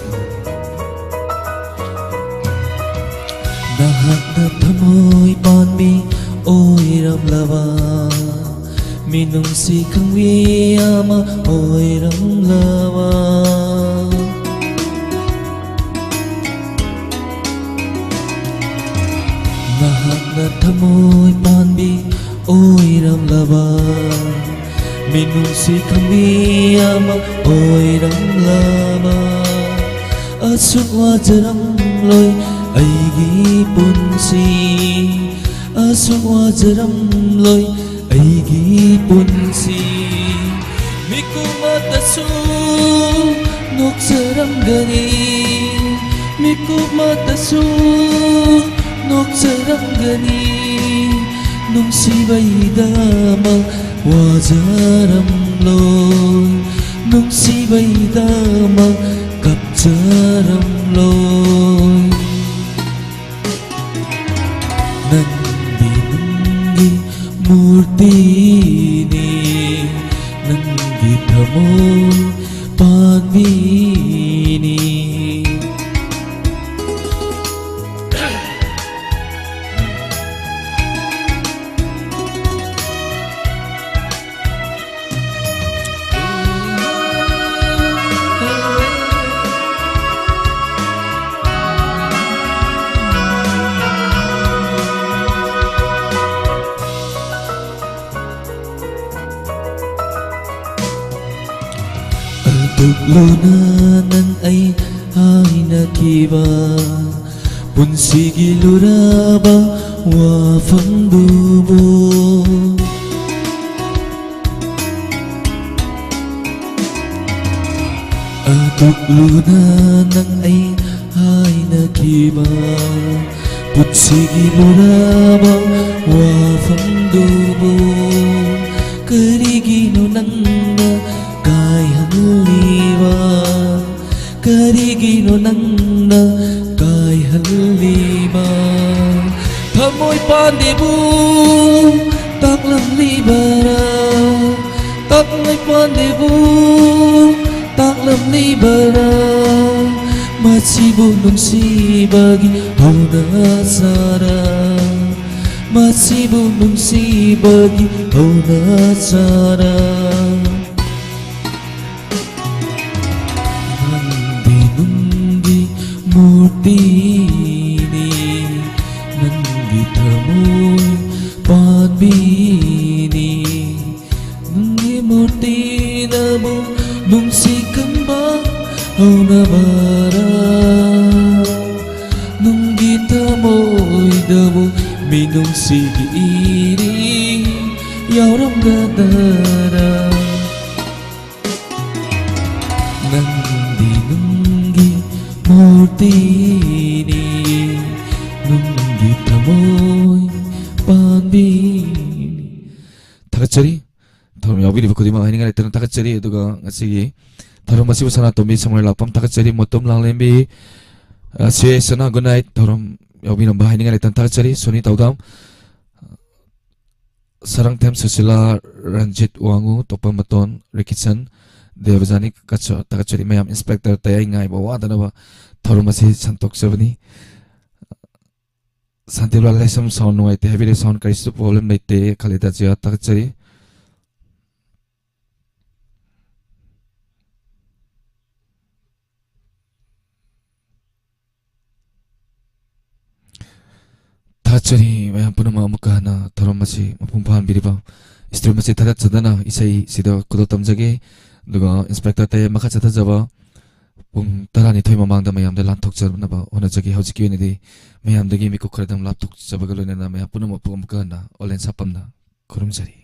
Nahak na thamoy panmi oi ram lava minung si kangwi ama oi ram lava Nahak na thamoy panmi oi ram lava minung si kami ama oi ram lama asuk wajaram loi aigi punsi asuk wajaram loi aigi punsi miku matasu nuk jaram gani miku matasu nuk jaram gani nung si baidama wajaram loi nung si baidama kapjaram loi nungi murtini nungi thamon panbini Luna nan ay ay ꯍꯥꯏꯅꯈꯤꯕ ꯄꯨꯟꯁꯤꯒꯤ ꯂꯨꯔꯕ ꯋꯥꯐꯝꯗꯨꯕꯨ ꯑꯗꯨꯛ ꯂꯨꯅ ꯅꯪ ꯑꯩ ꯍꯥꯏꯅꯈꯤꯕ ꯄꯨꯟꯁꯤꯒꯤ ꯂꯨꯔꯕ ꯋꯥꯐꯝꯗꯨꯕꯨ ꯀꯔꯤꯒꯤꯅꯣ ꯅꯪꯅ ꯀꯥꯏꯍꯜꯂꯤꯕ ꯀꯔꯤꯒꯤꯅꯣ ꯅꯪꯅ ꯀꯥꯏꯍꯜꯂꯤꯕ ꯊꯃꯣꯏ ꯄꯥꯟꯗꯦꯕꯨ ꯇꯥꯛꯂꯝꯂꯤꯕꯔꯥ ꯊꯃꯣꯏ ꯄꯥꯟꯗꯦꯕꯨ ꯇꯥꯛꯂꯝꯂꯤꯕꯔꯥ ꯃꯁꯤꯕꯨ ꯅꯨꯡꯁꯤꯕꯒꯤ ꯍꯧꯅꯁꯥꯔꯥ ꯃꯁꯤꯕꯨ ꯅꯨꯡꯁꯤꯕꯒꯤ ꯍꯧꯅꯁꯥꯔꯥ ꯅꯪꯗꯤ ꯅꯨꯡꯒꯤ ꯃꯨꯔꯇꯤꯅꯤ ꯅꯪꯒꯤ ꯊꯃꯣꯏ ꯄꯥꯟꯕꯤꯅꯤ ꯅꯪꯒꯤ ꯃꯨꯔꯇꯤꯅꯕꯨ ꯅꯨꯡꯁꯤꯀꯟꯕ ꯍꯧꯅꯕꯔꯥ ꯅꯪꯒꯤ ꯊꯃꯣꯏꯗꯕꯨ ꯃꯤꯅꯨꯡꯁꯤꯒꯤ ꯏꯔꯤ ꯌꯥꯎꯔꯝꯒꯗꯔꯥ ꯅꯪꯗꯤ ꯅꯪꯒꯤ ꯃꯨꯔꯇꯤꯅꯤ ꯅꯪꯒꯤ ꯊꯃꯣꯏ ꯄꯥꯟꯕꯤꯅꯤ ꯊꯥꯒꯠꯆꯔꯤ ꯊꯧꯔꯝ ꯌꯥꯎꯕꯤꯔꯤꯕ ꯈꯨꯗꯤꯡꯃꯛ ꯍꯥꯏꯅꯤꯡꯉꯥꯏ ꯂꯩꯇꯅ ꯊꯥꯒꯠꯆꯔꯤ ꯑꯗꯨꯒ ꯉꯁꯤꯒꯤ ꯊꯧꯔꯝ ꯑꯁꯤꯕꯨ ꯁꯅꯥꯇꯣꯝꯕꯤ ꯁꯃꯔ ꯂꯥꯛꯄꯝ ꯊꯥꯒꯠꯆꯔꯤ ꯃꯣꯇꯣꯝ ꯂꯥꯡꯂꯦꯝꯕꯤ ꯁꯦ ꯁꯅꯥ ꯒꯨꯗ ꯅꯥꯏꯠ ꯊꯧꯔꯝ ꯌꯥꯎꯕꯤꯔꯝꯕ ꯍꯥꯏꯅꯤꯡꯉꯥꯏ ꯂꯩꯇꯅ ꯊꯥꯒꯠꯆꯔꯤ ꯁꯣꯅꯤ ꯇꯧꯗꯥꯝ ꯁꯔꯪꯊꯦꯝ ꯁꯨꯁꯤꯂꯥ ꯔꯟꯖꯤꯠ ꯋꯥꯡꯉꯨ ꯇꯣꯞꯄꯝ ꯃꯇꯣꯟ ꯔꯤꯀꯤꯠꯁꯟ ꯗꯦꯕꯖꯥꯅꯤ ꯊꯥꯒꯠꯆꯔꯤ ꯃꯌꯥꯝ ꯏꯟꯁꯄꯦꯛꯇꯔ ꯇꯌꯥꯏ ꯉꯥꯏꯕ ꯋꯥꯗꯅꯕ ꯊꯧꯔꯝ ꯑꯁꯤ ꯁꯟꯇꯣꯛꯆꯕꯅꯤ ꯁꯥꯟꯇꯤꯂꯥꯜ ꯂꯥꯏꯁꯝ ꯁꯥꯎꯟ ꯅꯨꯡꯉꯥꯏꯇꯦ ꯍꯥꯏꯕꯤꯔꯦ ꯁꯥꯎꯟ ꯀꯔꯤꯁꯨ ꯄ꯭ꯔꯣꯕ꯭ꯂꯦꯝ ꯂꯩꯇꯦ ꯈꯂꯤꯗꯥ ꯖꯤꯌꯥ ꯊꯥꯒꯠꯆꯔꯤ ꯊꯥꯒꯠꯆꯔꯤ ꯃꯌꯥꯝ ꯄꯨꯝꯅꯃꯛ ꯑꯃꯨꯛꯀ ꯍꯟꯅ ꯊꯧꯔꯝ ꯑꯁꯤ ꯃꯄꯨꯡ ꯐꯥꯍꯟꯕꯤꯔꯤꯕ ꯏꯁꯇ꯭ꯔꯤꯝ ꯑꯁꯤ ꯊꯥꯒꯠꯆꯗꯅ ꯏꯁꯩ ꯁꯤꯗ ꯈꯨꯗꯣꯜ ꯇꯝꯖꯒꯦ ꯑꯗꯨꯒ ꯏꯟꯁꯄꯦꯛꯇꯔ ꯇꯌꯦ ꯃꯈꯥ ꯆꯠꯊꯖꯕ ꯄꯨꯡ 12 ꯃꯃꯥꯡꯗ ꯃꯌꯥꯝꯗ ꯂꯥꯟꯊꯣꯛꯆꯅꯕ ꯍꯣꯠꯅꯖꯒꯦ ꯍꯧꯖꯤꯛꯀꯤ ꯑꯣꯏꯅꯗꯤ ꯃꯌꯥꯝꯗꯒꯤ ꯃꯤꯀꯨꯞ ꯈꯔꯗꯪ ꯂꯥꯞꯊꯣꯛꯆꯕꯒ ꯂꯣꯏꯅꯅ ꯃꯌꯥꯝ ꯄꯨꯝꯅꯃꯛꯄꯨ ꯑꯃꯨꯛꯀ ꯍꯟꯅ ꯑꯣꯂꯦꯟ ꯁꯥꯄꯝꯅ ꯈꯨꯔꯨꯝꯖꯔꯤ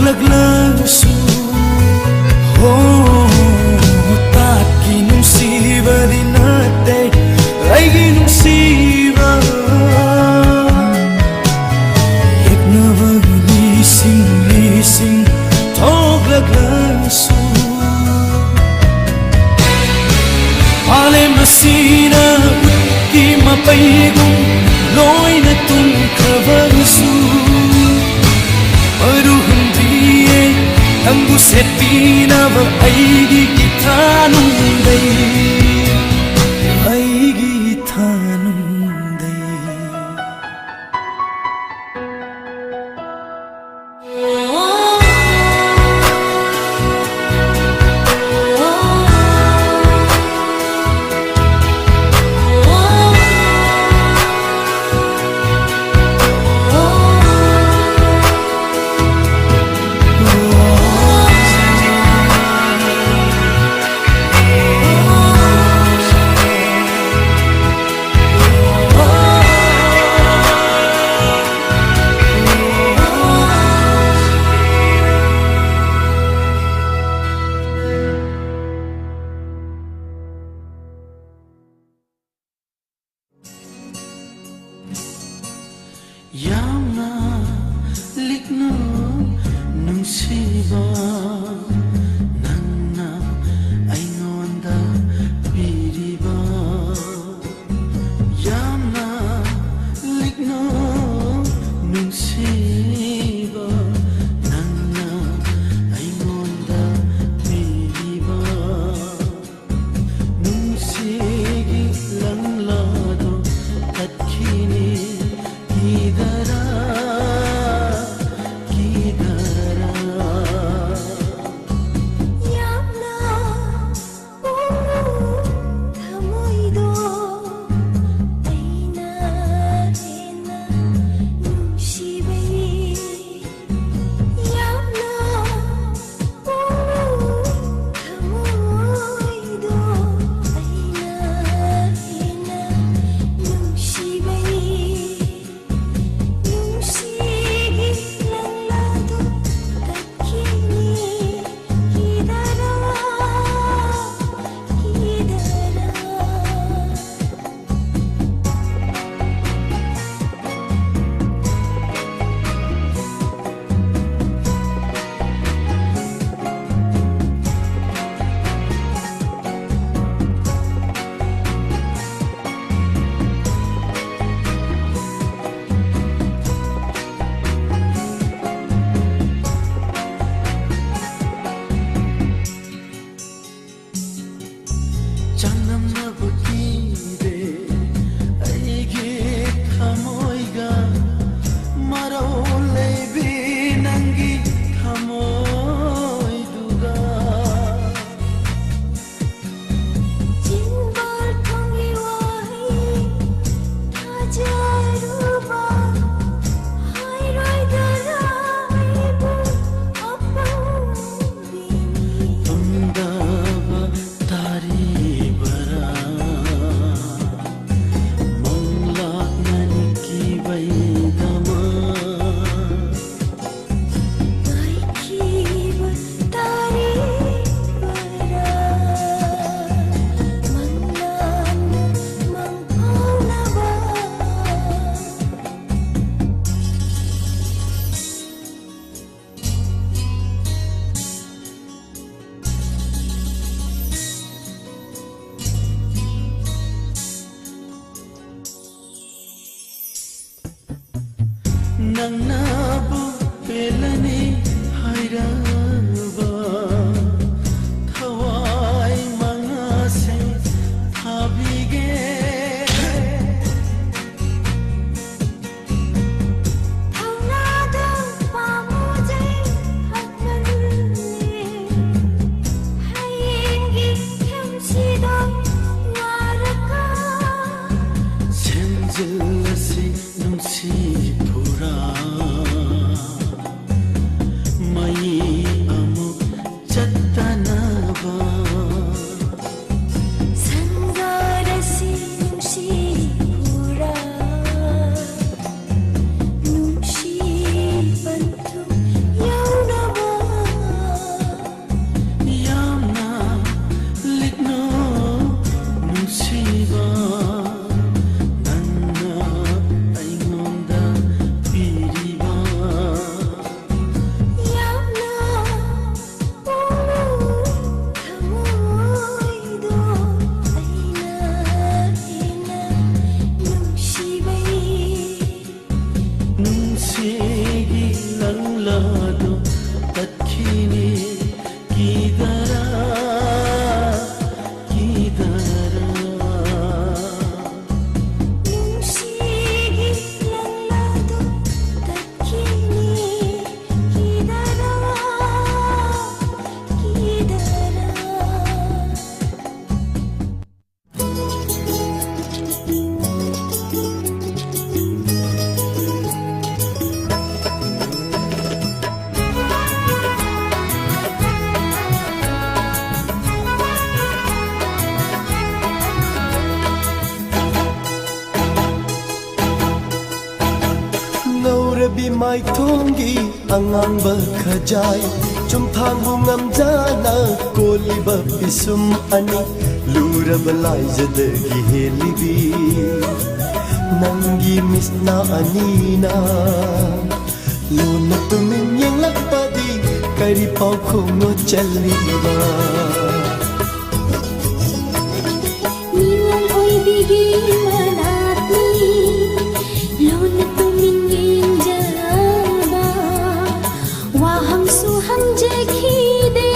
ꯊꯣꯛꯂꯛꯂꯁꯨ ꯇꯥꯠꯀꯤ ꯅꯨꯡꯁꯤꯕꯗꯤ ꯅꯠꯇꯦ ꯑꯩꯒꯤ ꯅꯨꯡꯁꯤꯕ ꯌꯦꯛꯅꯕꯒꯤ ꯂꯤꯁꯤꯡ ꯂꯤꯁꯤꯡ ꯊꯣꯛꯂꯛꯂꯁꯨ ꯃꯥꯂꯦꯝ ꯑꯁꯤꯅ ꯎꯠꯀꯤ ꯃꯄꯩꯒꯨꯝ ꯂꯣꯏꯅ ꯇꯨꯝꯈ꯭ꯔꯕꯁꯨ ꯃꯔꯨꯍꯨꯝꯗ꯭ꯔꯤꯌꯦ ꯅꯪꯕꯨ ꯁꯦꯠꯄꯤꯅꯕ ꯑꯩꯒꯤ ꯏꯊꯥꯅꯨꯡꯗꯩ ꯑꯩꯒꯤ ꯏꯊꯥꯅꯨꯡꯗꯩ ꯌꯥꯝꯅ ꯂꯤꯛꯅ ꯅꯨꯡꯁꯤꯕ ꯅꯪꯅ ꯑꯩꯉꯣꯟꯗ ꯄꯤꯔꯤꯕ ꯌꯥꯝꯅ ꯂꯤꯛꯅ ꯅꯨꯡꯁꯤꯕ ꯅꯪꯅ ꯑꯩꯉꯣꯟꯗ ꯄꯤꯔꯤꯕ ꯅꯨꯡꯁꯤꯒꯤ ꯂꯪꯂꯥꯗꯣ ꯇꯠꯈꯤꯅꯤ Kidara, Kidara. Yamna, thamoido, aina hena nungshibei. Yamna, thamoido, aina hena nungshibei. Nangnabu pelani hairaba thawai mangase thabige thawnada pamujai hakmanne hayengi khamsida waraka senjilasi nungsi pura ꯃꯥꯏꯊꯣꯡꯒꯤ ꯑꯉꯥꯡꯕ ꯈꯖꯥꯏ ꯆꯨꯝꯊꯥꯡꯕꯨ ꯉꯝꯖꯅ ꯀꯣꯜꯂꯤꯕ ꯄꯤꯁꯨꯝ ꯑꯅꯤ ꯂꯨꯔꯕ ꯂꯥꯏꯖꯗꯒꯤ ꯍꯦꯜꯂꯤꯕꯤ ꯅꯪꯒꯤ ꯃꯤꯠꯅ ꯑꯅꯤꯅ ꯂꯣꯟꯅ ꯇꯨꯃꯤꯟ ꯌꯦꯡꯂꯛꯄꯗꯤ ꯀꯔꯤ ꯄꯥꯎꯈꯨꯝꯅꯣ ꯆꯜꯂꯤꯕ Nilang oy bigyan natin Lona tumingin jaba Wahang suham jekhide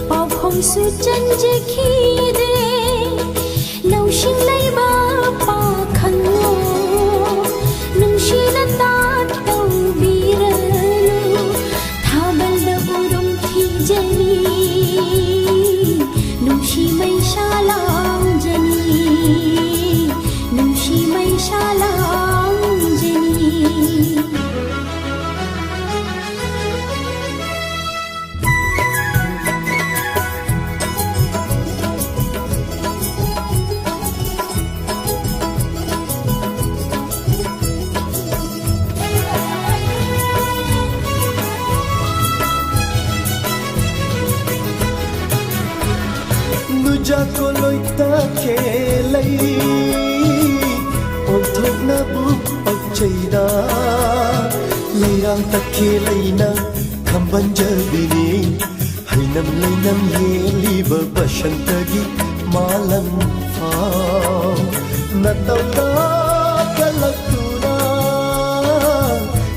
Pau khong su chan jekhide Nau shing lai ba pa khang lo Nung shi na ta tau biranu Thabal da urong thi jani Nung shi mai shalang jani Nung shi mai shalang jani Nuja ko loi ta khelai ong thok na bu pak chaida leirang ta khelai na khamban jabini hainam leinam yeli ba bashantagi malam fa na tawta kalakuna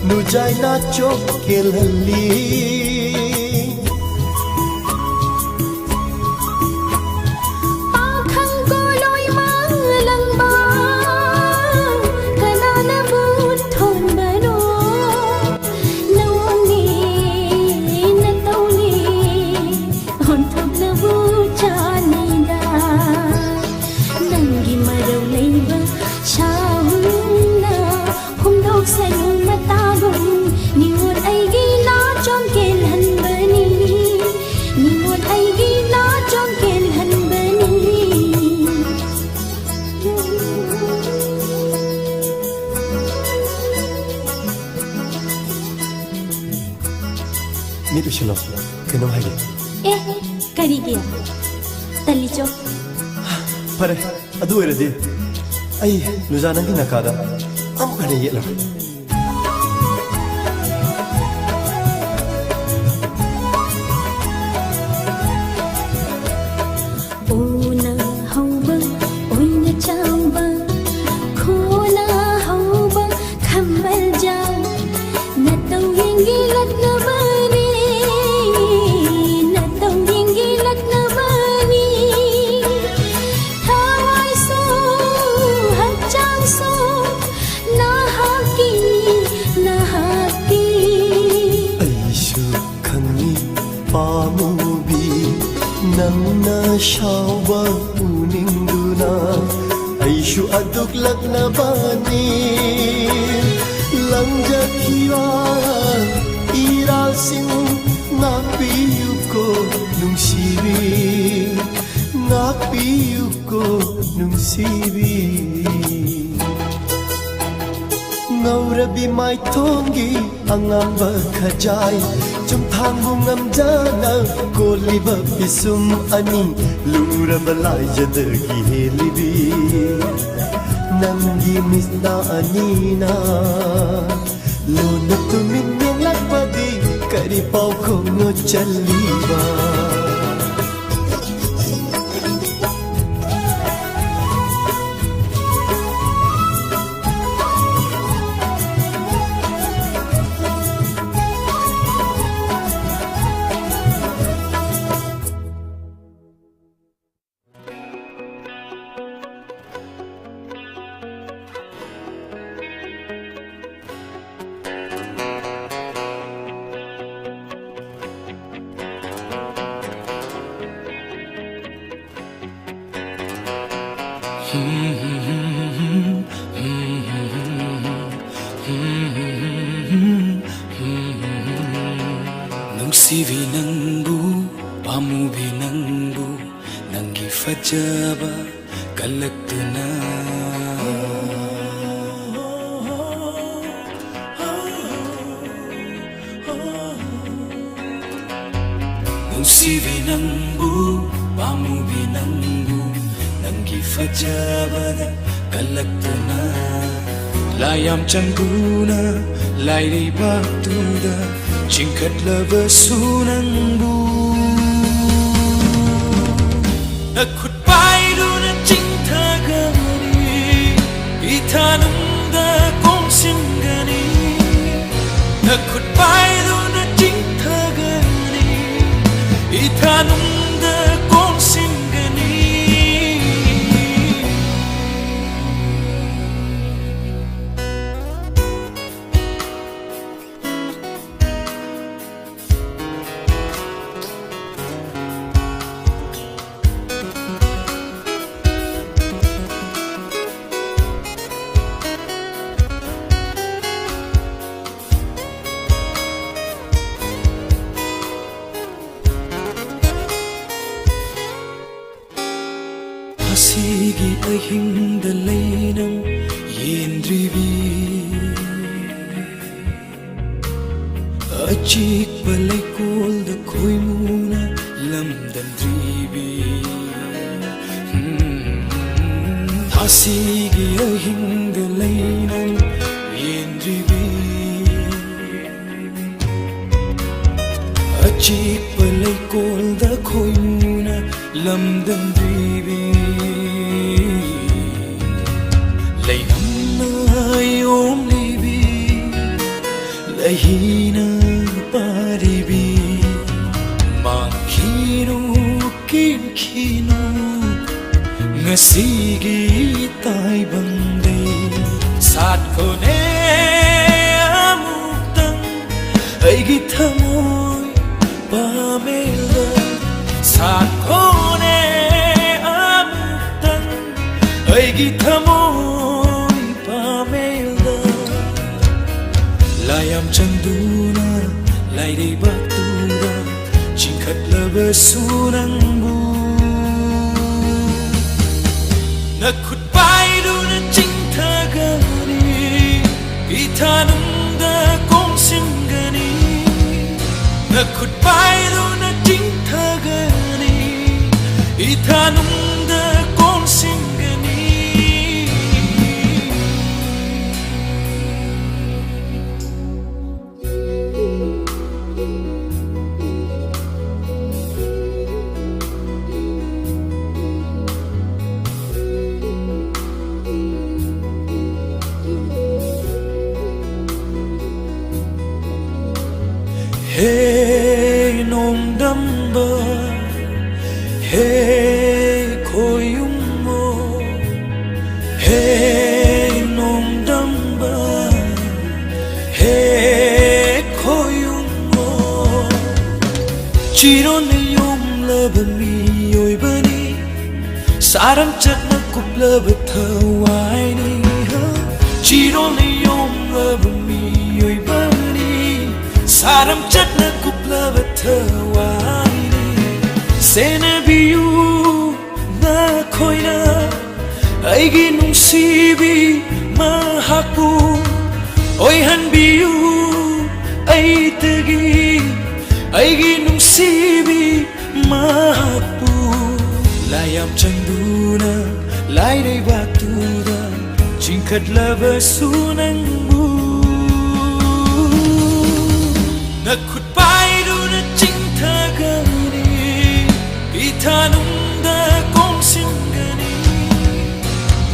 nujai na chok kelali Mito shilo, keno haige. Karigiya Talicho Pare, adu eradi. Ai, Luzanangi nakada. Amukane yelo. Ona hauba, oina chamba Khona hauba, khamal jao Natau yengi latnabani Natau yengi latnabani Thawai so, hachang so Nahaki, nahaki Aishu khangi pamubi Nangna shawa uningduna Aishu aduk laknabani Langjakiwa irasin Ngapiyu ko nung sibi Ngapiyu ko nung sibi Ngaurabi mai thongi angamba khajai Chumthangbu ngamjana koliba pisum ani Luraba laijadagi helibi Nangi misna anina Lona tumin yang lakpadi Kari pau kongo chaliba Nungsibi nangbu, pamubi nangbu, nangi fajaba kalaktuna. Nusivi Nambu, Pamubi Nambu, Nangi Fajabada, Kalaktana, Layam Changuna, Lairi Baktuda, Chinkat Lava Sunambu. Nakut Paidu na Chintagani, Itanunda Kong Singani, Nakut Paidu na Chintagani, Itanunda Kong Singani. Asigi ahingda lainam yendribi Achik balay kol da koy muna lamdan dribi Asigi ahingda lainam yendribi Achik balay kol da koy muna lamdan dribi Om libi lahina paribi mankino kinkino ngasigi tay bande sat kone amuktang ay gitamoy pamela sat kone amuktang ay gitamoy Layam Chanduna, Lairi Baktuda, Chinkat Lava Sunambu. Nakut Paidu na Chintagani, Itanunda Kong Singani. Nakut Paidu na Chintagani, Itanunda Kong Singani. Hey nong damba, hey koyumo, hey nong damba, hey koyumo. Chiro ne yom laba mi oy bani, saram chat na kup laba thawai ni ha. Chiro ne yom laba mi oy bani. Saram chat na kupla bathawaini Sena biyu na koina Aigi nungsibi mahaku Oy han biyu aitagi Aigi nungsibi mahaku Layam chanduna Lairi baktuda Chingkat lava sunangbu Nakut Paidu na Chintagani, Itanunda Kong Singani.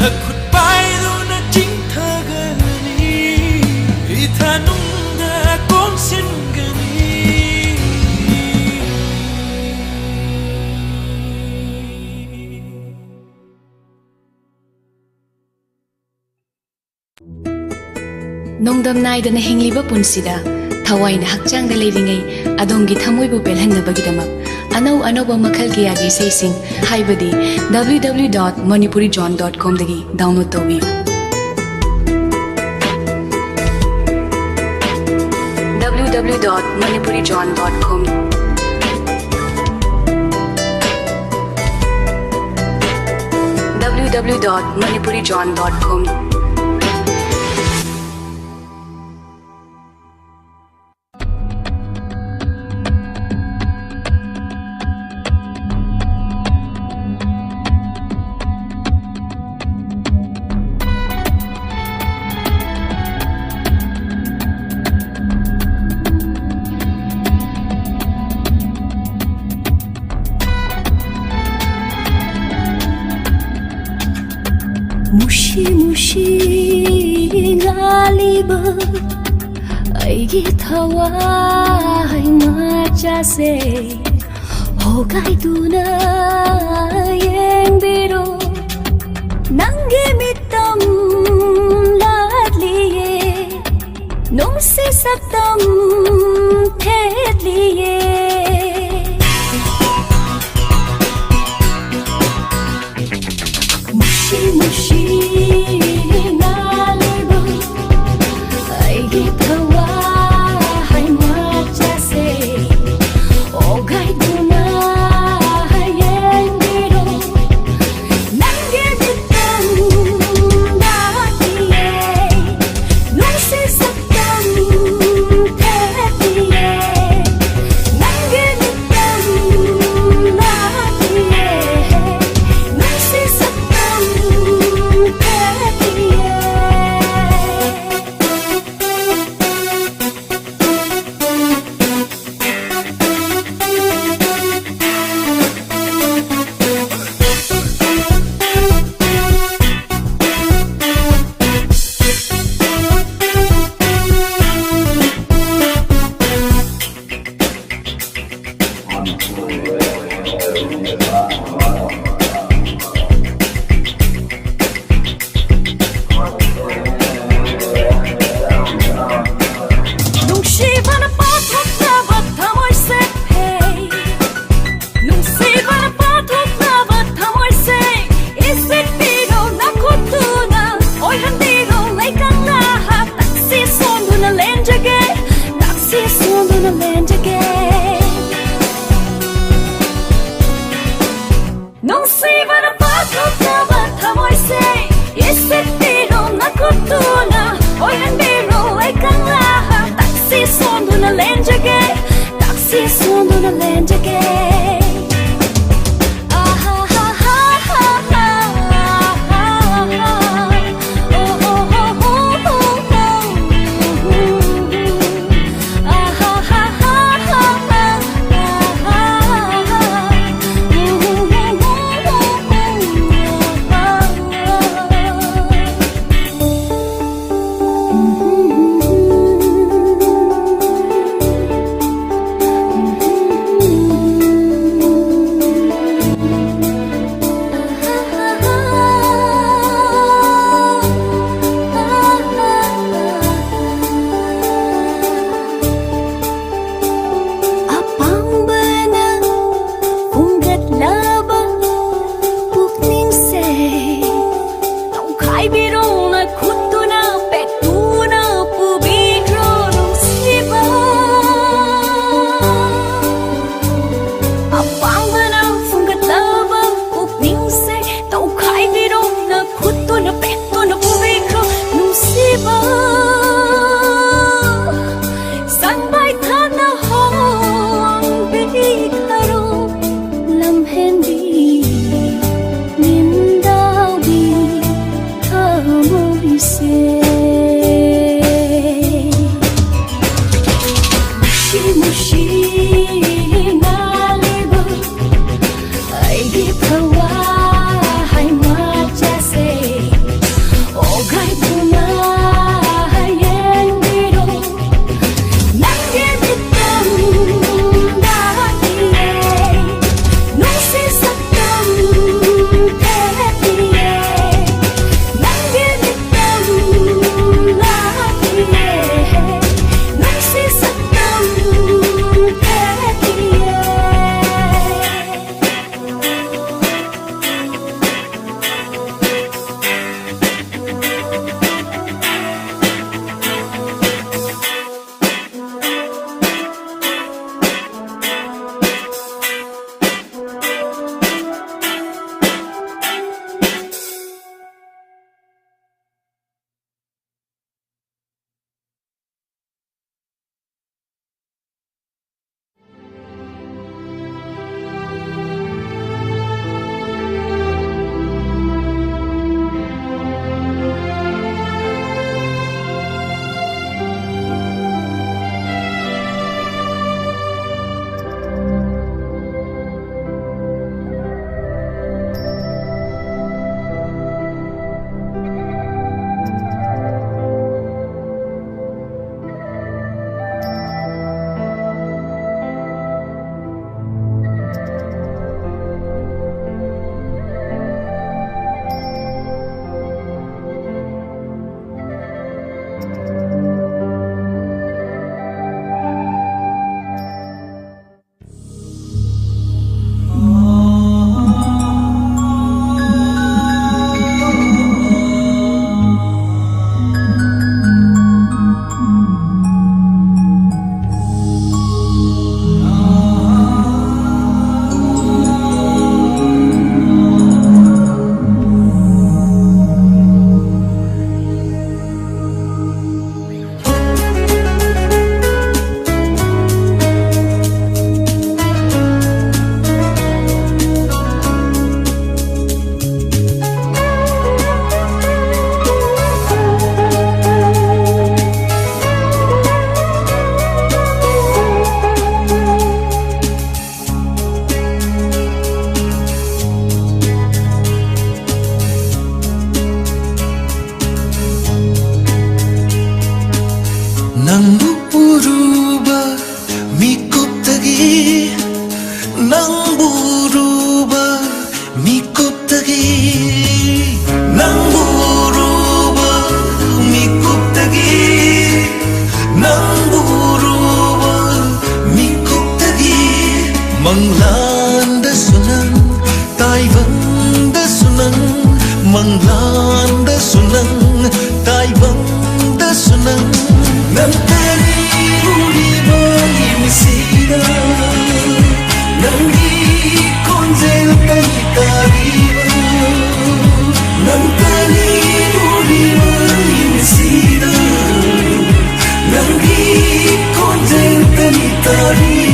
Nakut Paidu na Chintagani, Itanunda Kong Singani. Nongdam naidana hingliba punsida Thawai na hakchang da leiringai adongi thamoi bu pelhannabagidamak anau anauba makhal kiyagi seising haibadi www.manipurijohn.com dagi download tawbiyu www.manipurijohn.com www.manipurijohn.com ꯅꯨꯡꯁꯤꯉꯥꯂꯤꯕ ꯑꯩꯒꯤ ꯊꯋꯥꯏ ꯃꯆꯥꯁꯦ ꯍꯣꯒꯥꯏꯗꯨꯅ ꯌꯦꯡꯕꯤꯔꯣ ꯅꯪꯒꯤ ꯃꯤꯠꯇꯝ ꯂꯥꯠꯂꯤꯌꯦ ꯅꯨꯡꯁꯤ ꯁꯛꯇꯝ ꯊꯦꯠꯂꯤꯌꯦ 무시 무시 날리고 아이기 타와 할마차세 오가이구나 하얀기로 남겨졌던 나기에 눈시 섞던 태피에 남겨졌던 나기에 눈시 섞던 Non si para poco tava tamoise isipiro na kutuna oyan biro laikang laha taxi sondo na lenjage taxi sondo na lenjage Manglanda sunang Taibanda sunang Manglanda sunang Taibanda sunang Nantani uri bagi misida Nangi konjel kai tariba Nantani uri bagi misida Nangi konjel kai tariba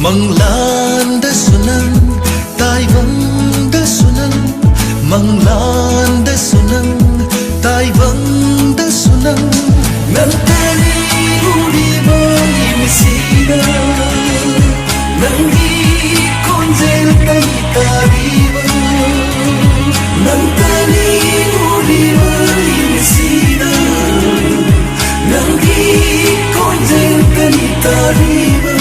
Manglanda sunang Taibanda sunang Manglanda sunang Taibanda sunang Nantani uri bagi misida Nangi konjel kai tariba Nantani uri bagi misida Nangi konjel kai tariba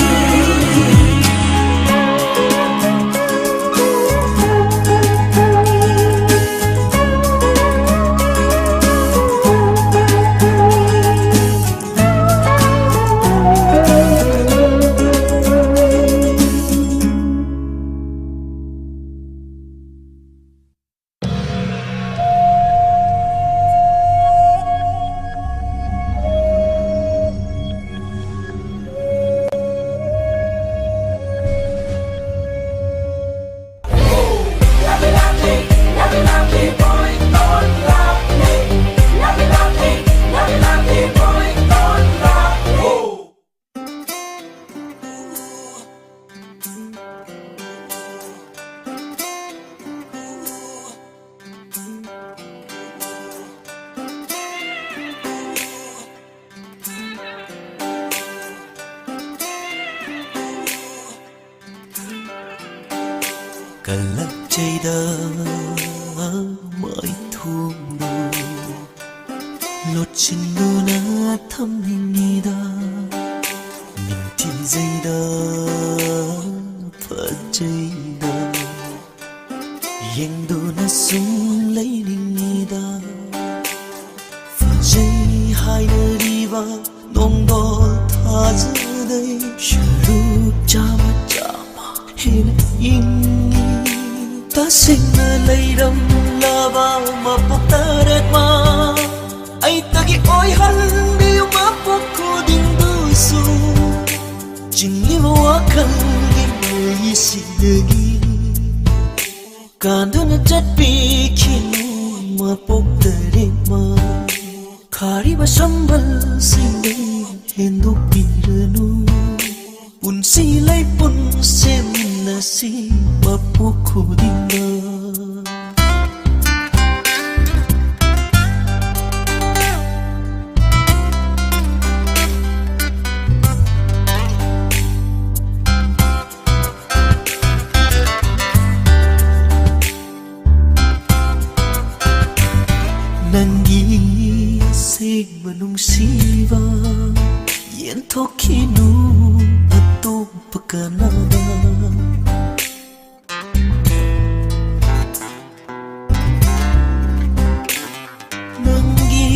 kalakjaida mai thumbu lochinduna thamningida ninti zaida phajaida yengduna sung lainingida phajai hainariba nongdol thajadai sharuk chama chama hena ingi tasingna leiram lava mapoktaret ma ai tagi oi hal biu mapok kuding dusu jingli wakal gi sidagi kanduna chatpi khinu mapoktaret ma khari ba sambal singde hendu piranu unsi lai pun semna si mapok kudinga nangi sing manungsiva yen thokinu atop kana nangi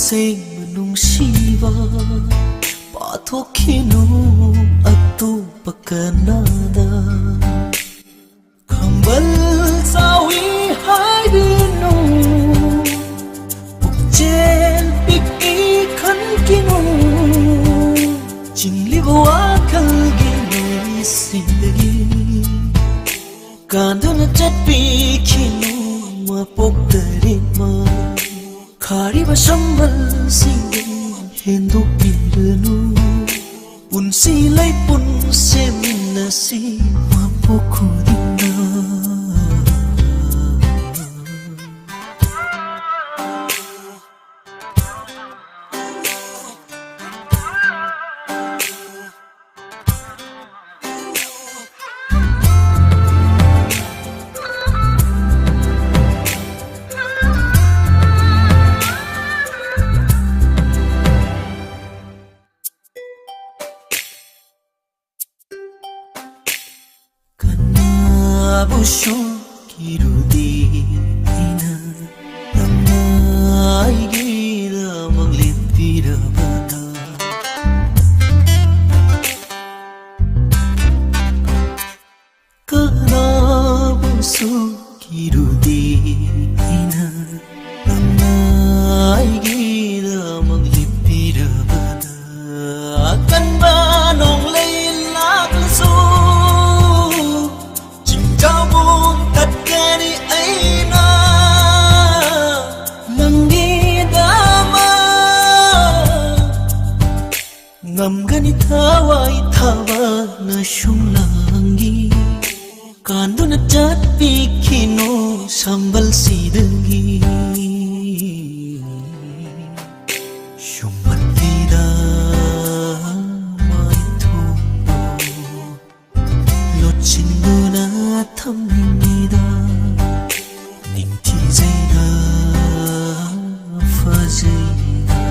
sing manungsiva pathokinu atop kana kambal sawi hai binu chen piki khan kinu chingli wakal gi sindagi kanduna chatpi khinu mapok tare ma khari ba sambal singde hendu piranu unsi lai pun semna si mapok khudinga Busho kirudi ina namai gira maglipira bata kana busho kirudi ina namai gira maglipira bata akan banong leilak su Jabung tatkani aina Nangi dama Ngamgani thawai thawa na shunglangi Kanduna chatpi khino sambal sidagi Shumatida mai thumbu Lochinduna thamningida ninti zaida fazaida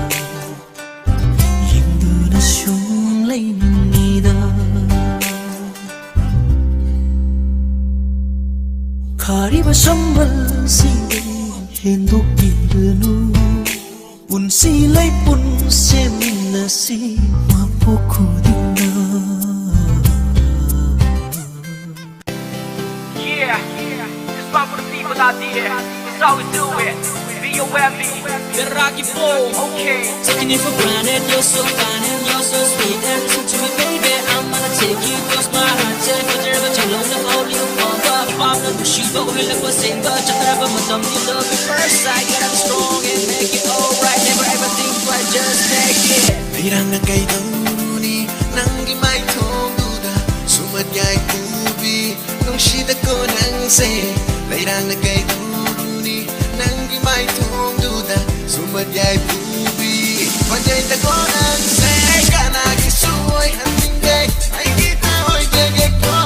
yengduna shung lainingida khari ba sambal singde hendu piranu unsi lai pun semna si mapok khudinga Fight for the people out there. That's how we do it. B-O-M-B, the Rocky Bowl, okay. Taking it for granted, you're so fine and you're so sweet. And listen to me, baby, I'm gonna take you close my heart. Check it, but you know the only one. I'm not the sheep, but we'll never sing. But you never must love me first sight. Gotta be strong and make it alright. Never ever think right, just take it. Piranga kay duni, nangi mai thongduda, sumat yai kubi, nung shida ko nang say. Lairang na kay duni, nangi mai thongduda, sumat yai kubi, panyay ta ko nang say. Kana kisuoy hanting day, ay kita hoy gagay ko.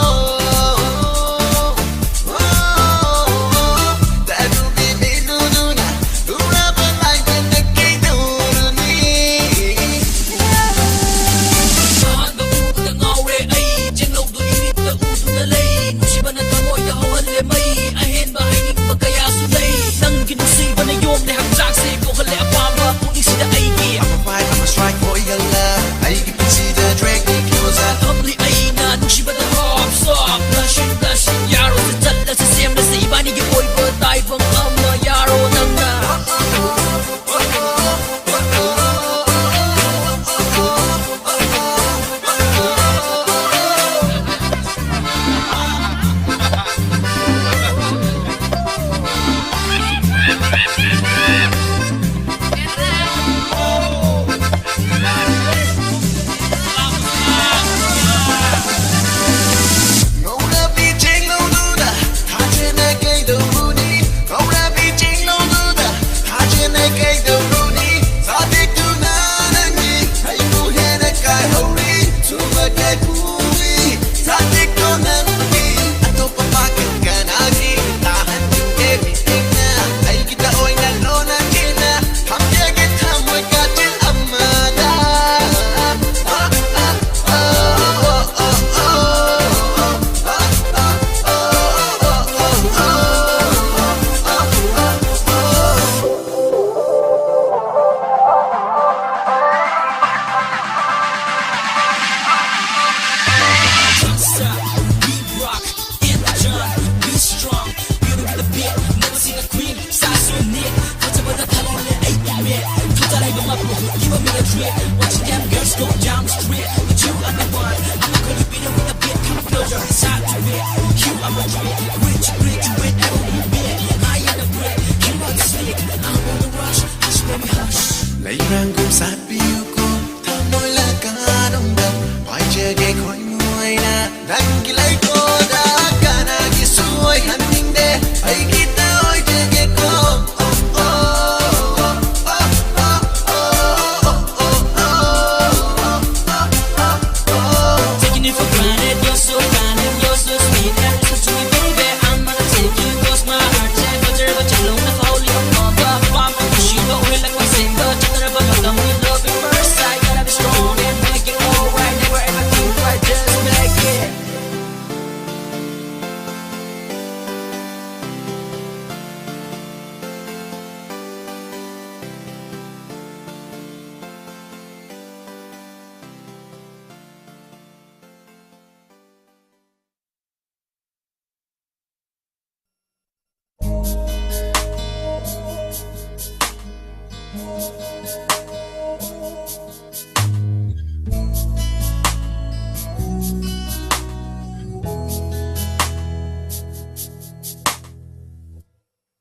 keep them in a drip. Watching them girls go down the street. But you are the one. I'm not gonna be there with a bit. Come closer, side to it. You are my drip. Rich, rich, whenever we been. I am the brick. You are the slick. I'm on the rush. Hush, baby, hush. Lấy răng cùng sát biêu cô thơm môi là cả đông đậm ngoài trời ghé khỏi mùi na đang kỳ lấy cô đã cả na kỳ xuôi hẳn ninh đê ấy kỳ ta ôi trời ghé cô Taking it for granted, you're so kind and you're so sweet. And listen to me, baby, I'm gonna take you close my heart. Take but you're alone, if I only don't know the bomb. She don't feel like my single. Just never come with love at first sight. Gotta be strong and make it alright. Never ever think right, just make it.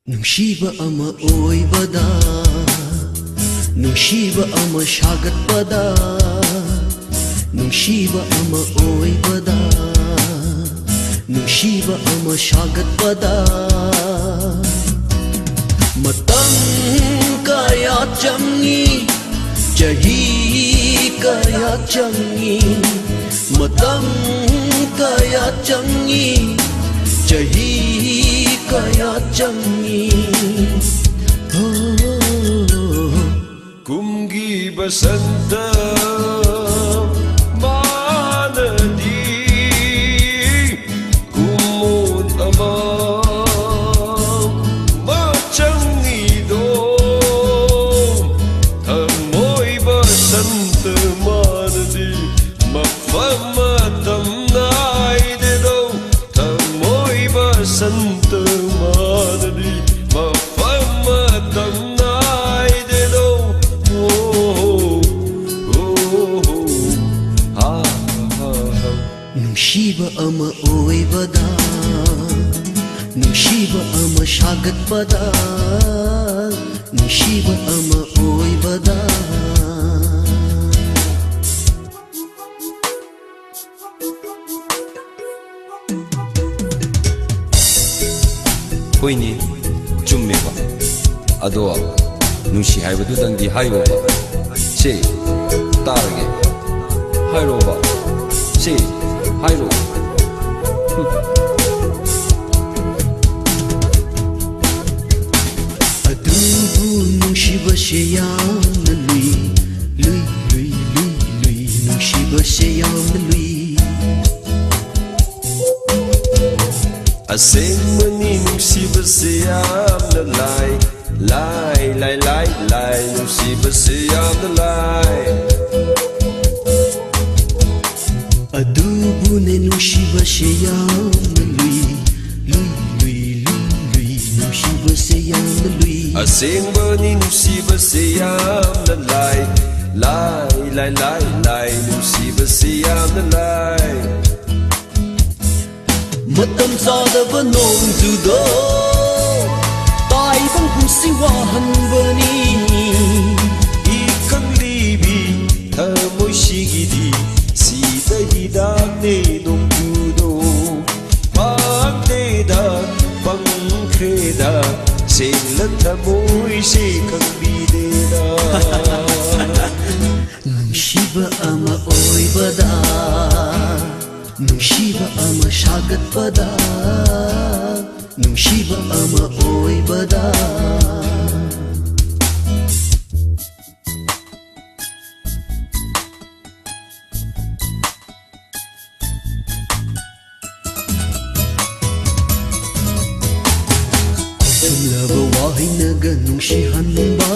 Nungsiba ama oibada Nungsiba ama shagatpada Nungsiba ama oibada Nungsiba ama shagatpada Matam kaya changi Jahi kaya changi Matam kaya changi Jahi kaya changi Kumgi basanta manadi kumut ama machangi do thamoy basanta manadi mafama tamnai de do thamoy basanta manadi mafama tamnai de do Nungsiba ama oibada Nungsiba ama shagatpada Nungsiba ama oibada Hoini chummeba ado nungsi haibadu dangdi hairoba se targe hairoba se hairo Adubu nungsiba se yamna lui lui lui lui lui nungsiba se yamna lui Asengmani nungsiba se yamna lai lai lai lai lai nungsiba se yamna lai Adubu ne nungsiba se yamna lui lui lui lui lui nungsiba se yamna lui Asengmani nungsiba se yamna lai lai lai lai lai nungsiba se yamna lai Matam zadaba nong judo Tai bang pusi wahanbani Ikang libi thamoy sigidi Sida hidakne nong judo Pagdeda pangkreda Sila thamoy sikang bideda Nungsiba ama oibada Nungsiba ama shagatpada Nungsiba ama oibada Tumlaba wahay naga nungsihanba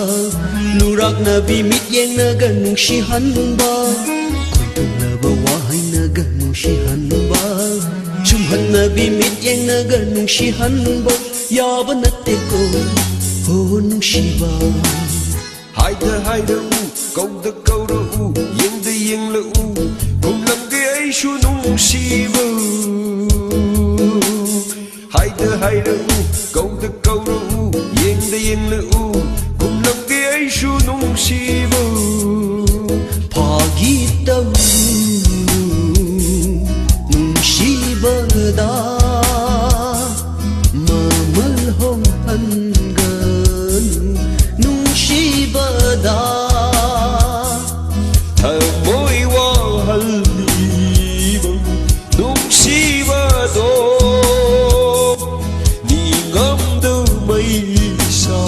Nurak na bimit yang naga nungsihanba Tumlaba wahay naga nungsihanba Chumhan na bimit yang naga nungsihanba Yaba natte ko oh nungsiba Hai ꯍꯥꯏꯗ ꯍꯥꯏꯔꯛꯎ ꯀꯧꯗ ꯀꯧꯔꯛꯎ ꯌꯦꯡꯗ ꯌꯦꯡꯂꯛꯎ ꯈꯨꯝꯂꯝꯒꯦ ꯑꯩꯁꯨ ꯅꯨꯡꯁꯤꯕ ꯍꯥꯏꯗ ꯍꯥꯏꯔꯛꯎ ꯀꯧꯗ ꯀꯧꯔꯛꯎ ꯌꯦꯡꯗ ꯌꯦꯡꯂꯛꯎ ꯈꯨꯝꯂꯝꯒꯦ ꯑꯩꯁꯨ ꯅꯨꯡꯁꯤꯕ ꯐꯥꯒꯤ ꯇꯧꯔꯨ ꯅꯨꯡꯁꯤꯕꯗ ꯃꯃꯜ ꯍꯣꯡꯍꯟꯒꯅꯨ ꯅꯨꯡꯁꯤꯕꯗ ꯊꯃꯣꯏ ꯋꯥꯍꯜꯂꯤꯕ ꯅꯨꯡꯁꯤꯕꯗꯣ ꯅꯤꯡꯉꯝꯗ ꯃꯩꯁꯥ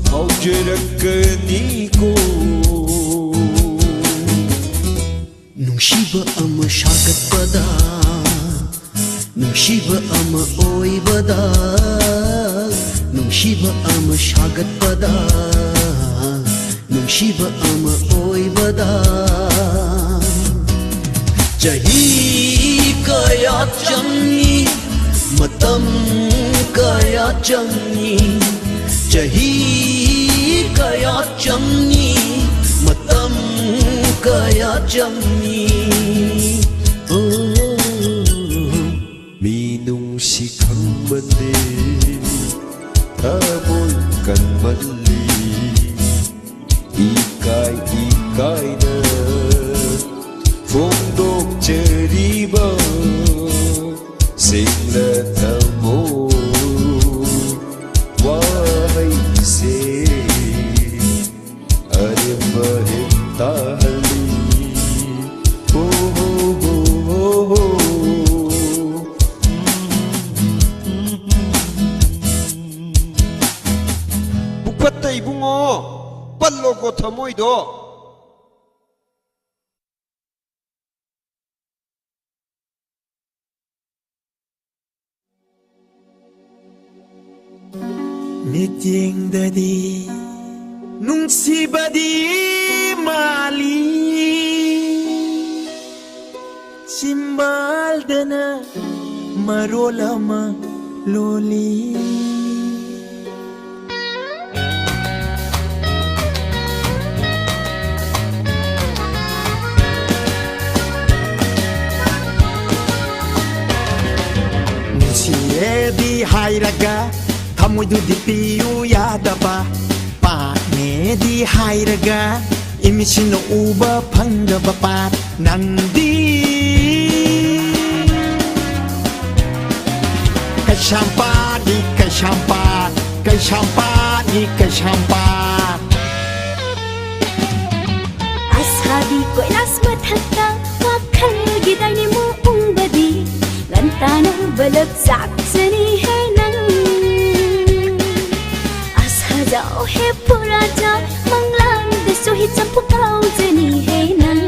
ꯐꯥꯎꯖꯔꯛꯀꯅꯤꯀꯣ ꯅꯨꯡꯁꯤꯕ ꯑꯃ ꯁꯥꯒꯠꯄꯗ ꯅꯨꯡꯁꯤꯕ ꯑꯃ ꯑꯣꯏꯕꯗ ꯅꯨꯡꯁꯤꯕ ꯑꯃ ꯁꯥꯒꯠꯄꯗ ꯅꯨꯡꯁꯤꯕ ꯑꯃ ꯑꯣꯏꯕꯗ ꯆꯍꯤ ꯀꯌꯥ ꯆꯪꯏ ꯃꯇꯝ ꯀꯌా ꯆꯪꯏ ꯆꯍꯤ kaya changi matam kaya changi minung si khambande thamoi kanmalli ikai ikai na fondok cheriba singla thamo wahai se Bukwatta ibungo pallo ko thamoido Mitingdadi nungsibadi mali simbaldana marolama loli nungsiyedi hairaga thamoidudi piyu yadaba Nedi hairaga imisino uba phangaba pat nandi kashampa di kashampa kashampa di kashampa Ashabi koilas mathakta wakhal gidani mu ungbadi lantana balak saksani hai nang Jauh hai pura jauh manglang desuhi campur kau jeni hai nang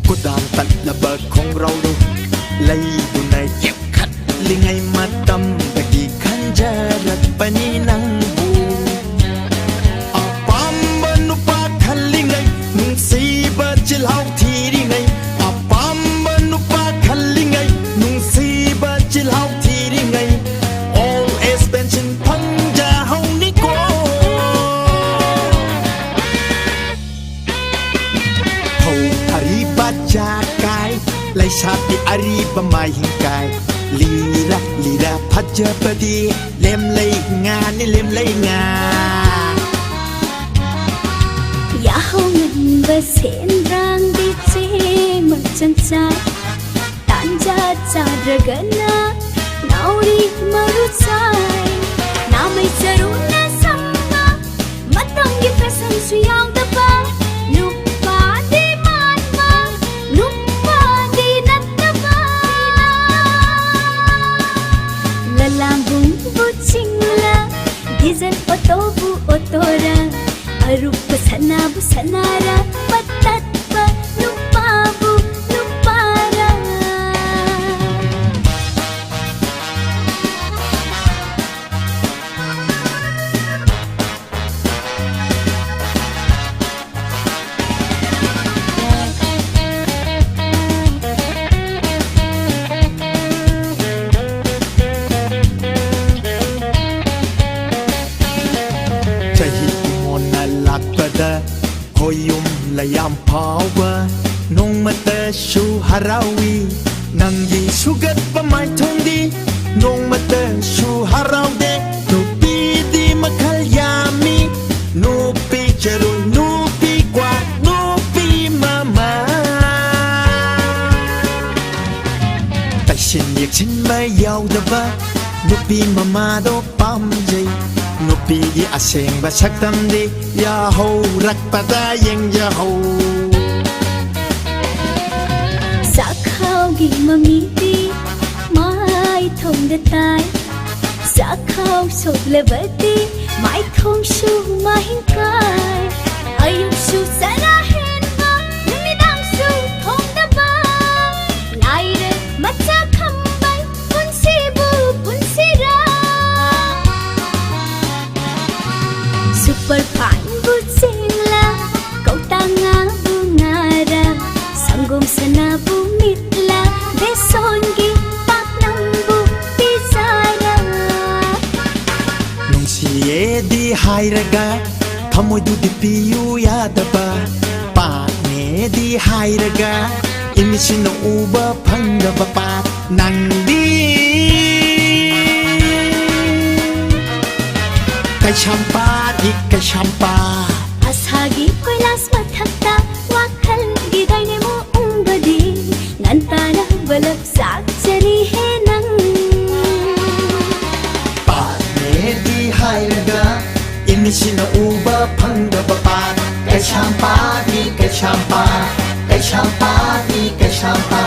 Kudam tat laba khong rau do lay du nai kep khat lingai matam dagi khanjarat pani nang bu apam banupa khallingai nungsi ba chilhau thiri ngai apam banupa khallingai nungsi ba chilhau thiri ngai all expansion phangja hau ni ko hau hari baca kai lai sapi ari bamai hingkai lira lira phajapadi lem lai nga ni lem lai nga ya hong ba sen rang di che machan cha tan ja cha dragana nauri maru sai na mai charu na samma matang gi fashion suyang da ba Diesel auto bu otora arup sana bu sanara patat pa lupa bu lupara harawi Nangi sugat pa mai thongdi Nong mata su haraude Nupi di makal yami Nupi charul nupi kwa nupi mama Tai sin yak sin mai yaw da ba Nupi mama do pam jay Nupi di aseng ba saktam di Ya ho rak pada yang ya ho Sa khao gi mami di Mai thong da tai Sa khao sot le bati Mai thong su mai kai Ayuk su sana hen ma Nami dang su thong da ba Nai re macha khambai Pun si bu pun si ra Super fine bu sing la Kau tanga bu ngara Sanggum sana bu mitla Besongi pak nambu pisara Nungsiye di hairaga Thamoy du di piyu yadaba Paak ne di hairaga Imisino uba phangdaba paak Nangdi Kachampa di kachampa Ashagi koilas mathakta Wakhal giday ne mo umbadi Ngantana balap sakchari he nang Ne di hairaga Imisino uba phangdaba paak Kachampa di kachampa Kachampa di kachampa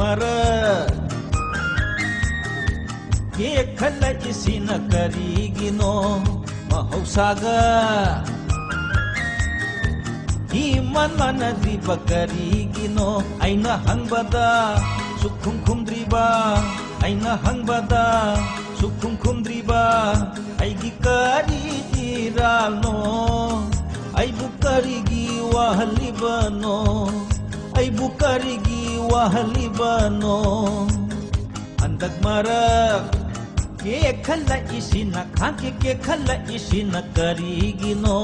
mara ke khalla isina karigino mahausaga iman manadri bakarigino aina hangbada sukhum khumdriba aina hangbada sukhum khumdriba aigi kari irano ai bukarigi wahalibano ai bukarigi wahalibano andak marak ke khalla isina khanke ke khalla isina karigino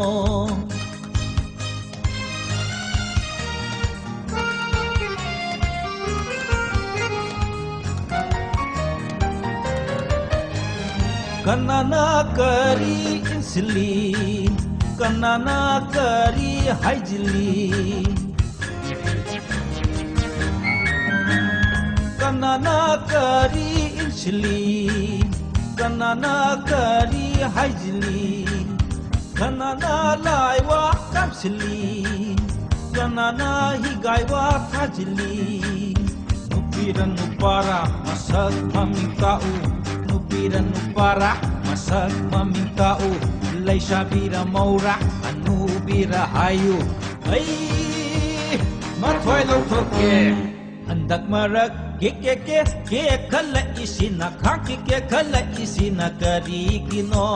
kanana kari insili kanana kari haijili kanana kari insili kanana kari haijili kanana laiwa kapsili kanana higaiwa kajili nupiran nupara masak mamintau nupiran nupara masak mamintau Laisa bira maura anu bira hayu ai mathoi lo thoke andak marak ke khala isina khaki ke khala isina karigino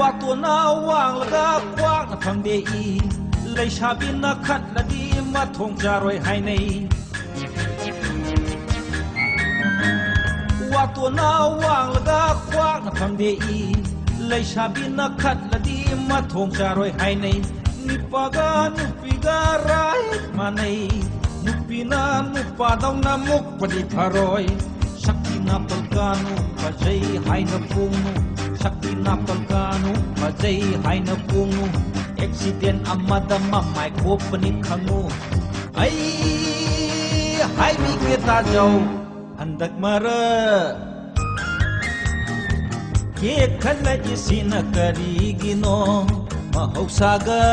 waktu na wang laga kwak na phangde I Laisa bina khat la di ma thong jaroi hai nei wa tu na wang la ga kwak na phang de I Laisa bina khat la di ma thong jaroi hai nei ni pa ga nu pi ga rai ma nei nu pi na nu pa dau na muk pa di tharoi shakti na pal ka nu pa jai hai na pung nu shakti na pal ka nu pa jai hai na pung nu accident amada mamai ko pani khangu ai hai mi ke ta jau andak mara ke khalla isina karigino mahausaga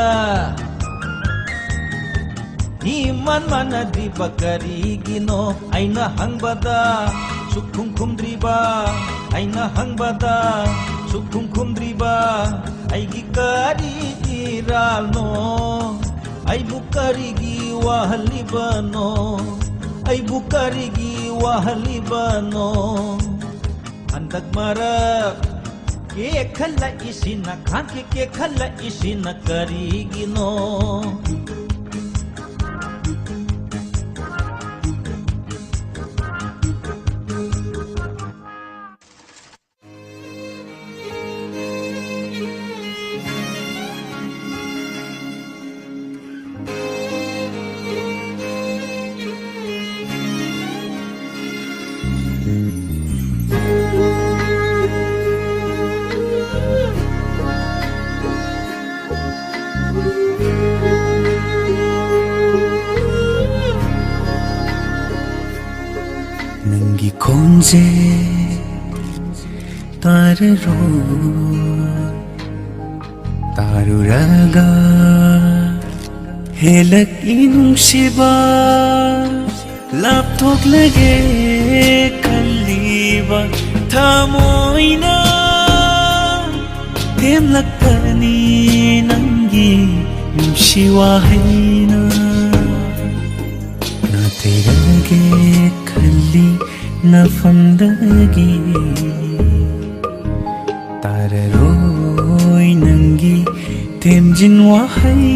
iman manadri bakarigino aina hangbada sukhum khumdriba aina hangbada sukhum khumdriba aigi kari iralno ai bukarigi wahalibano ai bukarigi wahalibano andak marak ke khalla isina khanke ke khalla isina karigino konje tararo taruraga helak inungsiba laptok lage kalliba thamoina temlakani nangi nungsiwa haina na terage kalli nafandagi tararoi nangi temjin wahai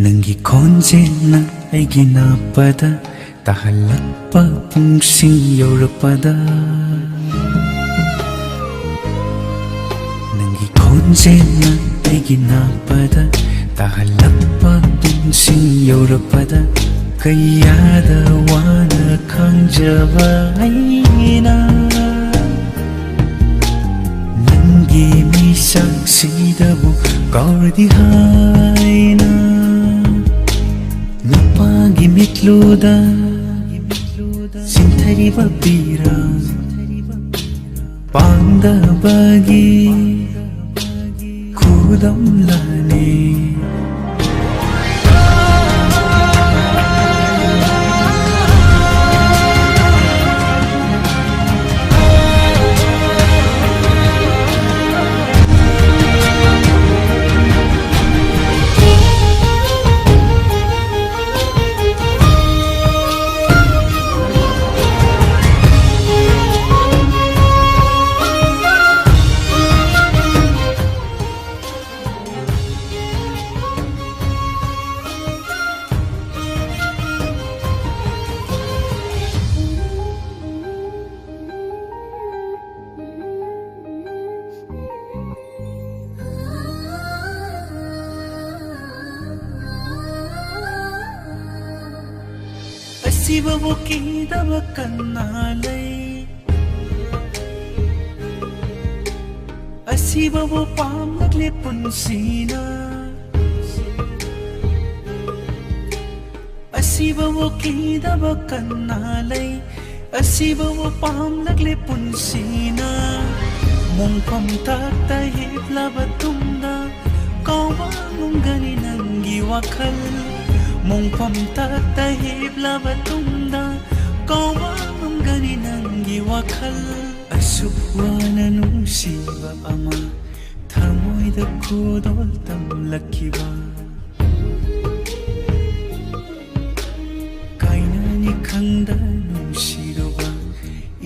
Nangi konjena aigi napada tahalakpa pungsing yaurapada khonjena aigi napada tahalakpa punsing yorpada kayada wana khangjaba aina nangi misaksidabu kaurdi haina nupagi mitluda sinthariba pira pandabagi khudam lane Asibabu kidaba kanalay Asibabu pamaglipon sina Asibabu kidaba kanalay Asibabu pamaglipon sina Mong pamtatahip labatumna Kawang gani nang giwakal Mong pamtatahip labatumda Kawang gani nang giwakal Asukwana nungsiba ama Thamoyda kudol tamlakiba Kainani khangda nungsidoba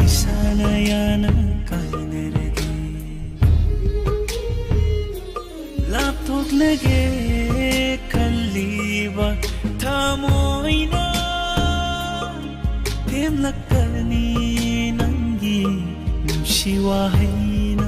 Isana yana kainarage Laptok lage kaliba Thamoyna temlakani nangi nungsiwahayna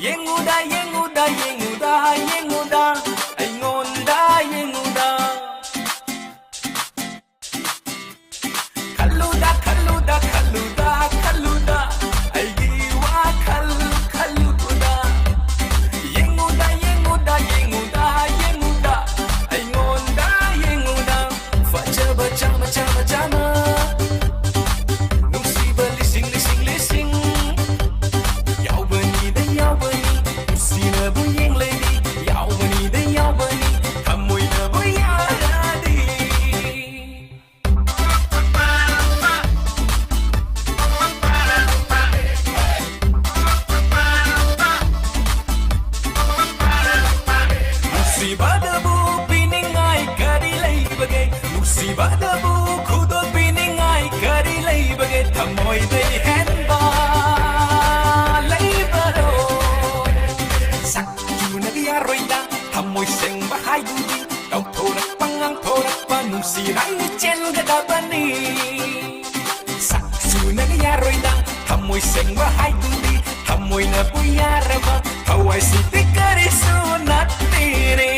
Yenguda, yenguda, yenguda, yenguda, aingonda, yenguda. Kaluda, kaluda, kaluda, kaluda, aigiwa kaluda. Yenguda, yenguda, yenguda, yenguda, aingonda, yenguda. Fajaba, jama, jama, jama. Nungsiba, lising, lising, lising. Yaubani, da yaubani. Sina bu yeng lady. Yaubani, da yaubani. Kamoy na bu yaradi. Musibada bu piningai kari lay bagay. Musibada bu kudo piningai kari lay bagay. Tamoy day henba lay baro. Sakju nagyaroy na tamoy seng bahay dudi. Tau thorak pangang thorak pa nung siray chen gadabani. Sakju nagyaroy na tamoy seng bahay dudi. Tamoy na buyarama kaway si tikari sunat tiri.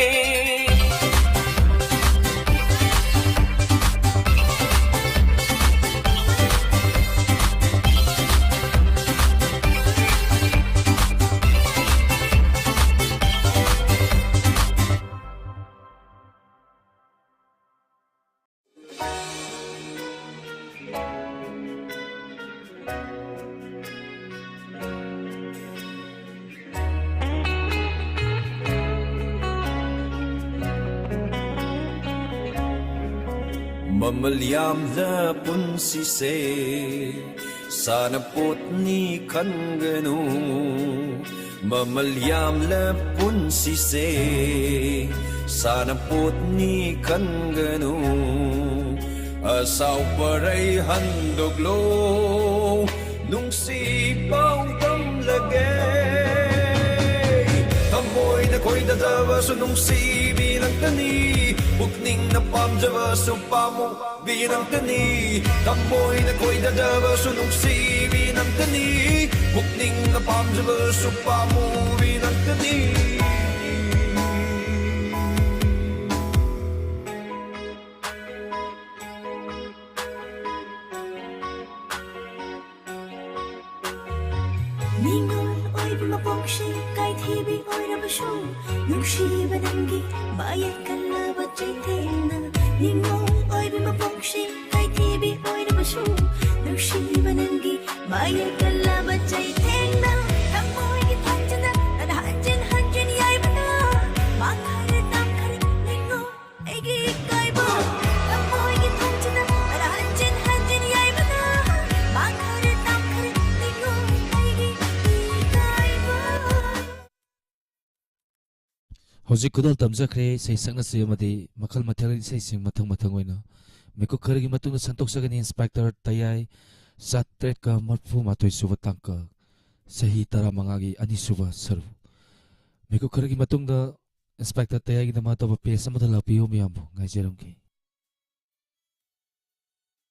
Mamalyam la punsi se sana potni kan ganu Mamalyam la punsi se sana potni kan ganu Asaw paray handog lo nung si pao dam lagay Tamoy na ko'y dadawa so nung si bilang tani Bukning na pamjawa so pamo binang tani Tamoy na ko'y dadawa so nung si binang tani Bukning na pamjawa so pamo binang tani Ningon oy bumapongshi kay thibi oy rabashu Nungsiba nangi bayat kalabat jaytena Ningon oy bumapongshi kay thibi oy rabashu Nungsiba nangi bayat kalabat jaytena Tamoy gitanjana tadahanjin hanjin yay bana Makare tamkare ningon egi kaiba Tamoy gitanjana tadahanjin hanjin yay bana Makare tamkare ningon egi Hojik kudal tamjakre sei sakna se amadi makal mathal sei sing mathang mathang oina meko khargi matungna santok sagani inspector tayai satret ka marfu matoi suba tangka sahi tara mangagi ani suba saru meko khargi matungda inspector tayai gi dama to pe samadala piyo miyambo ngai jerong ki